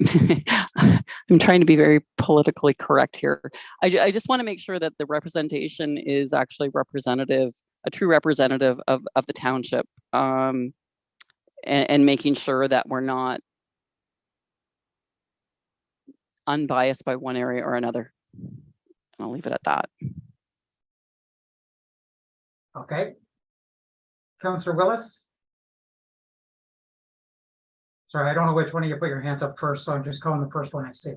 I'm trying to be very politically correct here. I just want to make sure that the representation is actually representative, a true representative of the township, and making sure that we're not unbiased by one area or another. I'll leave it at that. Okay. Councillor Willis? Sorry, I don't know which one of you put your hands up first, so I'm just calling the first one I see.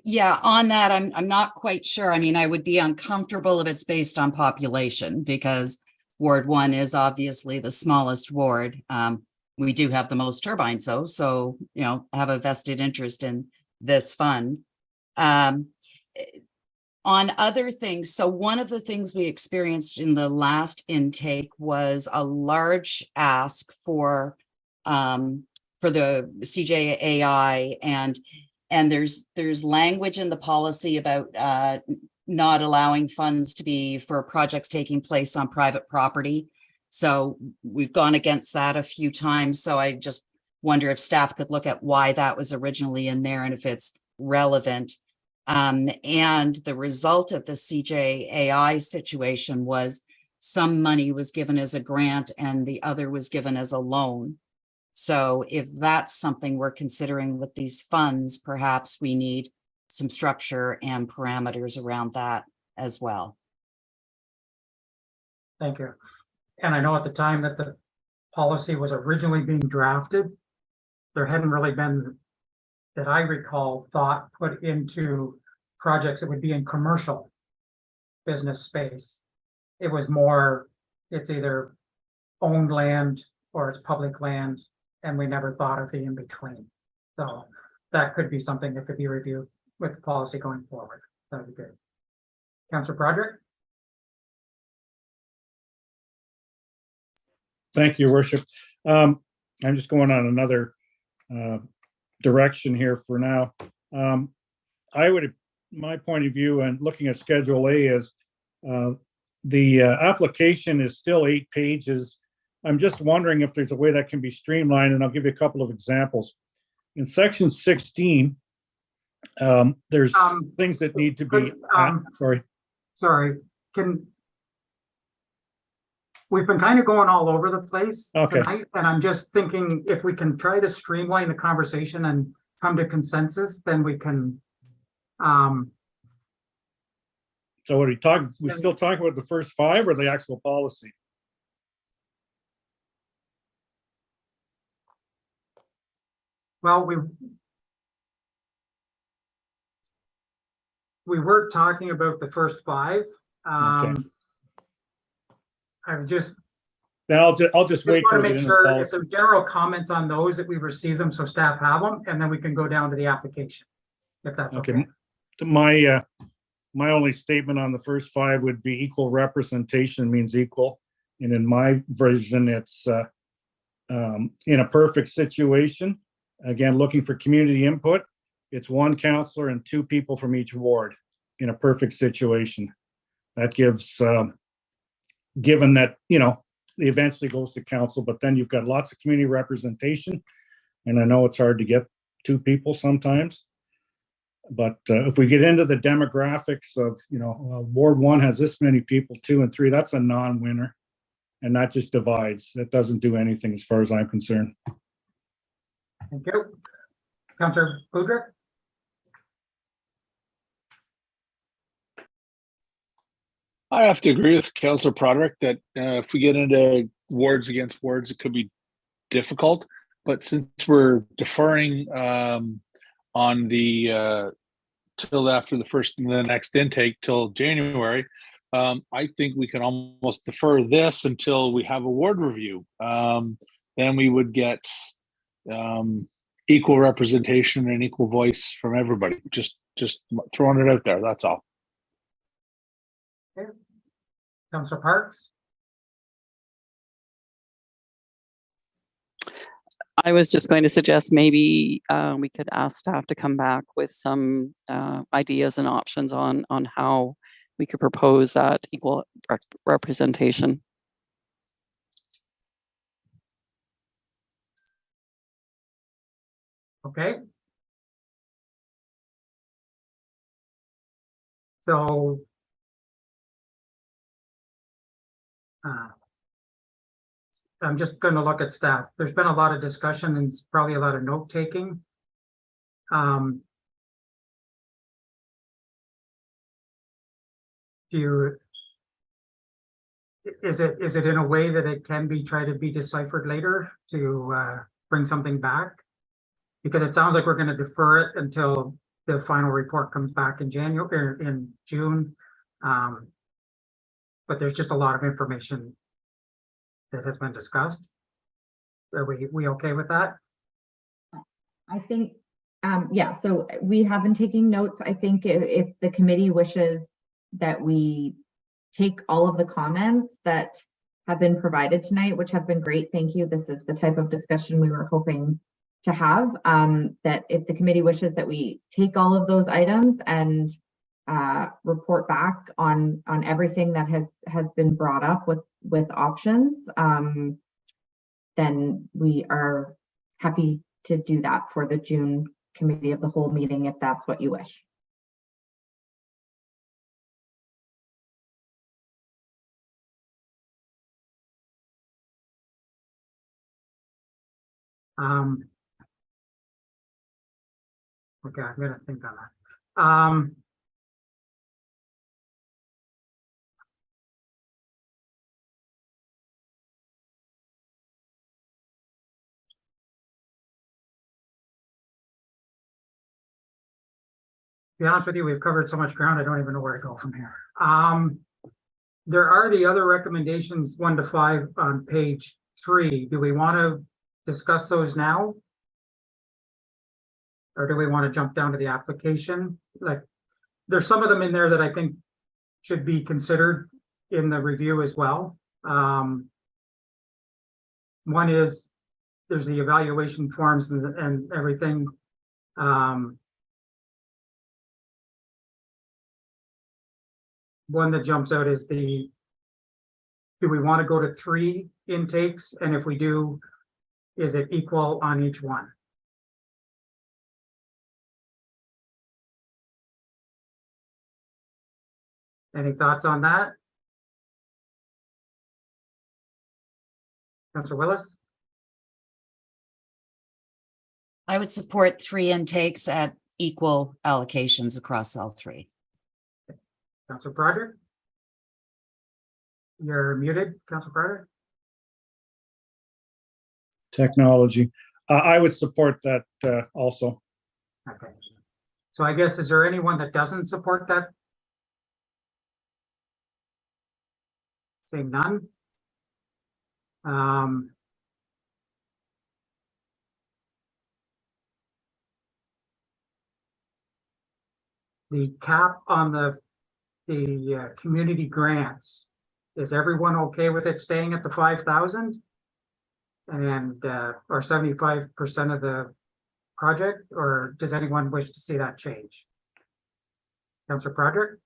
Yeah, on that, I'm not quite sure. I mean, I would be uncomfortable if it's based on population because Ward 1 is obviously the smallest ward. We do have the most turbines though, so, you know, have a vested interest in this fund. On other things, so one of the things we experienced in the last intake was a large ask for the CJAI, and there's language in the policy about not allowing funds to be for projects taking place on private property. So we've gone against that a few times. So I just wonder if staff could look at why that was originally in there and if it's relevant. And the result of the CJAI situation was some money was given as a grant and the other was given as a loan. So if that's something we're considering with these funds, perhaps we need some structure and parameters around that as well. Thank you. And I know at the time that the policy was originally being drafted, there hadn't really been, that I recall, thought put into projects that would be in commercial business space. It was more, it's either owned land or it's public land, and we never thought of the in-between. So that could be something that could be reviewed with the policy going forward. That'd be good. Councillor Broderick? Thank you, Your Worship. I'm just going on another direction here for now. My point of view and looking at Schedule A is the application is still 8 pages. I'm just wondering if there's a way that can be streamlined, and I'll give you a couple of examples. In section 16, there's things that need to be, sorry, we've been kind of going all over the place tonight, and I'm just thinking if we can try to streamline the conversation and come to consensus, then we can. So what are we talking? We still talking about the first 5 or the actual policy? Well, we were talking about the first 5. I was just. Then I'll just wait to make sure if there's general comments on those that we receive them, so staff have them, and then we can go down to the application, if that's okay. My only statement on the first 5 would be equal representation means equal, and in my version, it's in a perfect situation. Again, looking for community input, it's 1 counselor and 2 people from each ward in a perfect situation. That gives, given that, you know, it eventually goes to council, but then you've got lots of community representation. And I know it's hard to get 2 people sometimes. But if we get into the demographics of, you know, Ward 1 has this many people, 2 and 3, that's a non-winner. And that just divides. That doesn't do anything as far as I'm concerned. Thank you. Councillor Boudreau? I have to agree with Councillor Broderick that if we get into wards against wards, it could be difficult. But since we're deferring on the till after the next intake till January, I think we can almost defer this until we have a ward review. Then we would get equal representation and equal voice from everybody. Just throwing it out there. That's all. Okay. Councillor Parks? I was just going to suggest maybe we could ask staff to come back with some ideas and options on how we could propose that equal representation. Okay. So I'm just going to look at staff. There's been a lot of discussion and probably a lot of note taking. Is it in a way that it can be tried to be deciphered later to bring something back? Because it sounds like we're going to defer it until the final report comes back in January, or in June. But there's just a lot of information that has been discussed. Are we okay with that? I think, yeah, so we have been taking notes. I think if the committee wishes that we take all of the comments that have been provided tonight, which have been great, thank you. This is the type of discussion we were hoping to have, that if the committee wishes that we take all of those items and report back on everything that has been brought up with options, then we are happy to do that for the June committee of the whole meeting, if that's what you wish. Okay, I'm gonna think on that. To be honest with you, we've covered so much ground, I don't even know where to go from here. There are the other recommendations, 1 to 5 on page 3. Do we want to discuss those now? Or do we want to jump down to the application? Like, there's some of them in there that I think should be considered in the review as well. One is, there's the evaluation forms and everything. One that jumps out is do we want to go to 3 intakes? And if we do, is it equal on each one? Any thoughts on that? Councillor Willis? I would support 3 intakes at equal allocations across all 3. Councillor Broderick? You're muted, Councillor Broderick. Technology. I would support that also. Okay. So I guess, is there anyone that doesn't support that? Say none. The cap on the community grants, is everyone okay with it staying at the 5,000? And or 75% of the project, or does anyone wish to see that change? Councillor Broderick?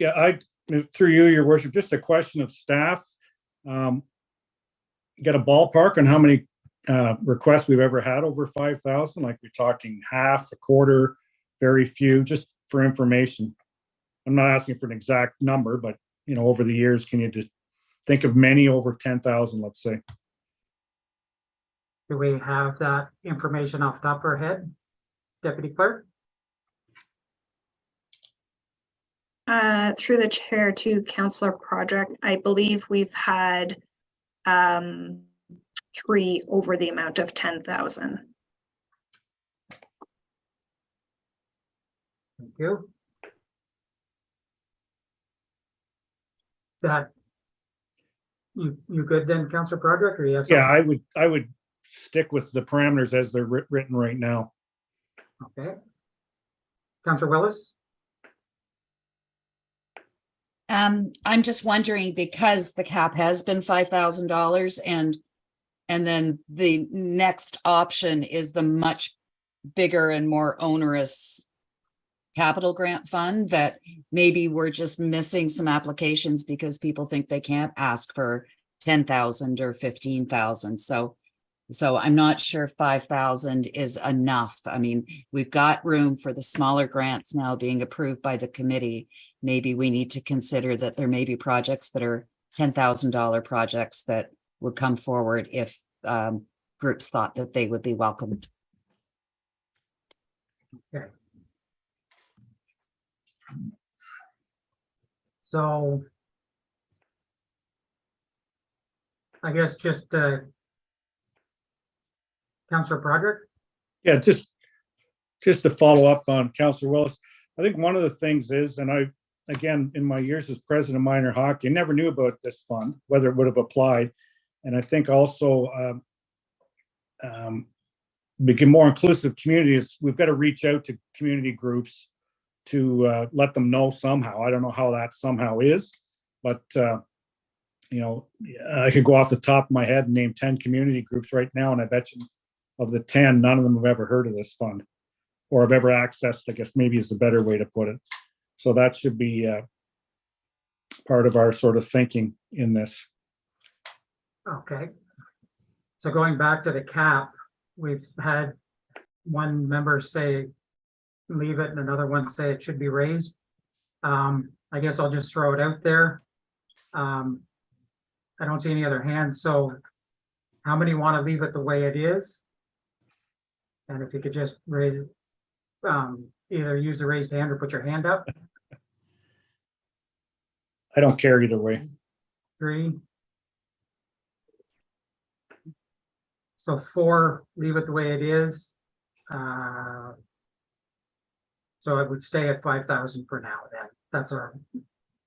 Yeah, through you, your worship, just a question of staff. Got a ballpark on how many requests we've ever had over 5,000? Like, we're talking half, a quarter, very few, just for information. I'm not asking for an exact number, but over the years, can you just think of many over 10,000, let's say? Do we have that information off the top of our head, Deputy Clerk? Through the chair to Councillor Broderick, I believe we've had 3 over the amount of 10,000. Thank you. That you good then, Councillor Broderick, or you have something? Yeah, I would stick with the parameters as they're written right now. Okay. Councillor Willis? I'm just wondering, because the cap has been $5,000 and then the next option is the much bigger and more onerous capital grant fund, that maybe we're just missing some applications because people think they can't ask for 10,000 or 15,000. So I'm not sure 5,000 is enough. I mean, we've got room for the smaller grants now being approved by the committee. Maybe we need to consider that there may be projects that are $10,000 projects that would come forward if groups thought that they would be welcomed. Okay. So I guess just Councillor Broderick? Yeah, just just to follow up on Councillor Willis, I think one of the things is, and I, again, in my years as president of minor hockey, I never knew about this fund, whether it would have applied. And I think also become more inclusive communities. We've got to reach out to community groups to let them know somehow. I don't know how that somehow is, but you know, I could go off the top of my head and name 10 community groups right now, and I bet you of the 10, none of them have ever heard of this fund or have ever accessed, I guess maybe is a better way to put it. So that should be part of our sort of thinking in this. Okay. So going back to the cap, we've had one member say leave it and another one say it should be raised. I guess I'll just throw it out there. I don't see any other hands, so how many want to leave it the way it is? And if you could just raise, either use the raised hand or put your hand up. I don't care either way. 3. So 4, leave it the way it is. So it would stay at 5,000 for now then. That's what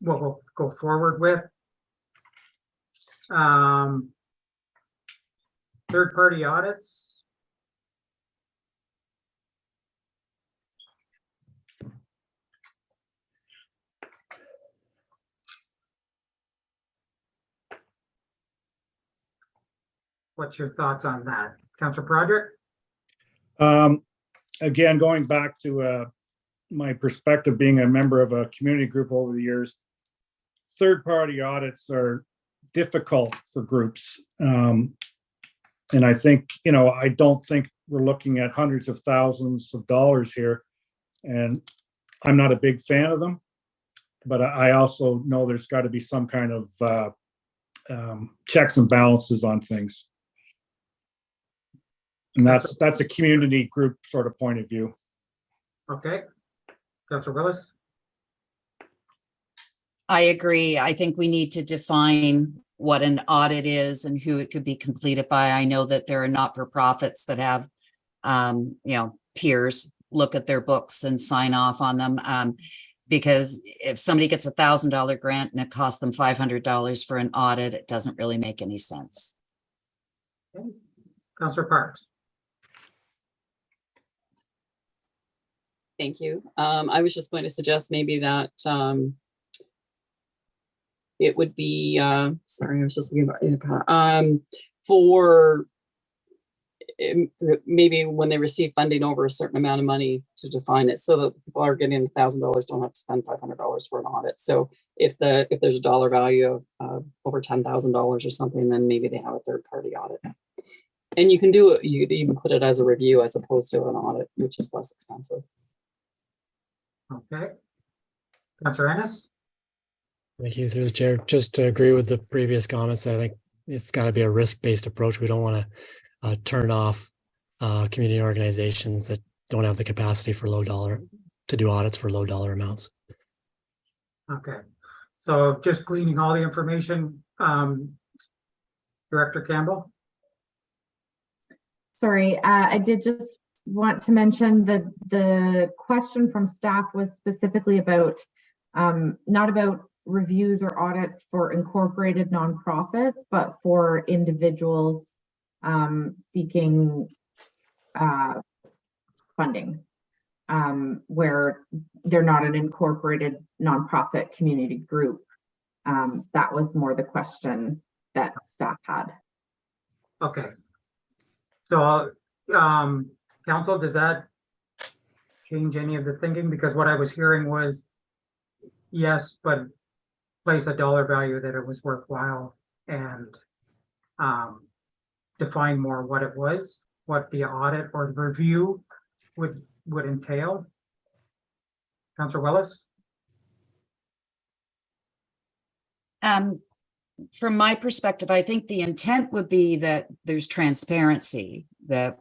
we'll go forward with. Third-party audits. What's your thoughts on that? Councillor Broderick? Again, going back to my perspective, being a member of a community group over the years, third-party audits are difficult for groups. And I think, you know, I don't think we're looking at hundreds of thousands of dollars here. And I'm not a big fan of them, but I also know there's got to be some kind of checks and balances on things. And that's a community group sort of point of view. Okay. Councillor Willis? I agree. I think we need to define what an audit is and who it could be completed by. I know that there are not-for-profits that have, you know, peers look at their books and sign off on them. Because if somebody gets $1,000 grant and it costs them $500 for an audit, it doesn't really make any sense. Okay. Councillor Parks? Thank you. I was just going to suggest maybe that it would be, sorry, I was just looking about for maybe when they receive funding over a certain amount of money to define it so that people are getting $1,000 don't have to spend $500 for an audit. So if there's a dollar value of over $10,000 or something, then maybe they have a third party audit. And you can do it, you could even put it as a review as opposed to an audit, which is less expensive. Okay. Councillor Ennis? Thank you, through the chair. Just to agree with the previous comments, I think it's got to be a risk-based approach. We don't want to turn off community organizations that don't have the capacity for to do audits for low dollar amounts. Okay. So just gleaning all the information, Director Campbell? Sorry, I did just want to mention that the question from staff was specifically about, not about reviews or audits for incorporated nonprofits, but for individuals seeking funding, where they're not an incorporated nonprofit community group. That was more the question that staff had. Okay. So, council, does that change any of the thinking? Because what I was hearing was, yes, but place a dollar value that it was worthwhile and define more what it was, what the audit or the review would entail. Councillor Willis? From my perspective, I think the intent would be that there's transparency, that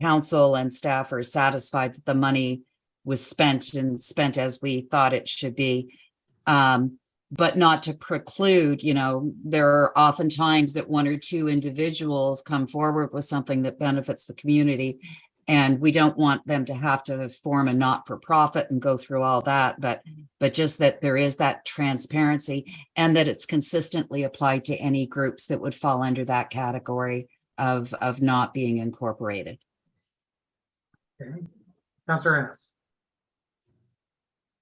council and staff are satisfied that the money was spent as we thought it should be. But not to preclude, you know, there are often times that one or two individuals come forward with something that benefits the community. And we don't want them to have to form a not-for-profit and go through all that, but just that there is that transparency and that it's consistently applied to any groups that would fall under that category of not being incorporated. Okay. Councillor Ennis.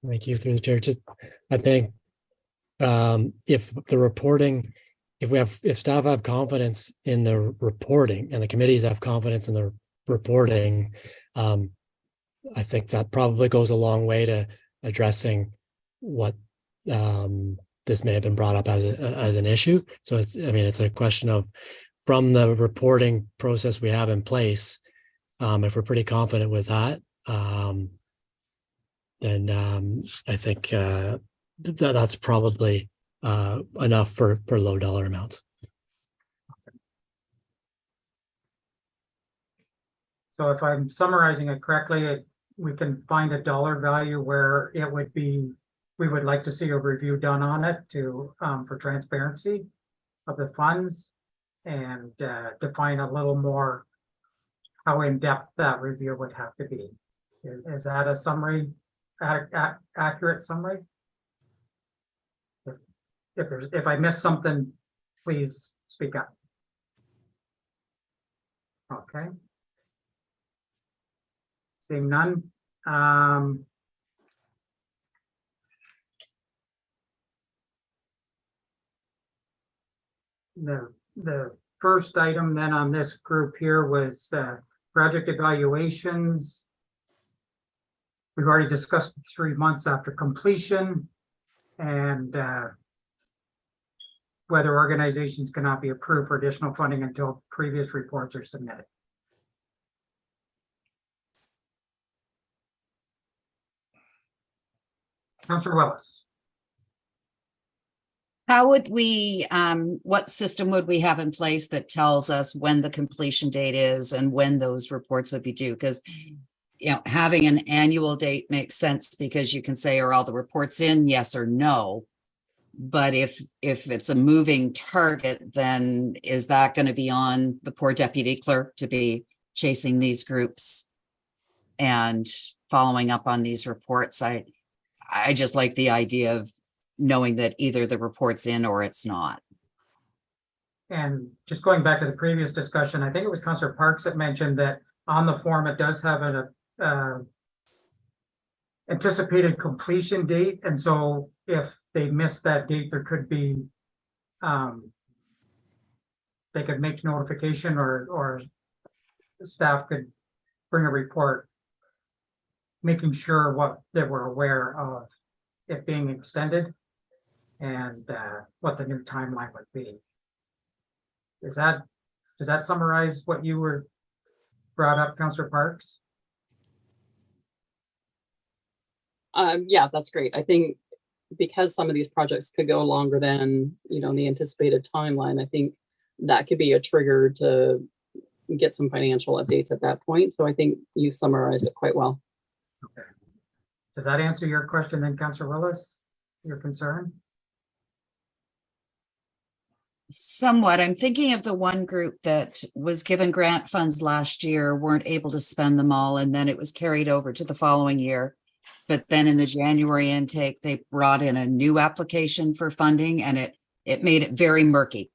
Thank you, through the chair. Just, I think if the reporting, if staff have confidence in the reporting and the committees have confidence in the reporting, I think that probably goes a long way to addressing what this may have been brought up as an issue. So it's, I mean, it's a question of, from the reporting process we have in place, if we're pretty confident with that, then I think that's probably enough for low dollar amounts. So if I'm summarizing it correctly, we can find a dollar value where it would be, we would like to see a review done on it to for transparency of the funds, and define a little more how in-depth that review would have to be. Is that a summary, accurate summary? If I missed something, please speak up. Okay. Seeing none. The first item then on this group here was project evaluations. We've already discussed 3 months after completion, and whether organizations cannot be approved for additional funding until previous reports are submitted. Councillor Willis. How would we, what system would we have in place that tells us when the completion date is and when those reports would be due? Because, you know, having an annual date makes sense because you can say, are all the reports in, yes or no? But if it's a moving target, then is that going to be on the poor deputy clerk to be chasing these groups and following up on these reports? I just like the idea of knowing that either the report's in or it's not. And just going back to the previous discussion, I think it was Councillor Parks that mentioned that on the form, it does have an anticipated completion date. And so if they miss that date, there could be, they could make notification, or the staff could bring a report making sure what they were aware of it being extended and what the new timeline would be. Does that summarize what you were brought up, Councillor Parks? Yeah, that's great. I think because some of these projects could go longer than, you know, the anticipated timeline, I think that could be a trigger to get some financial updates at that point. So I think you summarized it quite well. Okay. Does that answer your question then, Councillor Willis, your concern? Somewhat. I'm thinking of the one group that was given grant funds last year, weren't able to spend them all, and then it was carried over to the following year. But then in the January intake, they brought in a new application for funding, and it made it very murky.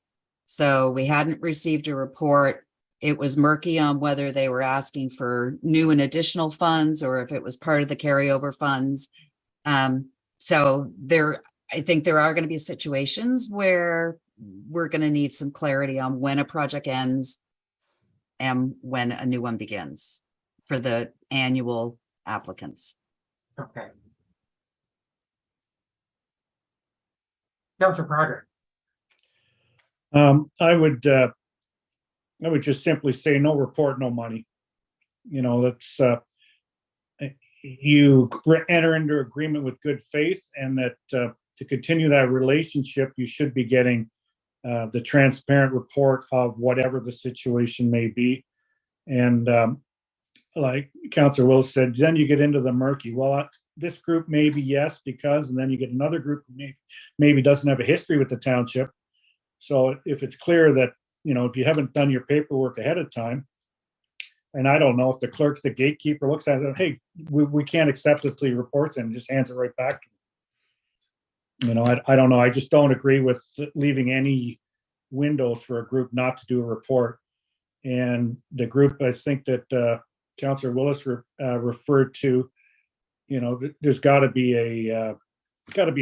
So we hadn't received a report. It was murky on whether they were asking for new and additional funds or if it was part of the carryover funds. So I think there are going to be situations where we're going to need some clarity on when a project ends and when a new one begins for the annual applicants. Okay. Councillor Broderick. I would just simply say no report, no money. You know, that's you enter into agreement with good faith, and that to continue that relationship, you should be getting the transparent report of whatever the situation may be. And like Councillor Willis said, then you get into the murky. Well, this group maybe yes, because, and then you get another group who maybe doesn't have a history with the township. So if it's clear that, you know, if you haven't done your paperwork ahead of time, And I don't know if the clerk's the gatekeeper, looks at it, hey, we can't accept it till he reports it and just hands it right back to him. I don't know. I just don't agree with leaving any windows for a group not to do a report. And the group, I think that Councillor Willis referred to, there's got to be a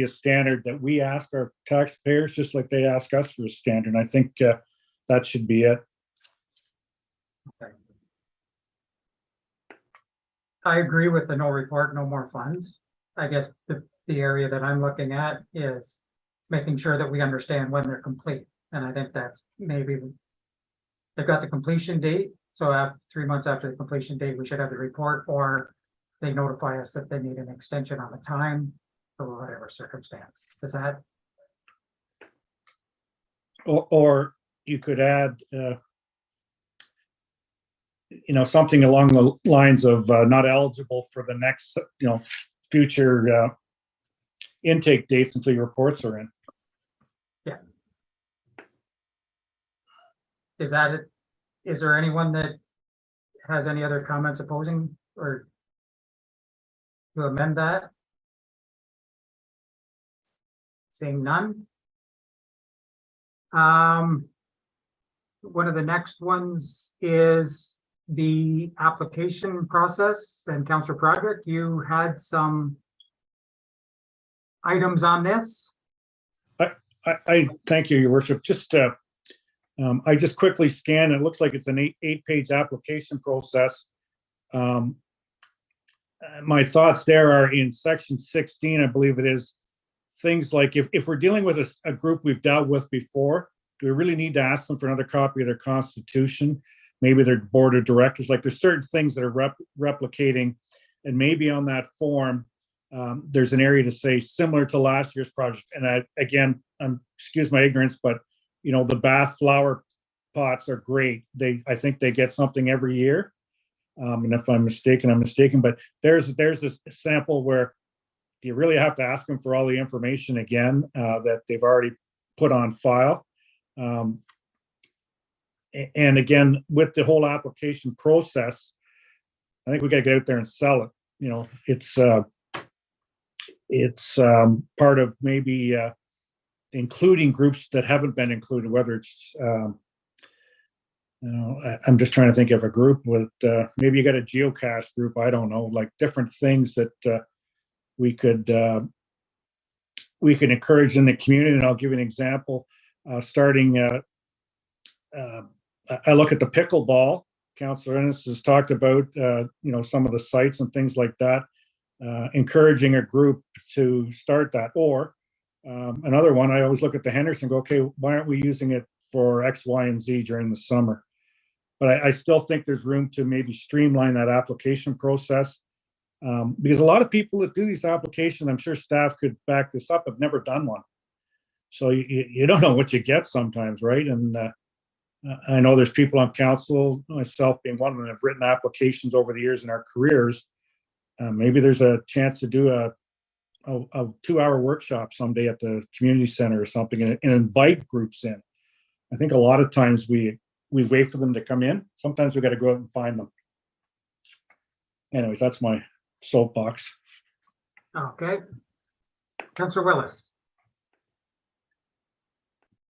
standard that we ask our taxpayers, just like they ask us for a standard. And I think that should be it. Okay. I agree with the no report, no more funds. I guess the area that I'm looking at is making sure that we understand when they're complete. And I think that's maybe they've got the completion date. So after 3 months after the completion date, we should have the report, or they notify us that they need an extension on the time for whatever circumstance. Is that? Or you could add, something along the lines of not eligible for the next, future intake dates until your reports are in. Yeah. Is that it? Is there anyone that has any other comments opposing or to amend that? Seeing none. One of the next ones is the application process, and Councillor Broderick, you had some items on this. I thank you, Your Worship. Just I just quickly scanned. It looks like it's an eight-page application process. My thoughts there are in section 16, I believe it is, things like if we're dealing with a group we've dealt with before, do we really need to ask them for another copy of their constitution? Maybe their board of directors, like there's certain things that are replicating, and maybe on that form, there's an area to say similar to last year's project. And excuse my ignorance, but the bath flower pots are great. I think they get something every year. And if I'm mistaken, I'm mistaken, but there's this sample where you really have to ask them for all the information again that they've already put on file. And again, with the whole application process, I think we got to get out there and sell it. It's part of maybe including groups that haven't been included, whether it's, I'm just trying to think of a group with, maybe you got a geocache group, I don't know, like different things that we could encourage in the community. And I'll give you an example, starting I look at the pickleball. Councillor Ennis has talked about, some of the sites and things like that, encouraging a group to start that. Or another one, I always look at the Henderson and go, okay, why aren't we using it for X, Y, and Z during the summer? But I still think there's room to maybe streamline that application process. Because a lot of people that do these applications, I'm sure staff could back this up, have never done one. So you don't know what you get sometimes, right? And I know there's people on council, myself being one of them, have written applications over the years in our careers. Maybe there's a chance to do a 2-hour workshop someday at the community center or something, and invite groups in. I think a lot of times we wait for them to come in. Sometimes we got to go out and find them. Anyways, that's my soapbox. Okay. Councillor Willis.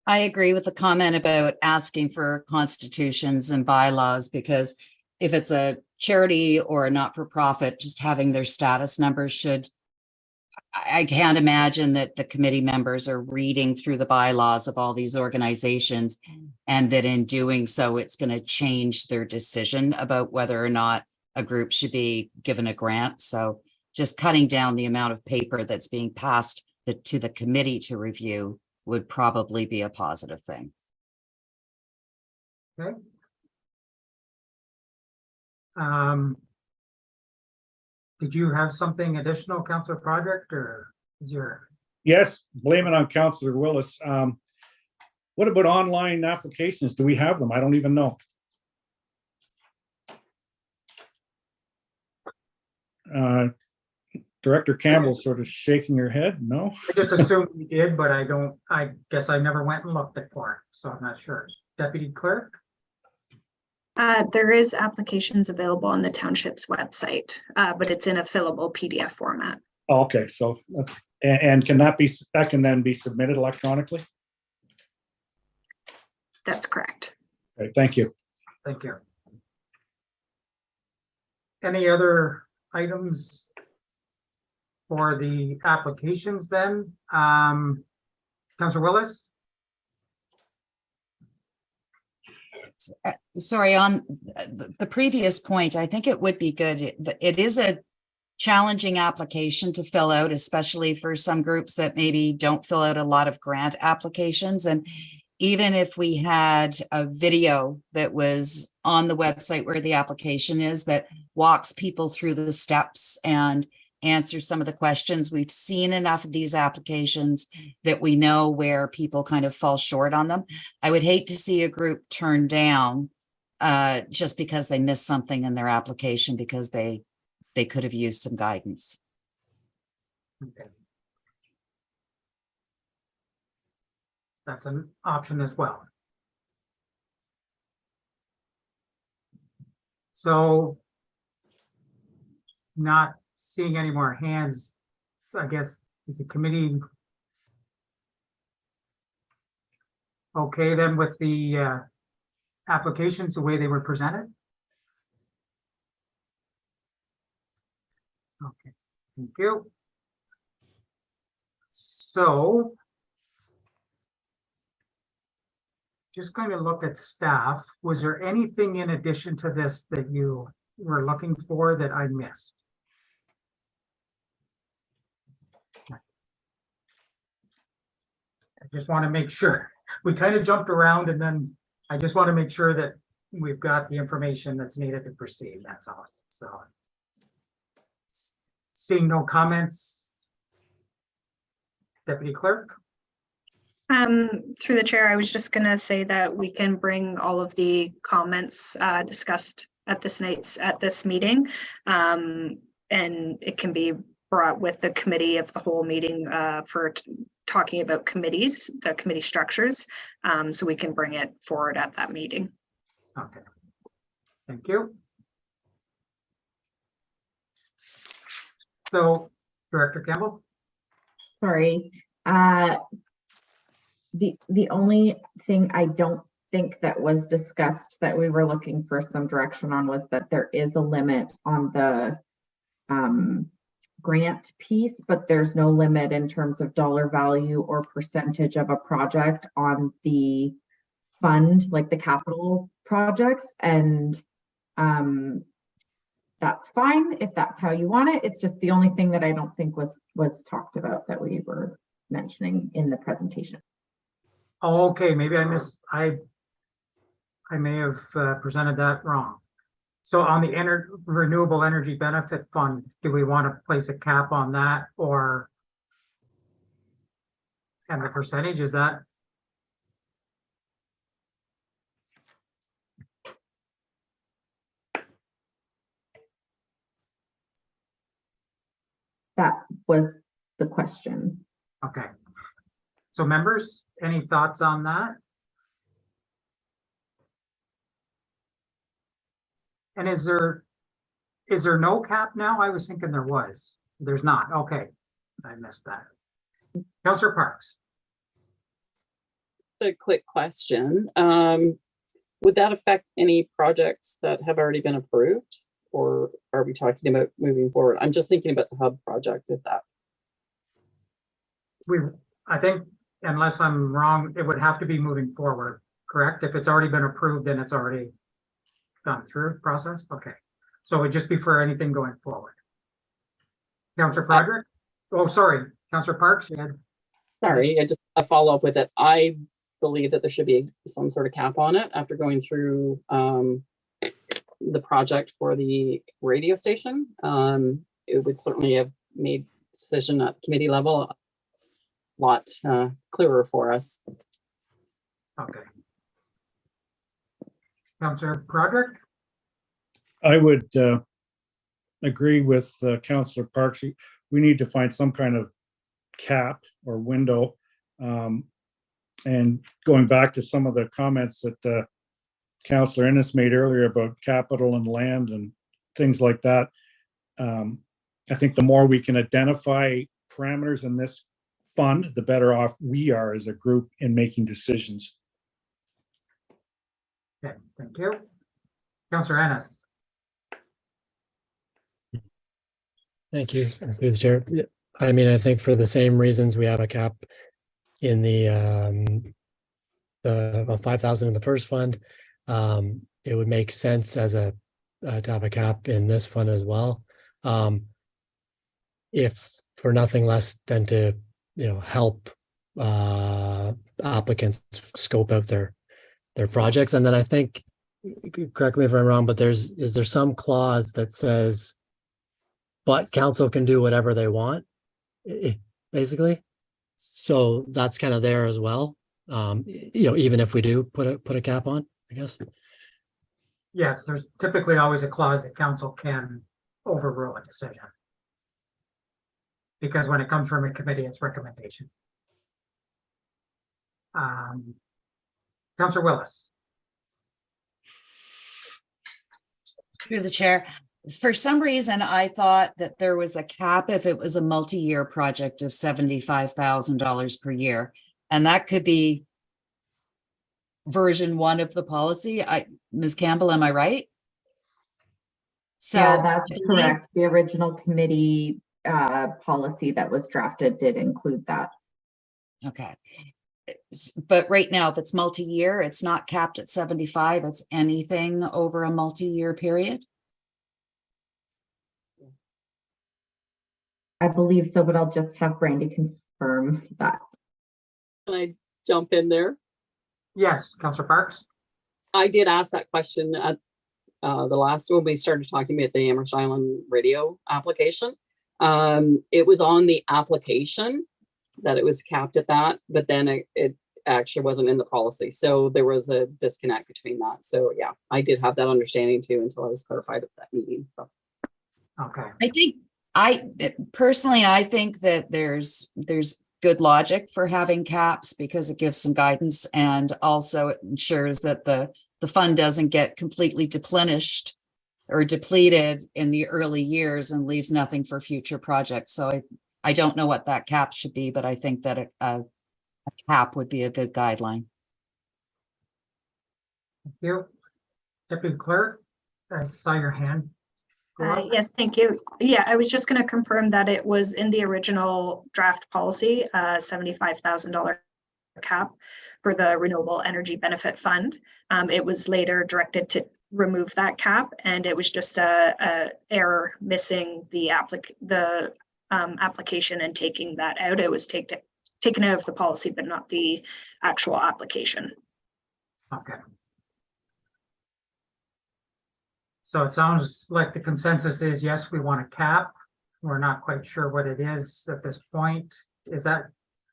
I agree with the comment about asking for constitutions and bylaws, because if it's a charity or a not-for-profit, just having their status numbers I can't imagine that the committee members are reading through the bylaws of all these organizations, and that in doing so, it's going to change their decision about whether or not a group should be given a grant. So just cutting down the amount of paper that's being passed to the committee to review would probably be a positive thing. Okay. Did you have something additional, Councillor Broderick, or is your? Yes, blame it on Councillor Willis. What about online applications? Do we have them? I don't even know. Director Campbell's sort of shaking her head. No? I just assumed we did, but I guess I never went and looked for it, so I'm not sure. Deputy Clerk? There is applications available on the township's website, but it's in a fillable PDF format. Oh, okay, so, and can that can then be submitted electronically? That's correct. Okay, thank you. Thank you. Any other items for the applications then? Councillor Willis? Sorry, on the previous point, I think it would be good. It is a challenging application to fill out, especially for some groups that maybe don't fill out a lot of grant applications. And even if we had a video that was on the website where the application is, that walks people through the steps and answers some of the questions, we've seen enough of these applications that we know where people kind of fall short on them. I would hate to see a group turned down just because they missed something in their application because they could have used some guidance. Okay. That's an option as well. So, not seeing any more hands, I guess, is the committee okay then with the applications the way they were presented? Okay, thank you. So, just going to look at staff. Was there anything in addition to this that you were looking for that I missed? I just want to make sure. We kind of jumped around and then I just want to make sure that we've got the information that's needed to proceed. That's all. So, seeing no comments, Deputy Clerk? Through the chair, I was just going to say that we can bring all of the comments discussed at this meeting, and it can be brought with the committee of the whole meeting for talking about committees, the committee structures, so we can bring it forward at that meeting. Okay, thank you. So, Director Campbell? Sorry. The only thing I don't think that was discussed that we were looking for some direction on was that there is a limit on the grant piece, but there's no limit in terms of dollar value or percentage of a project on the fund, like the capital projects. And that's fine if that's how you want it. It's just the only thing that I don't think was talked about that we were mentioning in the presentation. Oh, okay, maybe I missed, I may have presented that wrong. So on the Renewable Energy Benefit Fund, do we want to place a cap on that, or and the percentage is that? That was the question. Okay. So members, any thoughts on that? And is there no cap now? I was thinking there was. There's not. Okay. I missed that. Councillor Parks. A quick question. Would that affect any projects that have already been approved, or are we talking about moving forward? I'm just thinking about the hub project, if that. I think, unless I'm wrong, it would have to be moving forward, correct? If it's already been approved, then it's already gone through the process? Okay. So it would just be for anything going forward. Councillor Broderick? Oh, sorry, Councillor Parks, you had... Sorry, just a follow-up with it. I believe that there should be some sort of cap on it after going through the project for the radio station. It would certainly have made decision at committee level a lot clearer for us. Okay. Councillor Broderick? I would agree with Councillor Parks. We need to find some kind of cap or window. And going back to some of the comments that Councillor Ennis made earlier about capital and land and things like that. I think the more we can identify parameters in this fund, the better off we are as a group in making decisions. Okay, thank you. Councillor Ennis. Thank you, through the chair. Yeah, I mean, I think for the same reasons we have a cap in the 5,000 in the first fund, it would make sense as a to have a cap in this fund as well. If for nothing less than to, help applicants scope out their projects. And then I think, correct me if I'm wrong, but is there some clause that says, but council can do whatever they want, basically? So that's kind of there as well. Even if we do put a cap on, I guess. Yes, there's typically always a clause that council can overrule a decision. Because when it comes from a committee, it's recommendation. Councillor Willis. Through the chair. For some reason, I thought that there was a cap if it was a multi-year project of $75,000 per year. And that could be version 1 of the policy. Ms. Campbell, am I right? So yeah, that's correct. The original committee policy that was drafted did include that. Okay. But right now, if it's multi-year, it's not capped at 75, it's anything over a multi-year period? I believe so, but I'll just have Brandy confirm that. Can I jump in there? Yes, Councillor Parks. I did ask that question at the last when we started talking about the Amherst Island radio application. It was on the application that it was capped at that, but then it actually wasn't in the policy. So there was a disconnect between that. So yeah, I did have that understanding too until I was clarified at that meeting. So okay. I think that there's good logic for having caps because it gives some guidance, and also it ensures that the fund doesn't get completely depleted in the early years and leaves nothing for future projects. So I don't know what that cap should be, but I think that a cap would be a good guideline. Thank you. Deputy Clerk, I saw your hand. Yes, thank you. Yeah, I was just going to confirm that it was in the original draft policy, $75,000 cap for the Renewable Energy Benefit Fund. It was later directed to remove that cap, and it was just a error missing the application and taking that out. It was taken out of the policy, but not the actual application. Okay. So it sounds like the consensus is, yes, we want a cap. We're not quite sure what it is at this point. Is that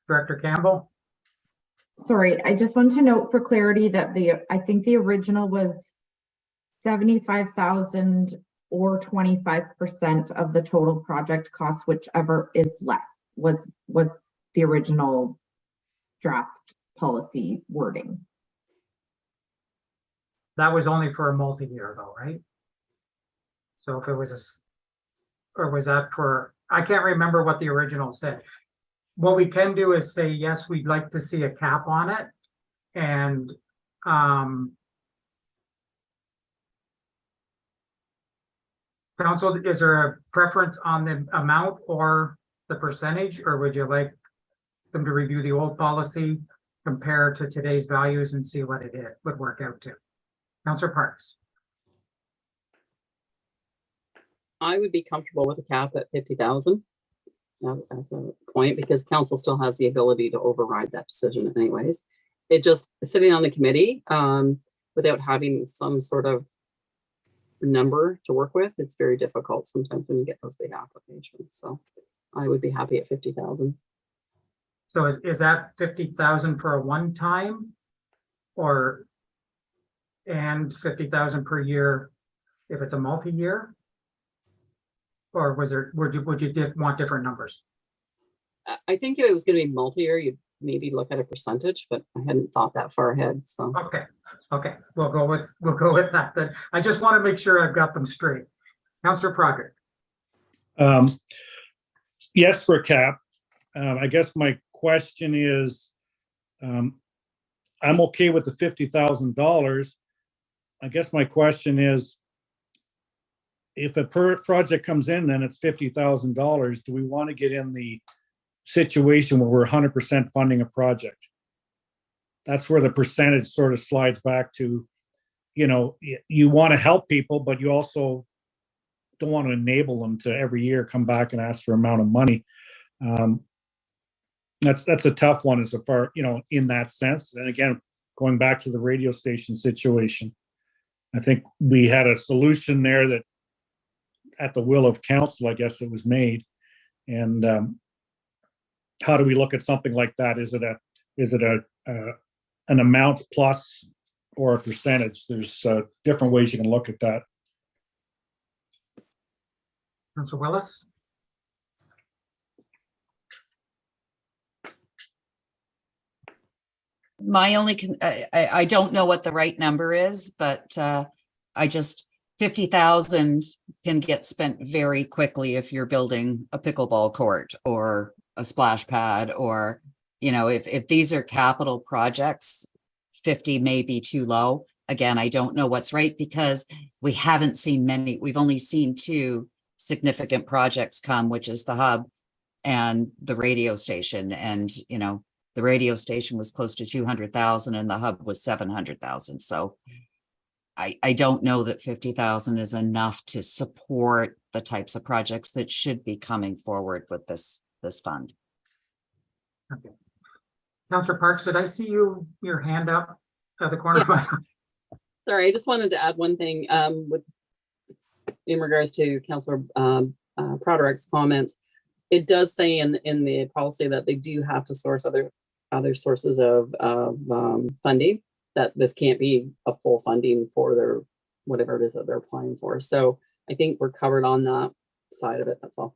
Director Campbell? Sorry, I just want to note for clarity that I think the original was 75,000 or 25% of the total project cost, whichever is less, was the original draft policy wording. That was only for a multi-year though, right? So if it was or was that for, I can't remember what the original said. What we can do is say, yes, we'd like to see a cap on it. And council, is there a preference on the amount or the percentage, or would you like them to review the old policy, compare to today's values and see what it would work out to? Councillor Parks. I would be comfortable with a cap at 50,000 as a point, because council still has the ability to override that decision anyways. It just sitting on the committee without having some sort of number to work with, it's very difficult sometimes when you get those big applications. So I would be happy at 50,000. So is that 50,000 for a one-time, or and 50,000 per year if it's a multi-year? Or would you want different numbers? I think if it was going to be multi-year, you'd maybe look at a percentage, but I hadn't thought that far ahead. So okay, Okay, we'll go with that then. I just want to make sure I've got them straight. Councillor Progress. Yes, for a cap. I guess my question is, I'm okay with the $50,000. I guess my question is, if a project comes in, then it's $50,000. Do we want to get in the situation where we're 100% funding a project? That's where the percentage sort of slides back to, you want to help people, but you also don't want to enable them to every year come back and ask for amount of money. That's a tough one as far, in that sense. And again, going back to the radio station situation, I think we had a solution there that at the will of council, I guess it was made. And how do we look at something like that? Is it an amount plus or a percentage? There's different ways you can look at that. Councillor Willis. My only, I don't know what the right number is, but I just, 50,000 can get spent very quickly if you're building a pickleball court or a splash pad, or, if these are capital projects, 50 may be too low. Again, I don't know what's right because we haven't seen many. We've only seen 2 significant projects come, which is the hub and the radio station. And, the radio station was close to 200,000 and the hub was 700,000. So I don't know that 50,000 is enough to support the types of projects that should be coming forward with this fund. Okay. Councillor Parks, did I see your hand up at the corner? Yeah. Sorry, I just wanted to add one thing in regards to Councillor Proderick's comments. It does say in the policy that they do have to source other sources of funding, that this can't be a full funding for their whatever it is that they're applying for. So I think we're covered on that side of it. That's all.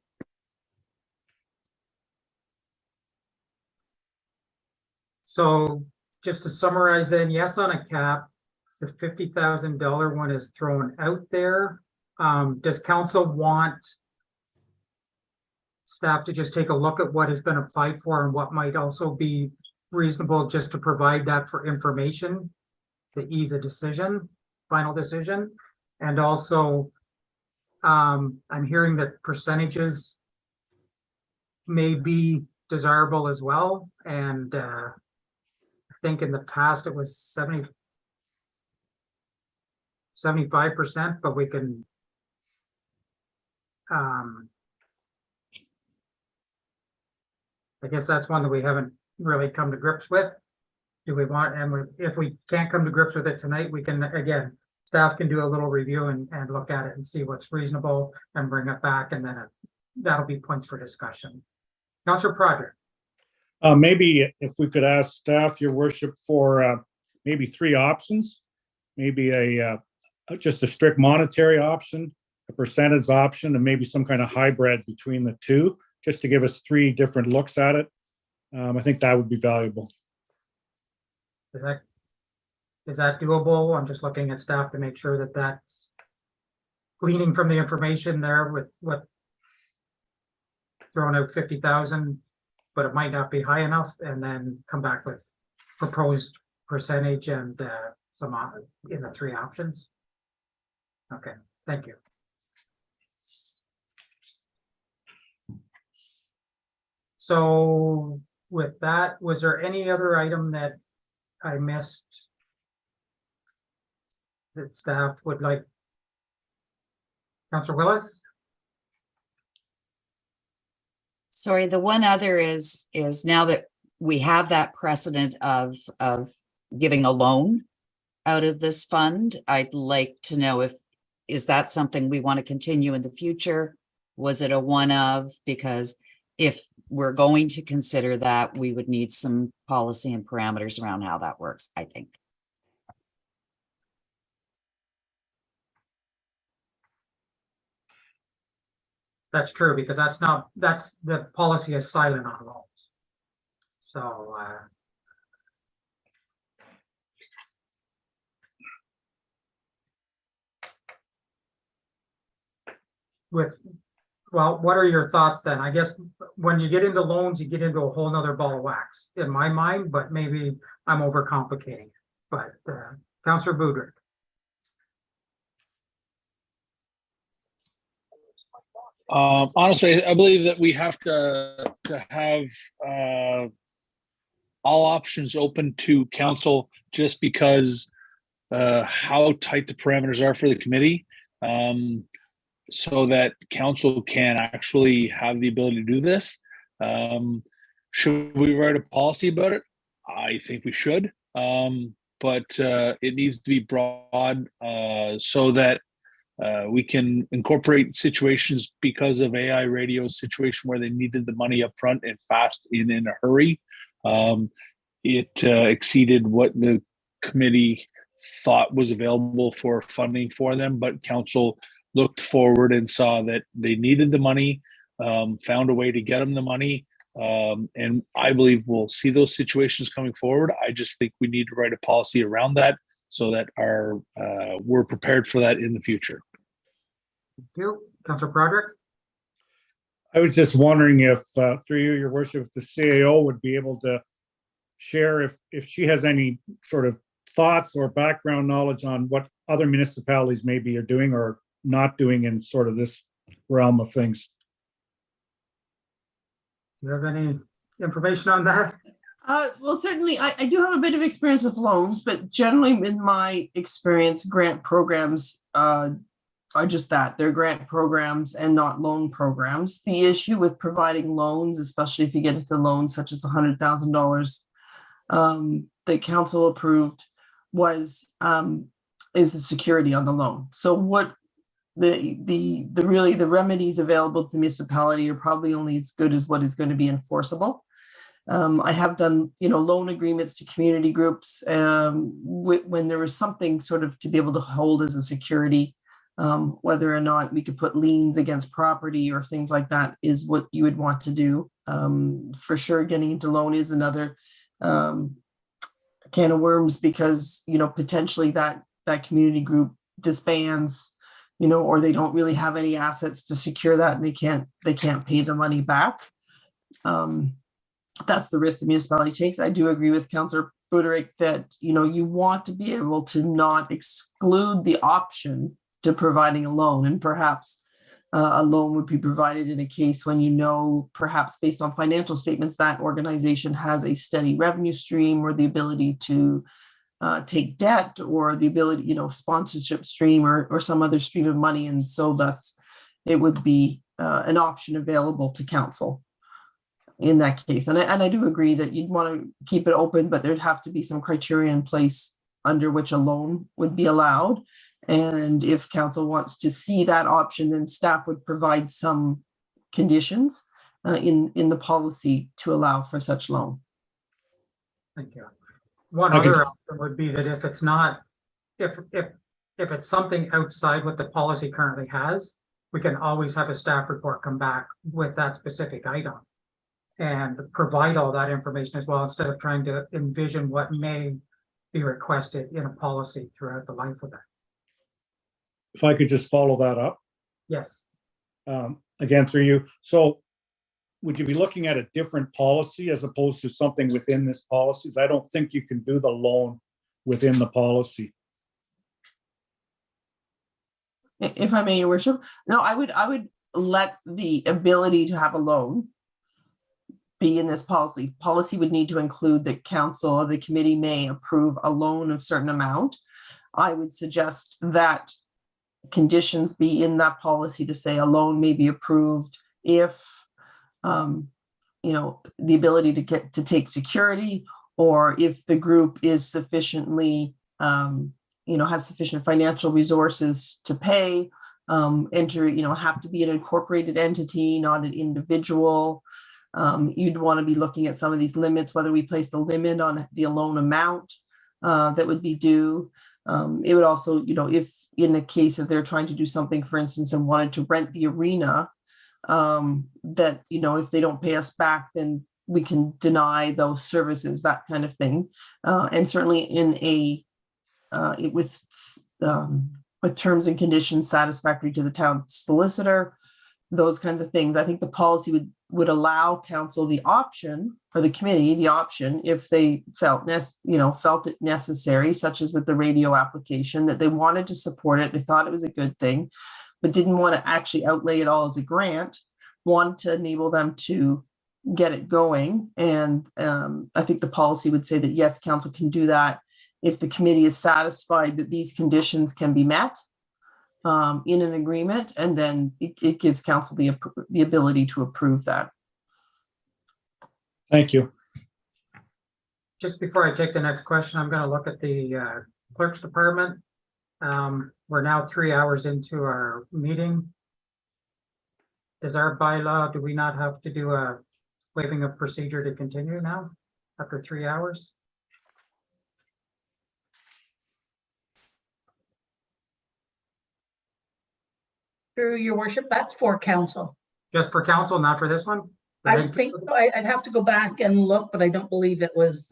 So just to summarize then, yes on a cap, the $50,000 one is thrown out there. Does council want staff to just take a look at what has been applied for and what might also be reasonable, just to provide that for information to ease a decision, final decision? And also, I'm hearing that percentages may be desirable as well. And I think in the past it was 75%, but we can I guess that's one that we haven't really come to grips with. Do we want, and if we can't come to grips with it tonight, we can, again, staff can do a little review and look at it and see what's reasonable and bring it back, and then that'll be points for discussion. Councillor Proderick. Maybe if we could ask staff, your worship, for maybe 3 options, maybe just a strict monetary option, a percentage option, and maybe some kind of hybrid between the 2, just to give us 3 different looks at it. I think that would be valuable. Is that doable? I'm just looking at staff to make sure that that's gleaning from the information there with what throwing out 50,000, but it might not be high enough, and then come back with proposed percentage and some in the 3 options. Okay, thank you. So with that, was there any other item that I missed that staff would like? Councillor Willis? Sorry, the one other is now that we have that precedent of giving a loan out of this fund, I'd like to know is that something we want to continue in the future? Was it a one-of? Because if we're going to consider that, we would need some policy and parameters around how that works, I think. That's true, because that's the policy is silent on loans. So with, well, what are your thoughts then? I guess when you get into loans, you get into a whole nother ball of wax in my mind, but maybe I'm overcomplicating it. But Councillor Budrick. Honestly, I believe that we have to have all options open to council, just because how tight the parameters are for the committee, so that council can actually have the ability to do this. Should we write a policy about it? I think we should, but it needs to be broad, so that we can incorporate situations, because of AI radio's situation where they needed the money up front and fast in a hurry. It exceeded what the committee thought was available for funding for them, but council looked forward and saw that they needed the money, found a way to get them the money. And I believe we'll see those situations coming forward. I just think we need to write a policy around that so that we're prepared for that in the future. Thank you. Councillor Broderick? I was just wondering if, through you, your worship, if the CAO would be able to share if she has any sort of thoughts or background knowledge on what other municipalities maybe are doing or not doing in sort of this realm of things. Do you have any information on that? Well, certainly I do have a bit of experience with loans, but generally in my experience, grant programs are just that. They're grant programs and not loan programs. The issue with providing loans, especially if you get into loans such as the $100,000 that council approved, is the security on the loan. So what the remedies available to the municipality are probably only as good as what is going to be enforceable. I have done, loan agreements to community groups when there was something sort of to be able to hold as a security, whether or not we could put liens against property or things like that is what you would want to do. For sure, getting into loan is another can of worms, because, potentially that community group disbands, or they don't really have any assets to secure that and they can't pay the money back. That's the risk the municipality takes. I do agree with Councillor Buderick that, you want to be able to not exclude the option to providing a loan, and perhaps a loan would be provided in a case when, perhaps based on financial statements, that organization has a steady revenue stream or the ability to take debt or the ability, sponsorship stream or some other stream of money. And so thus it would be an option available to council in that case. And I do agree that you'd want to keep it open, but there'd have to be some criteria in place under which a loan would be allowed. And if council wants to see that option, then staff would provide some conditions in the policy to allow for such loan. Thank you. One other option would be that if it's not, if it's something outside what the policy currently has, we can always have a staff report come back with that specific item and provide all that information as well, instead of trying to envision what may be requested in a policy throughout the life of it. If I could just follow that up. Yes. Again, through you. So would you be looking at a different policy as opposed to something within this policy? I don't think you can do the loan within the policy. If I may, your worship, no, I would let the ability to have a loan be in this policy. Policy would need to include that council or the committee may approve a loan of certain amount. I would suggest that conditions be in that policy to say a loan may be approved if the ability to take security, or if the group is sufficiently has sufficient financial resources to pay, have to be an incorporated entity, not an individual. You'd want to be looking at some of these limits, whether we place the limit on the loan amount that would be due. It would also, if in the case of they're trying to do something, for instance, and wanted to rent the arena, that, if they don't pay us back, then we can deny those services, that kind of thing. And certainly in with terms and conditions satisfactory to the town solicitor, those kinds of things. I think the policy would allow council the option, or the committee the option, if they felt it necessary, such as with the radio application, that they wanted to support it, they thought it was a good thing, but didn't want to actually outlay it all as a grant, wanted to enable them to get it going. And I think the policy would say that yes, council can do that if the committee is satisfied that these conditions can be met in an agreement, and then it gives council the ability to approve that. Thank you. Just before I take the next question, I'm going to look at the clerk's department. We're now 3 hours into our meeting. Does our bylaw, do we not have to do a waiving of procedure to continue now after 3 hours? Through your worship, that's for council. Just for council, not for this one? I think so. I'd have to go back and look, but I don't believe it was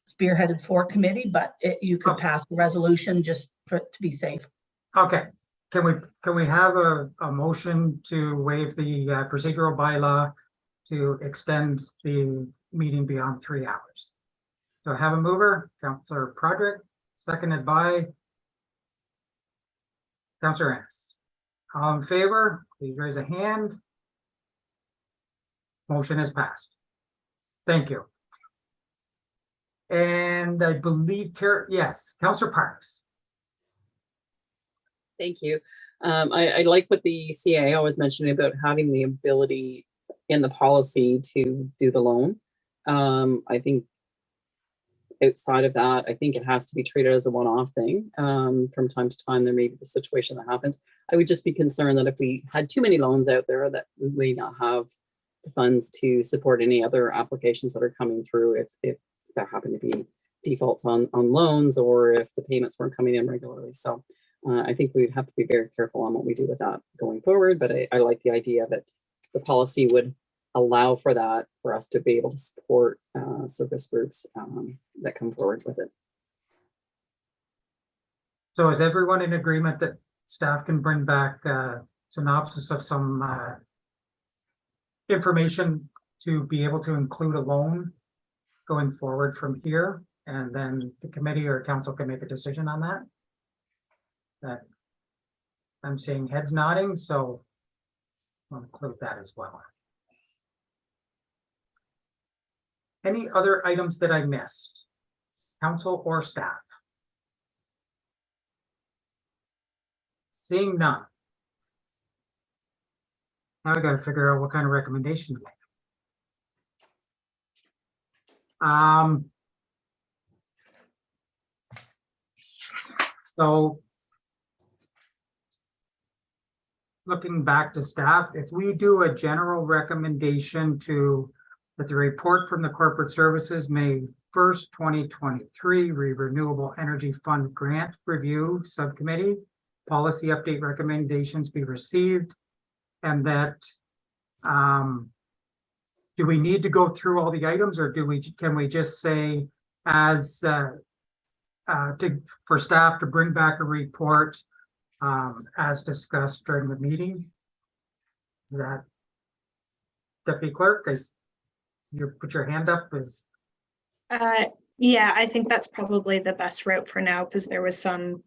spearheaded for committee, but you could pass the resolution just to be safe. Okay. Can we have a motion to waive the procedural bylaw to extend the meeting beyond 3 hours? So I have a mover, Councillor Prodrick, seconded by Councillor Ennis. All in favor, please raise a hand. Motion is passed. Thank you. And I believe, yes, Councillor Parks. Thank you. I like what the CAO was mentioning about having the ability in the policy to do the loan. I think outside of that, I think it has to be treated as a one-off thing. From time to time, there may be the situation that happens. I would just be concerned that if we had too many loans out there, that we may not have the funds to support any other applications that are coming through if there happen to be defaults on loans, or if the payments weren't coming in regularly. So I think we'd have to be very careful on what we do with that going forward. But I like the idea that the policy would allow for that, for us to be able to support service groups that come forward with it. So is everyone in agreement that staff can bring back a synopsis of some information to be able to include a loan going forward from here, and then the committee or council can make a decision on that? That I'm seeing heads nodding, so I'll include that as well. Any other items that I missed, council or staff? Seeing none. Now we got to figure out what kind of recommendation to make. So looking back to staff, if we do a general recommendation that the report from the Corporate Services May 1st, 2023 Renewable Energy Fund Grant Review Subcommittee policy update recommendations be received, and that do we need to go through all the items, or can we just say as for staff to bring back a report as discussed during the meeting? Is that, Deputy Clerk, as you put your hand up, is yeah, I think that's probably the best route for now, because there was some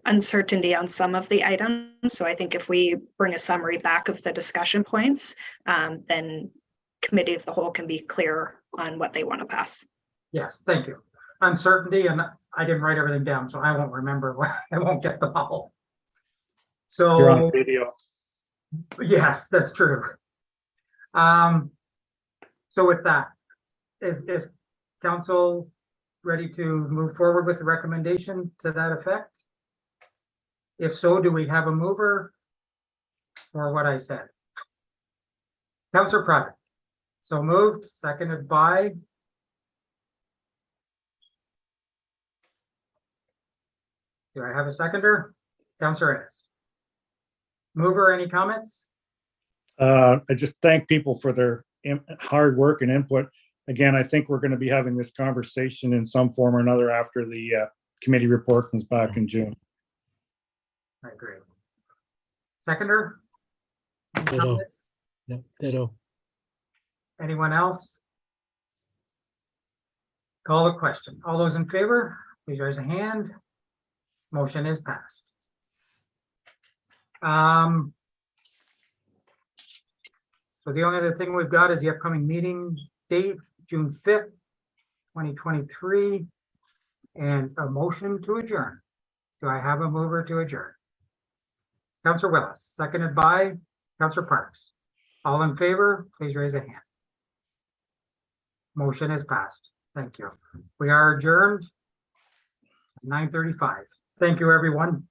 uncertainty on some of the items. So I think if we bring a summary back of the discussion points, then committee of the whole can be clear on what they want to pass. Yes, thank you. Uncertainty, and I didn't write everything down, so I won't remember. I won't get the bubble. So You're on video. Yes, that's true. So with that, is council ready to move forward with the recommendation to that effect? If so, do we have a mover or what I said? Councillor Prodrick. So moved, seconded by do I have a seconder? Councillor Ennis. Mover, any comments? I just thank people for their hard work and input. Again, I think we're going to be having this conversation in some form or another after the committee report comes back in June. I agree. Seconder? Any Ditto. comments? Yep, ditto. Anyone else? Call the question. All those in favor, please raise a hand. Motion is passed. So the only other thing we've got is the upcoming meeting date, June 5th, 2023, and a motion to adjourn. Do I have a mover to adjourn? Councillor Willis, seconded by Councillor Parks. All in favor, please raise a hand. Motion is passed. Thank you. We are adjourned at 9:35. Thank you, everyone.